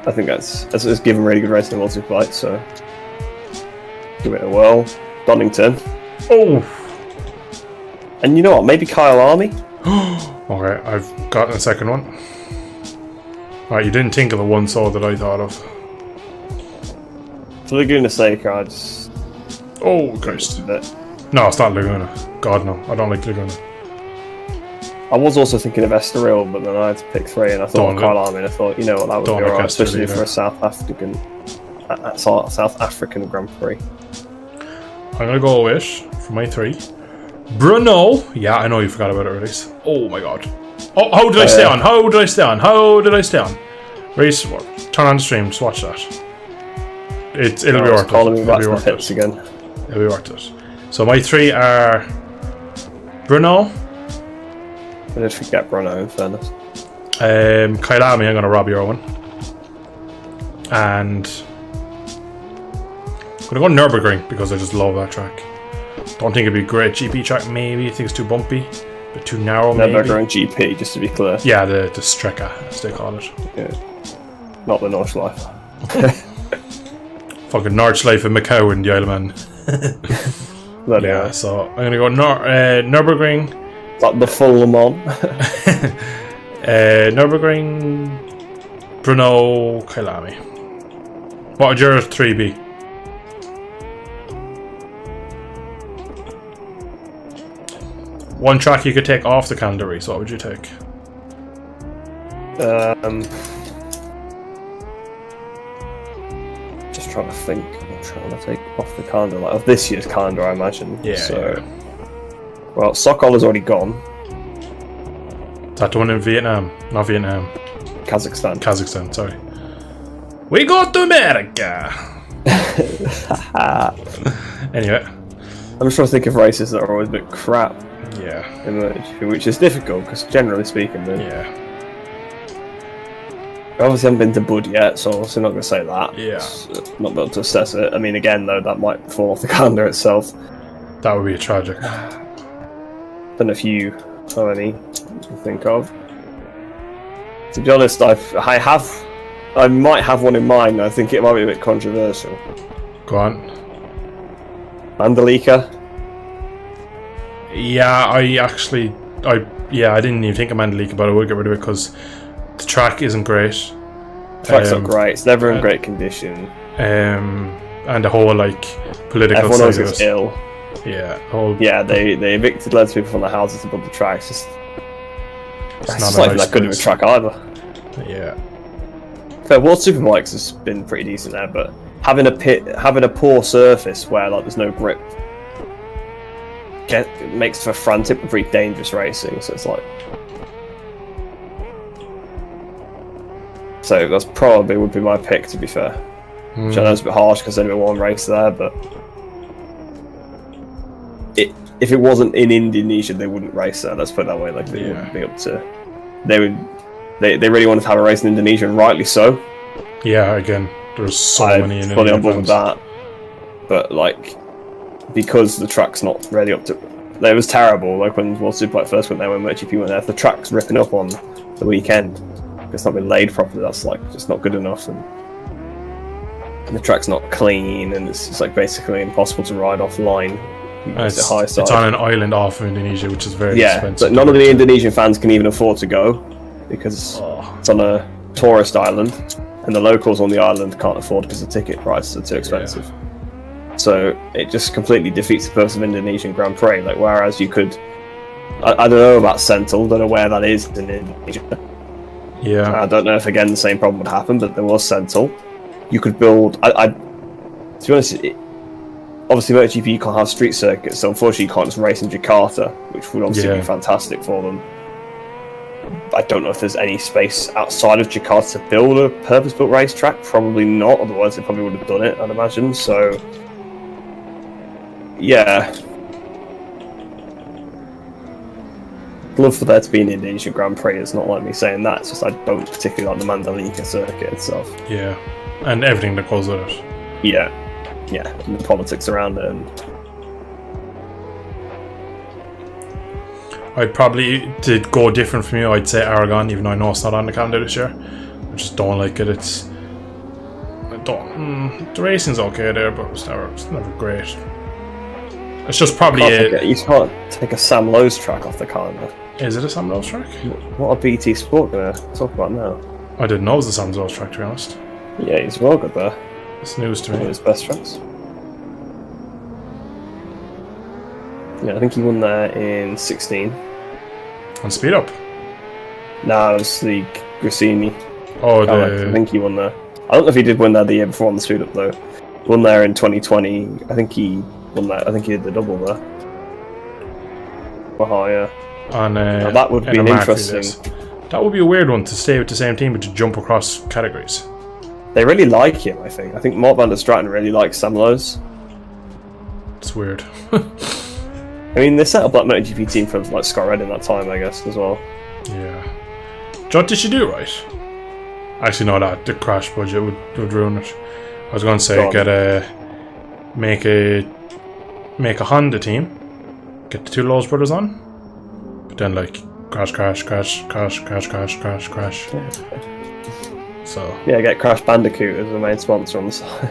I think that's given really good racing in multi-flight, so give it a whirl. Donington. Oh! And you know what, maybe Kyle Army? Okay, I've got a second one. Alright, you didn't think of the one soul that I thought of. For Laguna Seca, I just... Oh, Christ. No, it's not Laguna. God, no. I don't like Laguna. I was also thinking of Estoril, but then I had to pick 3, and I thought of Kyle Army, and I thought, you know what, that would be alright, especially for a South African Grand Prix. I'm going to go with, for my 3, Bruno. Yeah, I know you forgot about it, Reese. Oh my god. Oh, how did I stay on? How did I stay on? How did I stay on? Reese, turn on the stream, just watch that. It'll be worth it. Calling me back to the pits again. It'll be worth it. So my 3 are Bruno. I did forget Bruno, in fairness. Kailami, I'm going to rob your one. And I'm going to go Nürburgring because I just love that track. Don't think it'd be a great GP track, maybe. I think it's too bumpy. A bit too narrow, maybe. Nürburgring GP, just to be clear. Yeah, the Strecke, as they call it. Yeah. Not the Nordschleife. Fucking Nordschleife in Macau in the Isle of Man. Yeah, so I'm going to go Nürburgring. Like the full Le Mans. Nürburgring, Bruno, Kailami. What would your 3 be? One track you could take off the calendar, so what would you take? Just trying to think. I'm trying to take off the calendar, like of this year's calendar, I imagine. Yeah. So, well, Sokol has already gone. Is that the one in Vietnam? Not Vietnam. Kazakhstan, sorry. We go to America! Anyway. I'm just trying to think of races that are always a bit crap. Yeah. In MotoGP, which is difficult, because generally speaking, yeah. I obviously haven't been to Bud yet, so I'm obviously not going to say that. Yeah. Not be able to assess it. I mean, again, though, that might fall off the calendar itself. That would be tragic. Don't know if you have any to think of. To be honest, I might have one in mind. I think it might be a bit controversial. Go on. Mandalika. Yeah, I didn't even think of Mandalika, but I would get rid of it because the track isn't great. The track's not great. It's never in great condition. And the whole political everyone side knows of it's it. ill. Yeah, they evicted loads of people from their houses to build the tracks. It's not even that good of a track either. Yeah. Fair, World Superbikes has been pretty decent there, but having a poor surface where there's no grip makes for frantic and pretty dangerous racing. So it's so that's probably would be my pick, to be fair. Which I know is a bit harsh because there's only one race there, but if it wasn't in Indonesia, they wouldn't race there. Let's put it that way. They wouldn't be able to. They really wanted to have a race in Indonesia, and rightly so. Yeah, again, there's so many in fully on board with that. But because the track's not really up to, it was terrible. When World Superbike first went there, when MotoGP went there, if the track's ripping up on the weekend, it's not been laid properly. That's just not good enough, and the track's not clean, and it's basically impossible to ride offline. It's on an island off of Indonesia, which is very expensive. But none of the Indonesian fans can even afford to go because it's on a tourist island, and the locals on the island can't afford because the ticket prices are too expensive. Yeah. So it just completely defeats the purpose of Indonesian Grand Prix. Whereas you could, I don't know about Sentul, don't know where that is in Indonesia. Yeah. I don't know if again the same problem would happen, but there was Sentul. You could build. To be honest, obviously MotoGP you can't have street circuits, so unfortunately you can't just race in Jakarta, which would obviously be fantastic for them. I don't know if there's any space outside of Jakarta to build a purpose-built racetrack. Probably not, otherwise they probably would have done it, I'd imagine. So, yeah. I'd love for there to be an Indonesian Grand Prix. It's not like me saying that, it's just I don't particularly like the Mandalika circuit itself. Yeah. and everything that goes with it. Yeah, and the politics around it. And I'd probably did go different from you. I'd say Aragon, even though I know it's not on the calendar this year. I just don't like it. The racing's okay there, but it's never great. It's just probably you can't take a Sam Lowe's track off the calendar. Is it a Sam Lowe's track? What a BT Sport gonna talk about now? I didn't know it was a Sam Lowe's track, to be honest. Yeah, he's well good there. It's news to One me. of his best tracks. Yeah, I think he won there in 16. On Speed Up? No, it was the Grassini. Oh, I think he won there. I don't know if he did win there the year before on the Speed Up though. He won there in 2020. I think he won that. I think he did the double there. Oh yeah. Now that would be an interesting. That would be a weird one to stay with the same team but to jump across categories. They really like him, I think. I think Mort van der Straten really likes Sam Lowe's. It's weird. I mean, they set up that MotoGP team for like Scott Redding that time, I guess, as well. Yeah. What did she do right? Actually, no, the crash budget would ruin it. I was going to say make a Honda team, get the two Lowe's brothers on, but then like crash. So yeah, get Crash Bandicoot as the main sponsor on the side.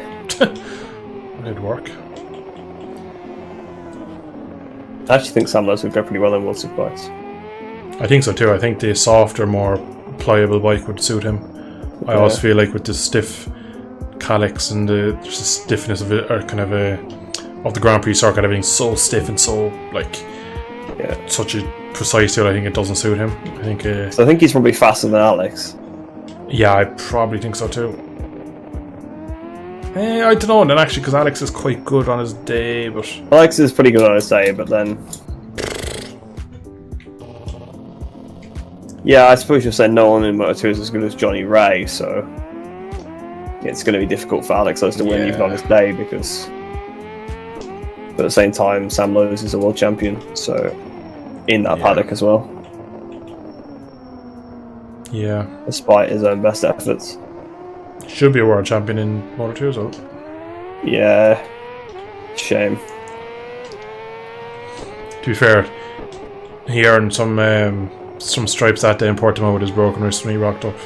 it'd work. I actually think Sam Lowe's would go pretty well in World Superbikes. I think so too. I think the softer, more pliable bike would suit him. I always feel like with the stiff calyx and the stiffness of it, or kind of of the Grand Prix circuit, everything's so stiff and so such a precise to it. I think it doesn't suit him. So I think he's probably faster than Alex. Yeah, I probably think so too. I don't know, then actually, because Alex is quite good on his day, but Alex is pretty good on his day, but then yeah, I suppose you're saying no one in Moto2 is as good as Johnny Ray, so it's going to be difficult for Alex to win even on his day, because but at the same time Sam Lowe's is a world champion, so in that paddock as well. Yeah. Despite his own best efforts. Should be a world champion in Moto2 as well. Yeah. Shame. To be fair, he earned some stripes that day in Portimao with his broken wrist when he rocked up.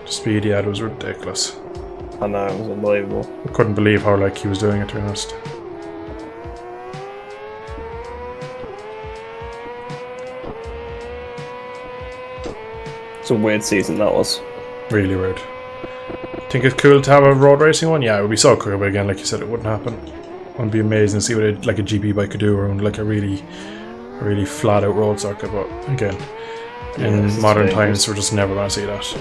The speed he had was ridiculous. I know, it was unbelievable. I couldn't believe how he was doing it, to be honest. It's a weird season that was. Really weird. Think it's cool to have a road racing one? Yeah, it would be so cool, but again, like you said, it wouldn't happen. It would be amazing to see what a GP bike could do around like a really flat out road circuit, but again, in modern times we're just never going to see that.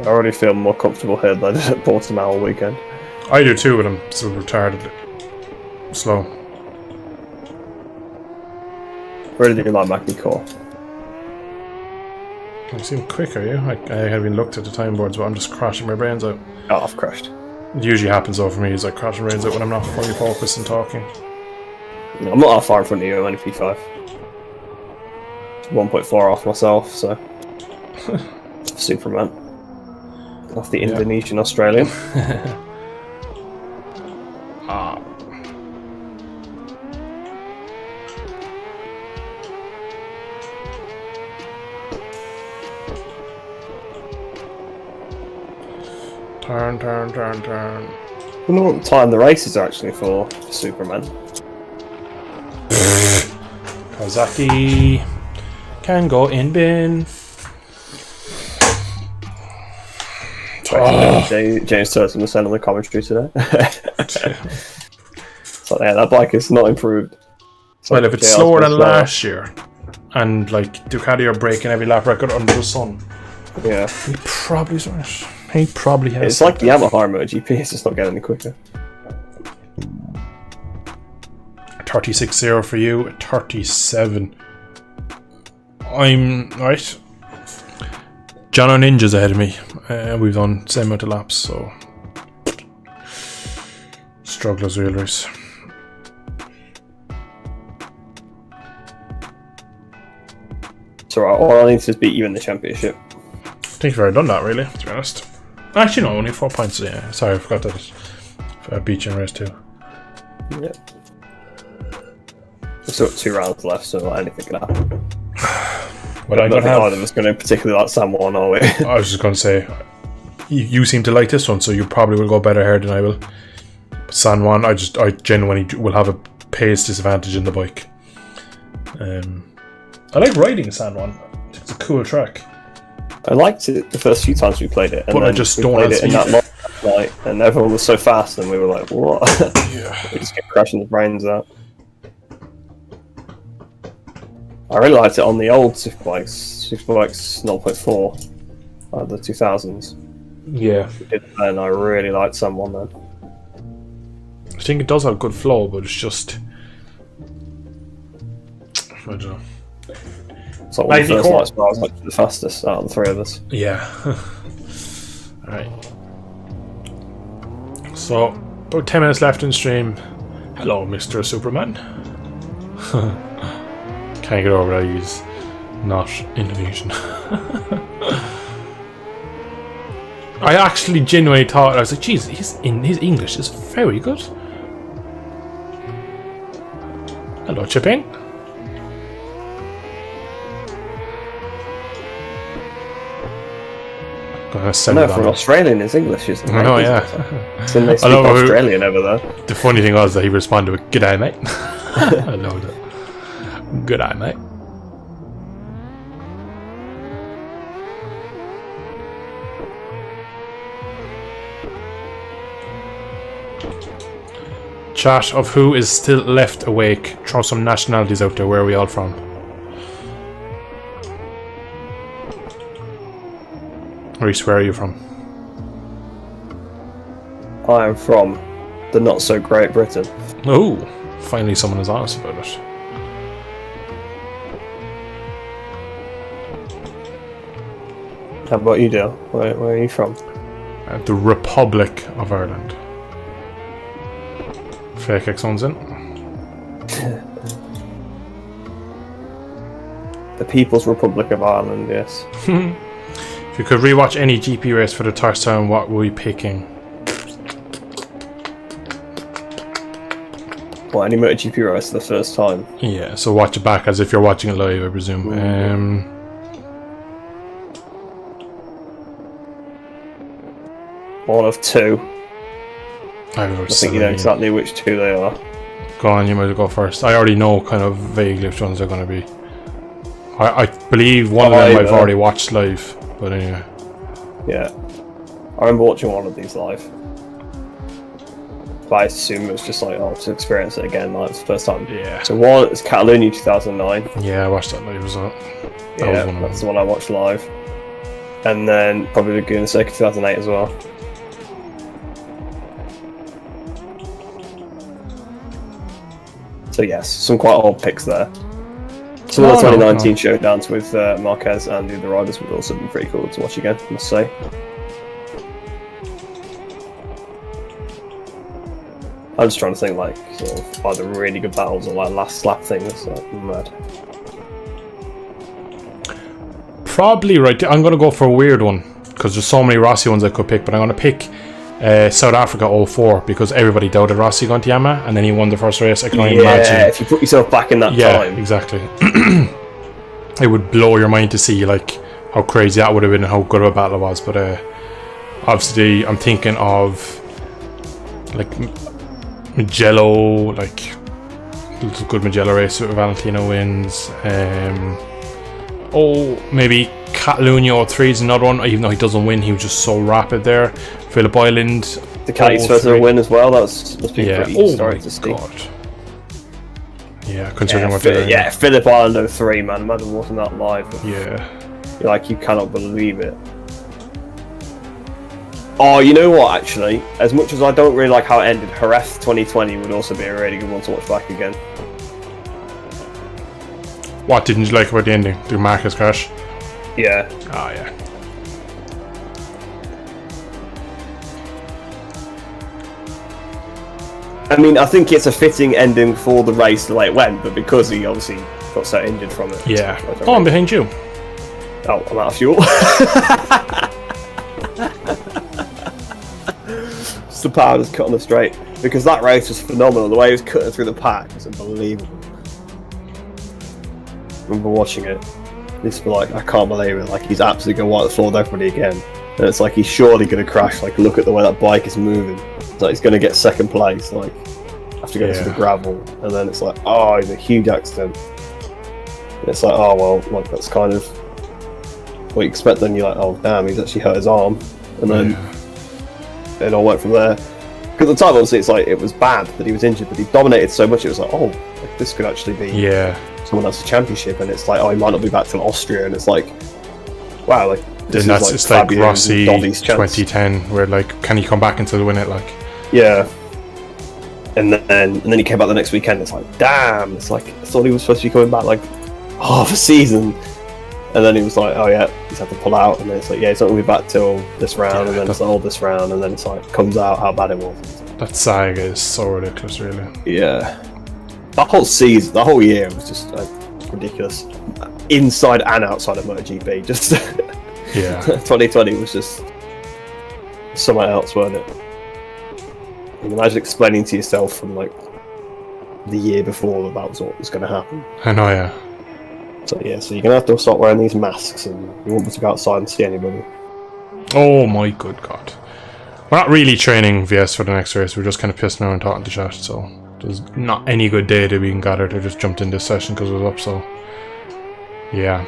I already feel more comfortable here than I did at Portimao all weekend. I do too, but I'm so retarded slow. Where did you like Mackie Core? You seem quick, are you? I haven't looked at the time boards, but I'm just crashing my brains out. Oh, I've crashed. It usually happens though for me, is like crashing my brains out when I'm not fully focused and talking. I'm not that far in front of you, I'm only P5. 1.4 off myself, so Superman. Off the Indonesian Australian. Turn. I wonder what time the races are actually for Superman. Kawasaki can go in bin. James Turton was saying on the commentary today. So yeah, that bike is not improved. So well, if it's slower than last year, and like Ducati are breaking every lap record under the sun, yeah, he probably has. He probably has. It's like the Yamaha MotoGP, it's just not getting any quicker. 36.0 for you, 37. I'm right. John O Ninja's ahead of me. We've done same amount of laps, so strugglers rivalries. So all I need to do is beat you in the championship. I think I've already done that, really, to be honest. Actually, no, only 4 points. Yeah, sorry, I forgot that. I beat you in race 2. Yeah. We've still got 2 rounds left, so anything can happen. But I don't think either of us going to particularly like San Juan, are we? I was just going to say, you seem to like this one, so you probably will go better here than I will. But San Juan, I genuinely will have a pace disadvantage in the bike. I like riding San Juan. It's a cool track. I liked it the first few times we played it, and but then I just we don't played have it in that long night, and everyone was so fast, and we were like, "What?" Yeah. We just kept crashing the brains out. I really liked it on the old Superbikes 0.4, the 2000s. Yeah. We did that, and I really liked someone then. I think it does have good flow, but it's just... I don't know. It's like one of the first nights where I was like the fastest out of the 3 of us. Yeah. Alright. So, about 10 minutes left in stream. Hello, Mr. Superman. Can't get over that he's not Indonesian. I actually genuinely thought, I was like, geez, his English is very good. Hello, Chipping. I know, for an Australian, his English is amazing. I know, yeah. So they speak Australian over there. The funny thing was that he responded with, "G'day, mate." I loved it. G'day, mate. Chat of who is still left awake. Throw some nationalities out there. Where are we all from? Reese, where are you from? I am from the not so great Britain. Oh, finally someone is honest about it. How about you, Dale? Where are you from? The Republic of Ireland. Fake X1's in. The People's Republic of Ireland, yes. If you could rewatch any GP race for the first time, what were you picking? Well, any MotoGP race for the first time? Yeah, so watch it back as if you're watching it live, I presume. One of 2. I think you know exactly which 2 they are. Go on, you might as well go first. I already know kind of vaguely which ones they're going to be. I believe one of them I've already watched live, but anyway. Yeah. I remember watching one of these live. But I assume it was just like, to experience it again, like it's the first time. Yeah. So one is Catalonia 2009. Yeah, I watched that live as well. That's the one I watched live. And then probably Laguna Seca 2008 as well. So yes, some quite old picks there. Some of the 2019 showdowns with Marquez and the other riders would also be pretty cool to watch again, I must say. I'm just trying to think like sort of either really good battles or like last lap things. Like, mad. Probably right. I'm going to go for a weird one because there's so many Rossi ones I could pick, but I'm going to pick South Africa 04 because everybody doubted Rossi going to Yamaha and then he won the first race. I can only imagine. Yeah, if you put yourself back in that time. Yeah, exactly. It would blow your mind to see like how crazy that would have been and how good of a battle it was. But obviously, I'm thinking of like Mugello, like it's a good Mugello race with Valentino wins. Maybe Catalunya 03 is another one. Even though he doesn't win, he was just so rapid there. Phillip Island. The Caddy's supposed to win as well. That's been pretty historic to see. God. Yeah, considering what they're doing. Yeah, Phillip Island 03, man. Imagine watching that live. Yeah. Like, you cannot believe it. Oh, you know what, actually? As much as I don't really like how it ended, Jerez 2020 would also be a really good one to watch back again. What didn't you like about the ending? The Marcus crash? Yeah. Oh, yeah. I mean, I think it's a fitting ending for the race the way it went, but because he obviously got so injured from it. Yeah. Oh, I'm behind you. Oh, I'm out of fuel. Just the power just cut on the straight. Because that race was phenomenal. The way he was cutting through the pack was unbelievable. I remember watching it. This was like, I can't believe it. Like, he's absolutely going to wipe the floor with everybody again. And it's like, he's surely going to crash. Like, look at the way that bike is moving. It's like, he's going to get second place. Like, have to go to the gravel. And then it's like, oh, he's a huge accident. And it's like, oh, well, like, that's kind of what you expect. Then you're like, oh, damn, he's actually hurt his arm. And then it all went from there. Because at the time, obviously, it's like, it was bad that he was injured, but he dominated so much, it was like, oh, like, this could actually be someone else's championship. And it's like, oh, he might not be back till Austria. And it's like, wow, like, this is like, it's like Rossi 2010, where like, can he come back into the win it? Like, yeah. And then he came back the next weekend. It's like, damn. It's like, I thought he was supposed to be coming back like half a season, and then he was like, oh yeah, he's had to pull out. And then it's like, yeah, he's not going to be back till this round, and then it's like, oh, this round, and then it's like, comes out how bad it was. That saga is so ridiculous, really. Yeah, that whole season, the whole year was just ridiculous, inside and outside of MotoGP. Just 2020 was just somewhere else, wasn't it? And imagine explaining to yourself from like the year before that was what was going to happen. I know, yeah. So yeah, so you're going to have to start wearing these masks, and you won't be able to go outside and see anybody. Oh my good god. We're not really training VS for the next race, we're just kind of pissing around and talking to chat, so there's not any good data we can gather. I just jumped in this session because it was up, so yeah.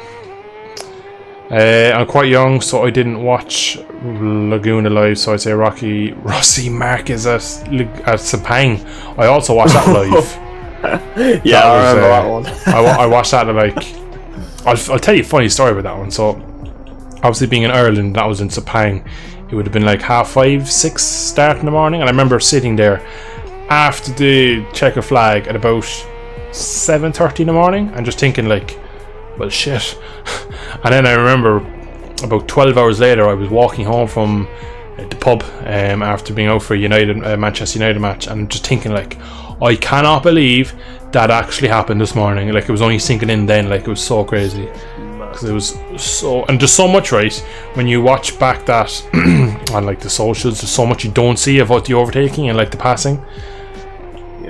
I'm quite young, so I didn't watch Laguna live, so I'd say Rossi Marquez at Sepang. I also watched that live. Yeah, I remember that one. I watched that at like... I'll tell you a funny story about that one. So, obviously being in Ireland, that was in Sepang. It would have been like 5:30, 6 start in the morning, and I remember sitting there after the checker flag at about 7:30 in the morning and just thinking like, well shit. And then I remember about 12 hours later I was walking home from the pub after being out for a Manchester United match, and just thinking like, I cannot believe that actually happened this morning. Like, it was only sinking in then. Like, it was so crazy, because it was so, and there's so much, right, when you watch back that on like the socials, there's so much you don't see about the overtaking and like the passing.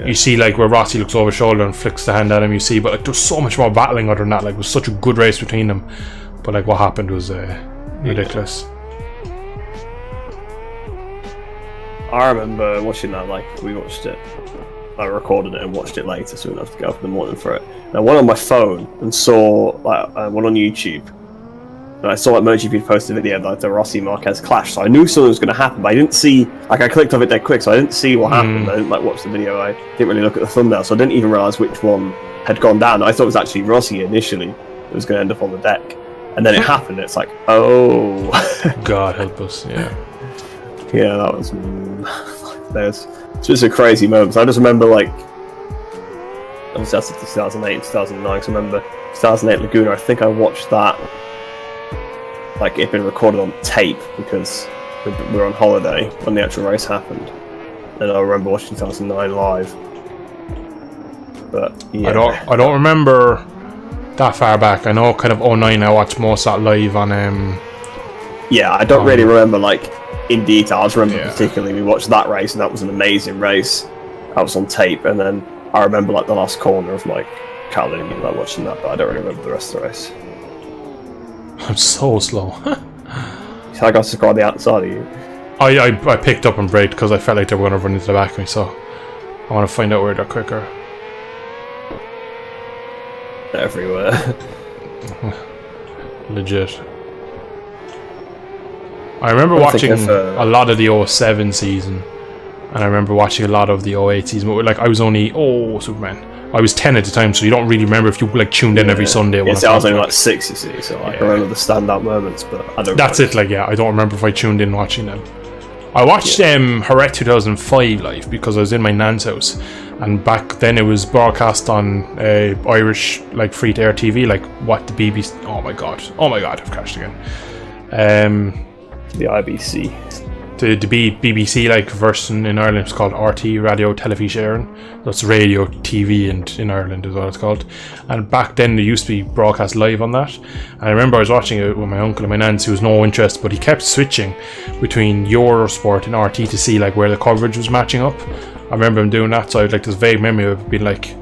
You see like where Rossi looks over his shoulder and flicks the hand at him, you see, but like there's so much more battling other than that. Like, it was such a good race between them, but like what happened was ridiculous. I remember watching that, like, we watched it, I recorded it and watched it later, so we didn't have to get up in the morning for it. And I went on my phone and saw, like, I went on YouTube, and I saw like MotoGP posted a video like the Rossi Marquez clash, so I knew something was going to happen, but I didn't see, like, I clicked off it dead quick, so I didn't see what happened. I didn't like watch the video, I didn't really look at the thumbnail, so I didn't even realise which one had gone down. I thought it was actually Rossi initially that was going to end up on the deck, and then it happened. It's like, oh God help us. Yeah, that was there's just a crazy moment. I just remember, like, obviously that's 2008 2009, because I remember 2008 Laguna, I think I watched that, like, it had been recorded on tape because we were on holiday when the actual race happened, and I remember watching 2009 live. But yeah, I don't remember that far back. I know kind of 09 I watched most of that live on yeah, I don't really remember like in detail. I just remember particularly we watched that race, and that was an amazing race. That was on tape, and then I remember like the last corner of like Catalunya, like watching that, but I don't really remember the rest of the race. I'm so slow. So I got to go on the outside of you. I picked up and braked because I felt like they were going to run into the back of me, so I want to find out where they're quicker. Everywhere. Legit. I remember watching a lot of the 07 season, and I remember watching a lot of the 08 season, but like I was only Superman. I was 10 at the time, so you don't really remember if you like tuned in every Sunday. Yeah, so I was only like 6, you see, so like, I remember the standout moments, but I don't. That's it. Like, yeah, I don't remember if I tuned in watching them. I watched Jerez 2005 live because I was in my nan's house, and back then it was broadcast on Irish like free to air TV, like what the BBC. Oh my god, I've crashed again. The IBC. The the BBC like version in Ireland is called RT, Radio Television. That's radio TV, and in Ireland is what it's called. And back then there used to be broadcast live on that. And I remember I was watching it with my uncle and my nan's, who was no interest, but he kept switching between Eurosport and RT to see like where the coverage was matching up. I remember him doing that, so I had like this vague memory of being like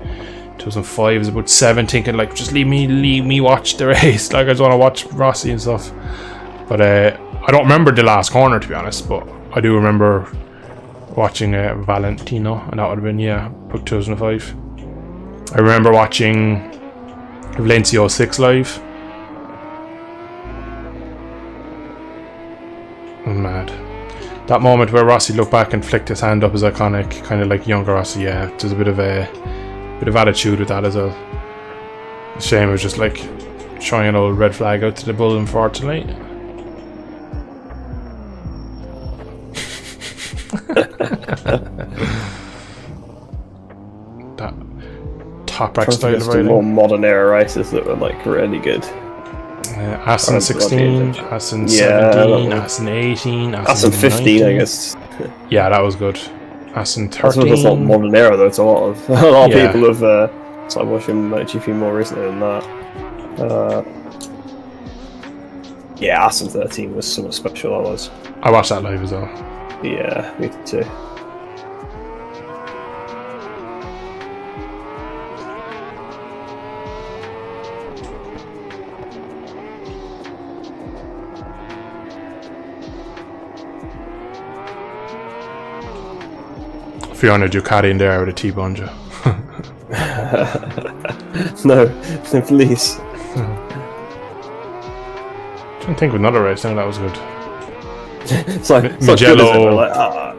2005, I was about 7, thinking like, just leave me watch the race. Like, I just want to watch Rossi and stuff. But I don't remember the last corner, to be honest, but I do remember watching Valentino, and that would have been, about 2005. I remember watching Valencia 06 live. I'm mad. That moment where Rossi looked back and flicked his hand up is iconic, kind of like younger Rossi. There's a bit of attitude with that as well. Shame it was just like showing an old red flag out to the bull, unfortunately. That top rack style of riding. More modern era races that were like really good. Aston 16, Aston 17, Aston 18, Aston 15, I guess. Yeah, that was good. Aston 13. That's not modern era though. It's a lot of people have started watching MotoGP more recently than that. Aston 13 was something special. I watched that live as well. Yeah, me too. Fiona Ducati in there with a T-bone you. No, please. I'm trying to think of another race now that was good. It's like Mugello.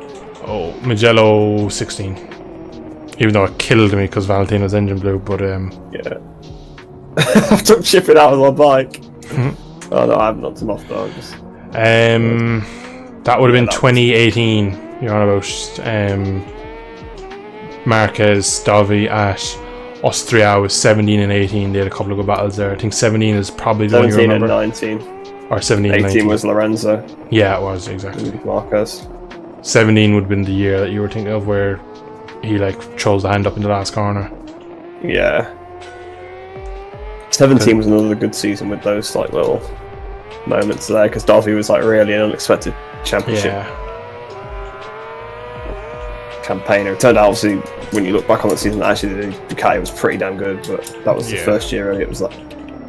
Mugello 16. Even though it killed me because Valentino's engine blew, but yeah. I took shipping out on my bike. Oh no, I haven't knocked him off though. That would have been 2018. You're on about Marquez, Davi at Austria was 17 and 18. They had a couple of good battles there. I think 17 is probably the one you remember. 17 and 19. Or 17 and 18 was Lorenzo. Yeah, it was, exactly. Marquez. 17 would have been the year that you were thinking of, where he like chose the hand up in the last corner. Yeah. 17 was another good season with those like little moments there, because Davi was like really an unexpected championship campaigner. It turned out, obviously, when you look back on the season, actually the Ducati was pretty damn good, but that was the first year and it was like,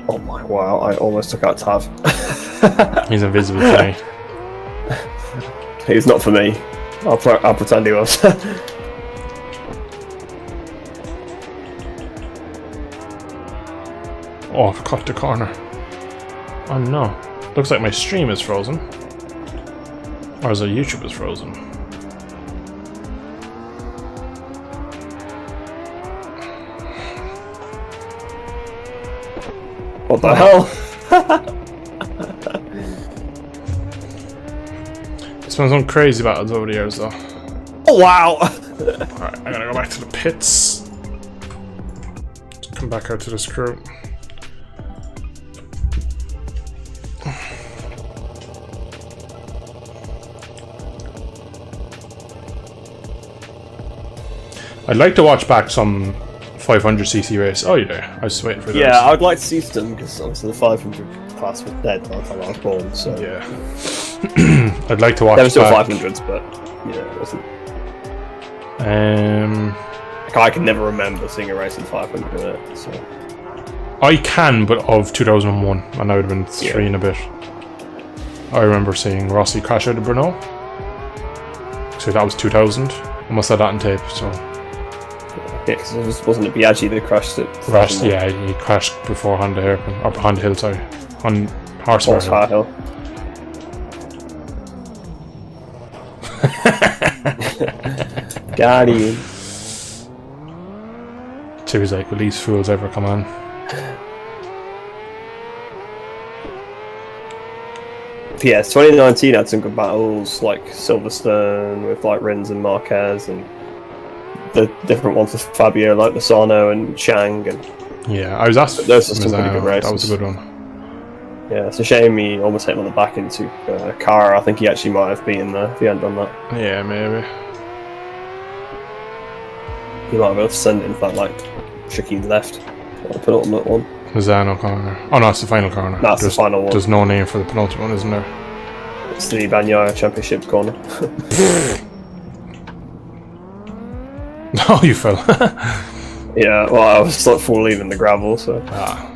oh my wow, I almost took out Tav. He's invisible to me. He's not for me. I'll pretend he was. Oh, I've cut the corner. Oh no. Looks like my stream is frozen. Or is it YouTube is frozen? What the hell? It's been some crazy battles over the years though. Oh wow! Alright, I'm gonna go back to the pits. Come back out to the screw. I'd like to watch back some 500cc race. Oh, you're there. I was just waiting for that. Yeah, I'd like to see them because obviously the 500 class was dead by the time I was born. So yeah, I'd like to watch. There were still 500s, but yeah, it wasn't. I can never remember seeing a race in 500 in it. So I can, but of 2001, and I would have been 3 and a bit. I remember seeing Rossi crash out of Brno. So that was 2000. I must have that on tape. So. Yeah, because it wasn't Biaggi that crashed it. Yeah, he crashed before Honda Hairpin, or Honda Hill, sorry. On Horsepower Hill. Guardian. Timmy's like, will these fools ever come on? Yeah, 2019 had some good battles, like Silverstone with like Rins and Marquez, and the different ones with Fabio, like Lozano and Chang. And yeah, I was asked. Those are some pretty good races. That was a good one. Yeah, it's a shame he almost hit him on the back into Cara. I think he actually might have beaten there if he hadn't done that. Yeah, maybe. He might have been able to send it in that, like, chicane left. I'll put it on that one. Lozano corner. Oh no, it's the final corner. That's the final one. There's no name for the penultimate one, isn't there? It's the Bagnaia Championship corner. Oh, you fell. Yeah, well, I was like falling in the gravel, so. Ah.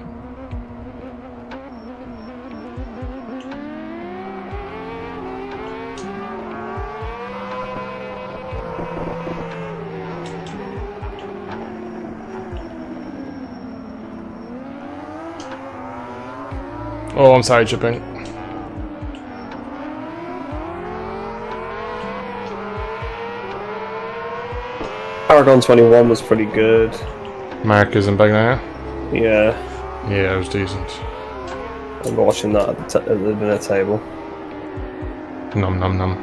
Oh, I'm sorry, Chipping. Aragon 21 was pretty good. Marquez and Bagnaia? Yeah. Yeah, it was decent. I'm watching that at the dinner table. Num num num.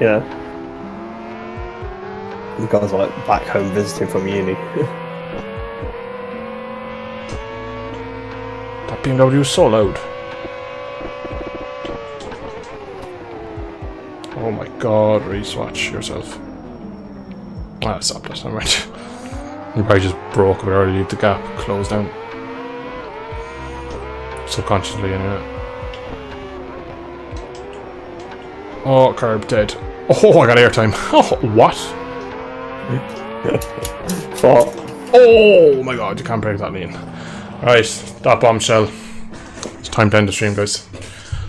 Yeah. The guys are like back home visiting from uni. That BMW is so loud. Oh my god, Reese, watch yourself. Ah, stop that, never mind. You probably just broke but already leave the gap closed down. Subconsciously, anyway. Oh, curb dead. Oh, I got airtime. Oh, what? Fuck. Oh my god, you can't break that lean. Right, that bombshell. It's time to end the stream, guys.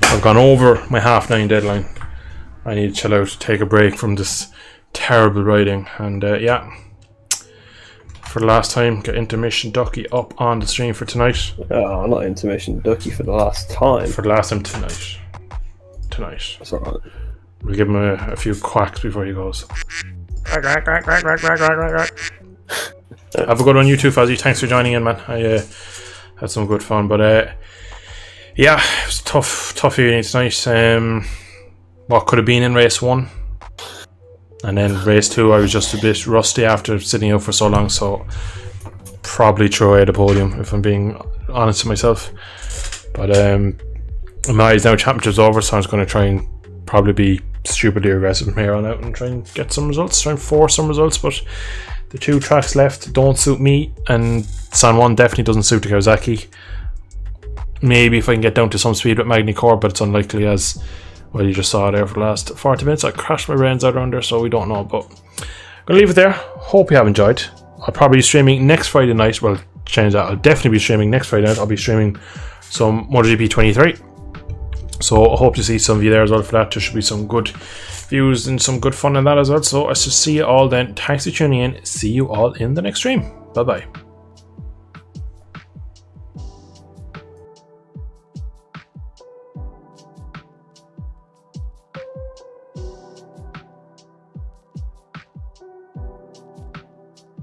I've gone over my 9:30 deadline. I need to chill out, take a break from this terrible riding, and yeah. For the last time, get Intermission Ducky up on the stream for tonight. Oh, not Intermission Ducky for the last time. For the last time tonight. Tonight. That's alright. We'll give him a few quacks before he goes. Have a good one, you too, Fuzzy. Thanks for joining in, man. I had some good fun, but yeah, it was tough evening tonight. What could have been in race 1, and then race 2, I was just a bit rusty after sitting out for so long, so probably throw away the podium if I'm being honest with myself. But my eyes now, championship's over, so I'm just going to try and probably be stupidly aggressive from here on out and try and get some results, try and force some results. But the 2 tracks left don't suit me, and San Juan definitely doesn't suit the Kawasaki. Maybe if I can get down to some speed with Magny Core, but it's unlikely, as well, you just saw there for the last 40 minutes. I crashed my brains out around there, so we don't know. But I'm gonna leave it there. Hope you have enjoyed. I'll probably be streaming next Friday night. Well, change that. I'll definitely be streaming next Friday night. I'll be streaming some MotoGP 23. So I hope to see some of you there as well for that. There should be some good views and some good fun in that as well. So I shall see you all then. Thanks for tuning in. See you all in the next stream. Bye bye.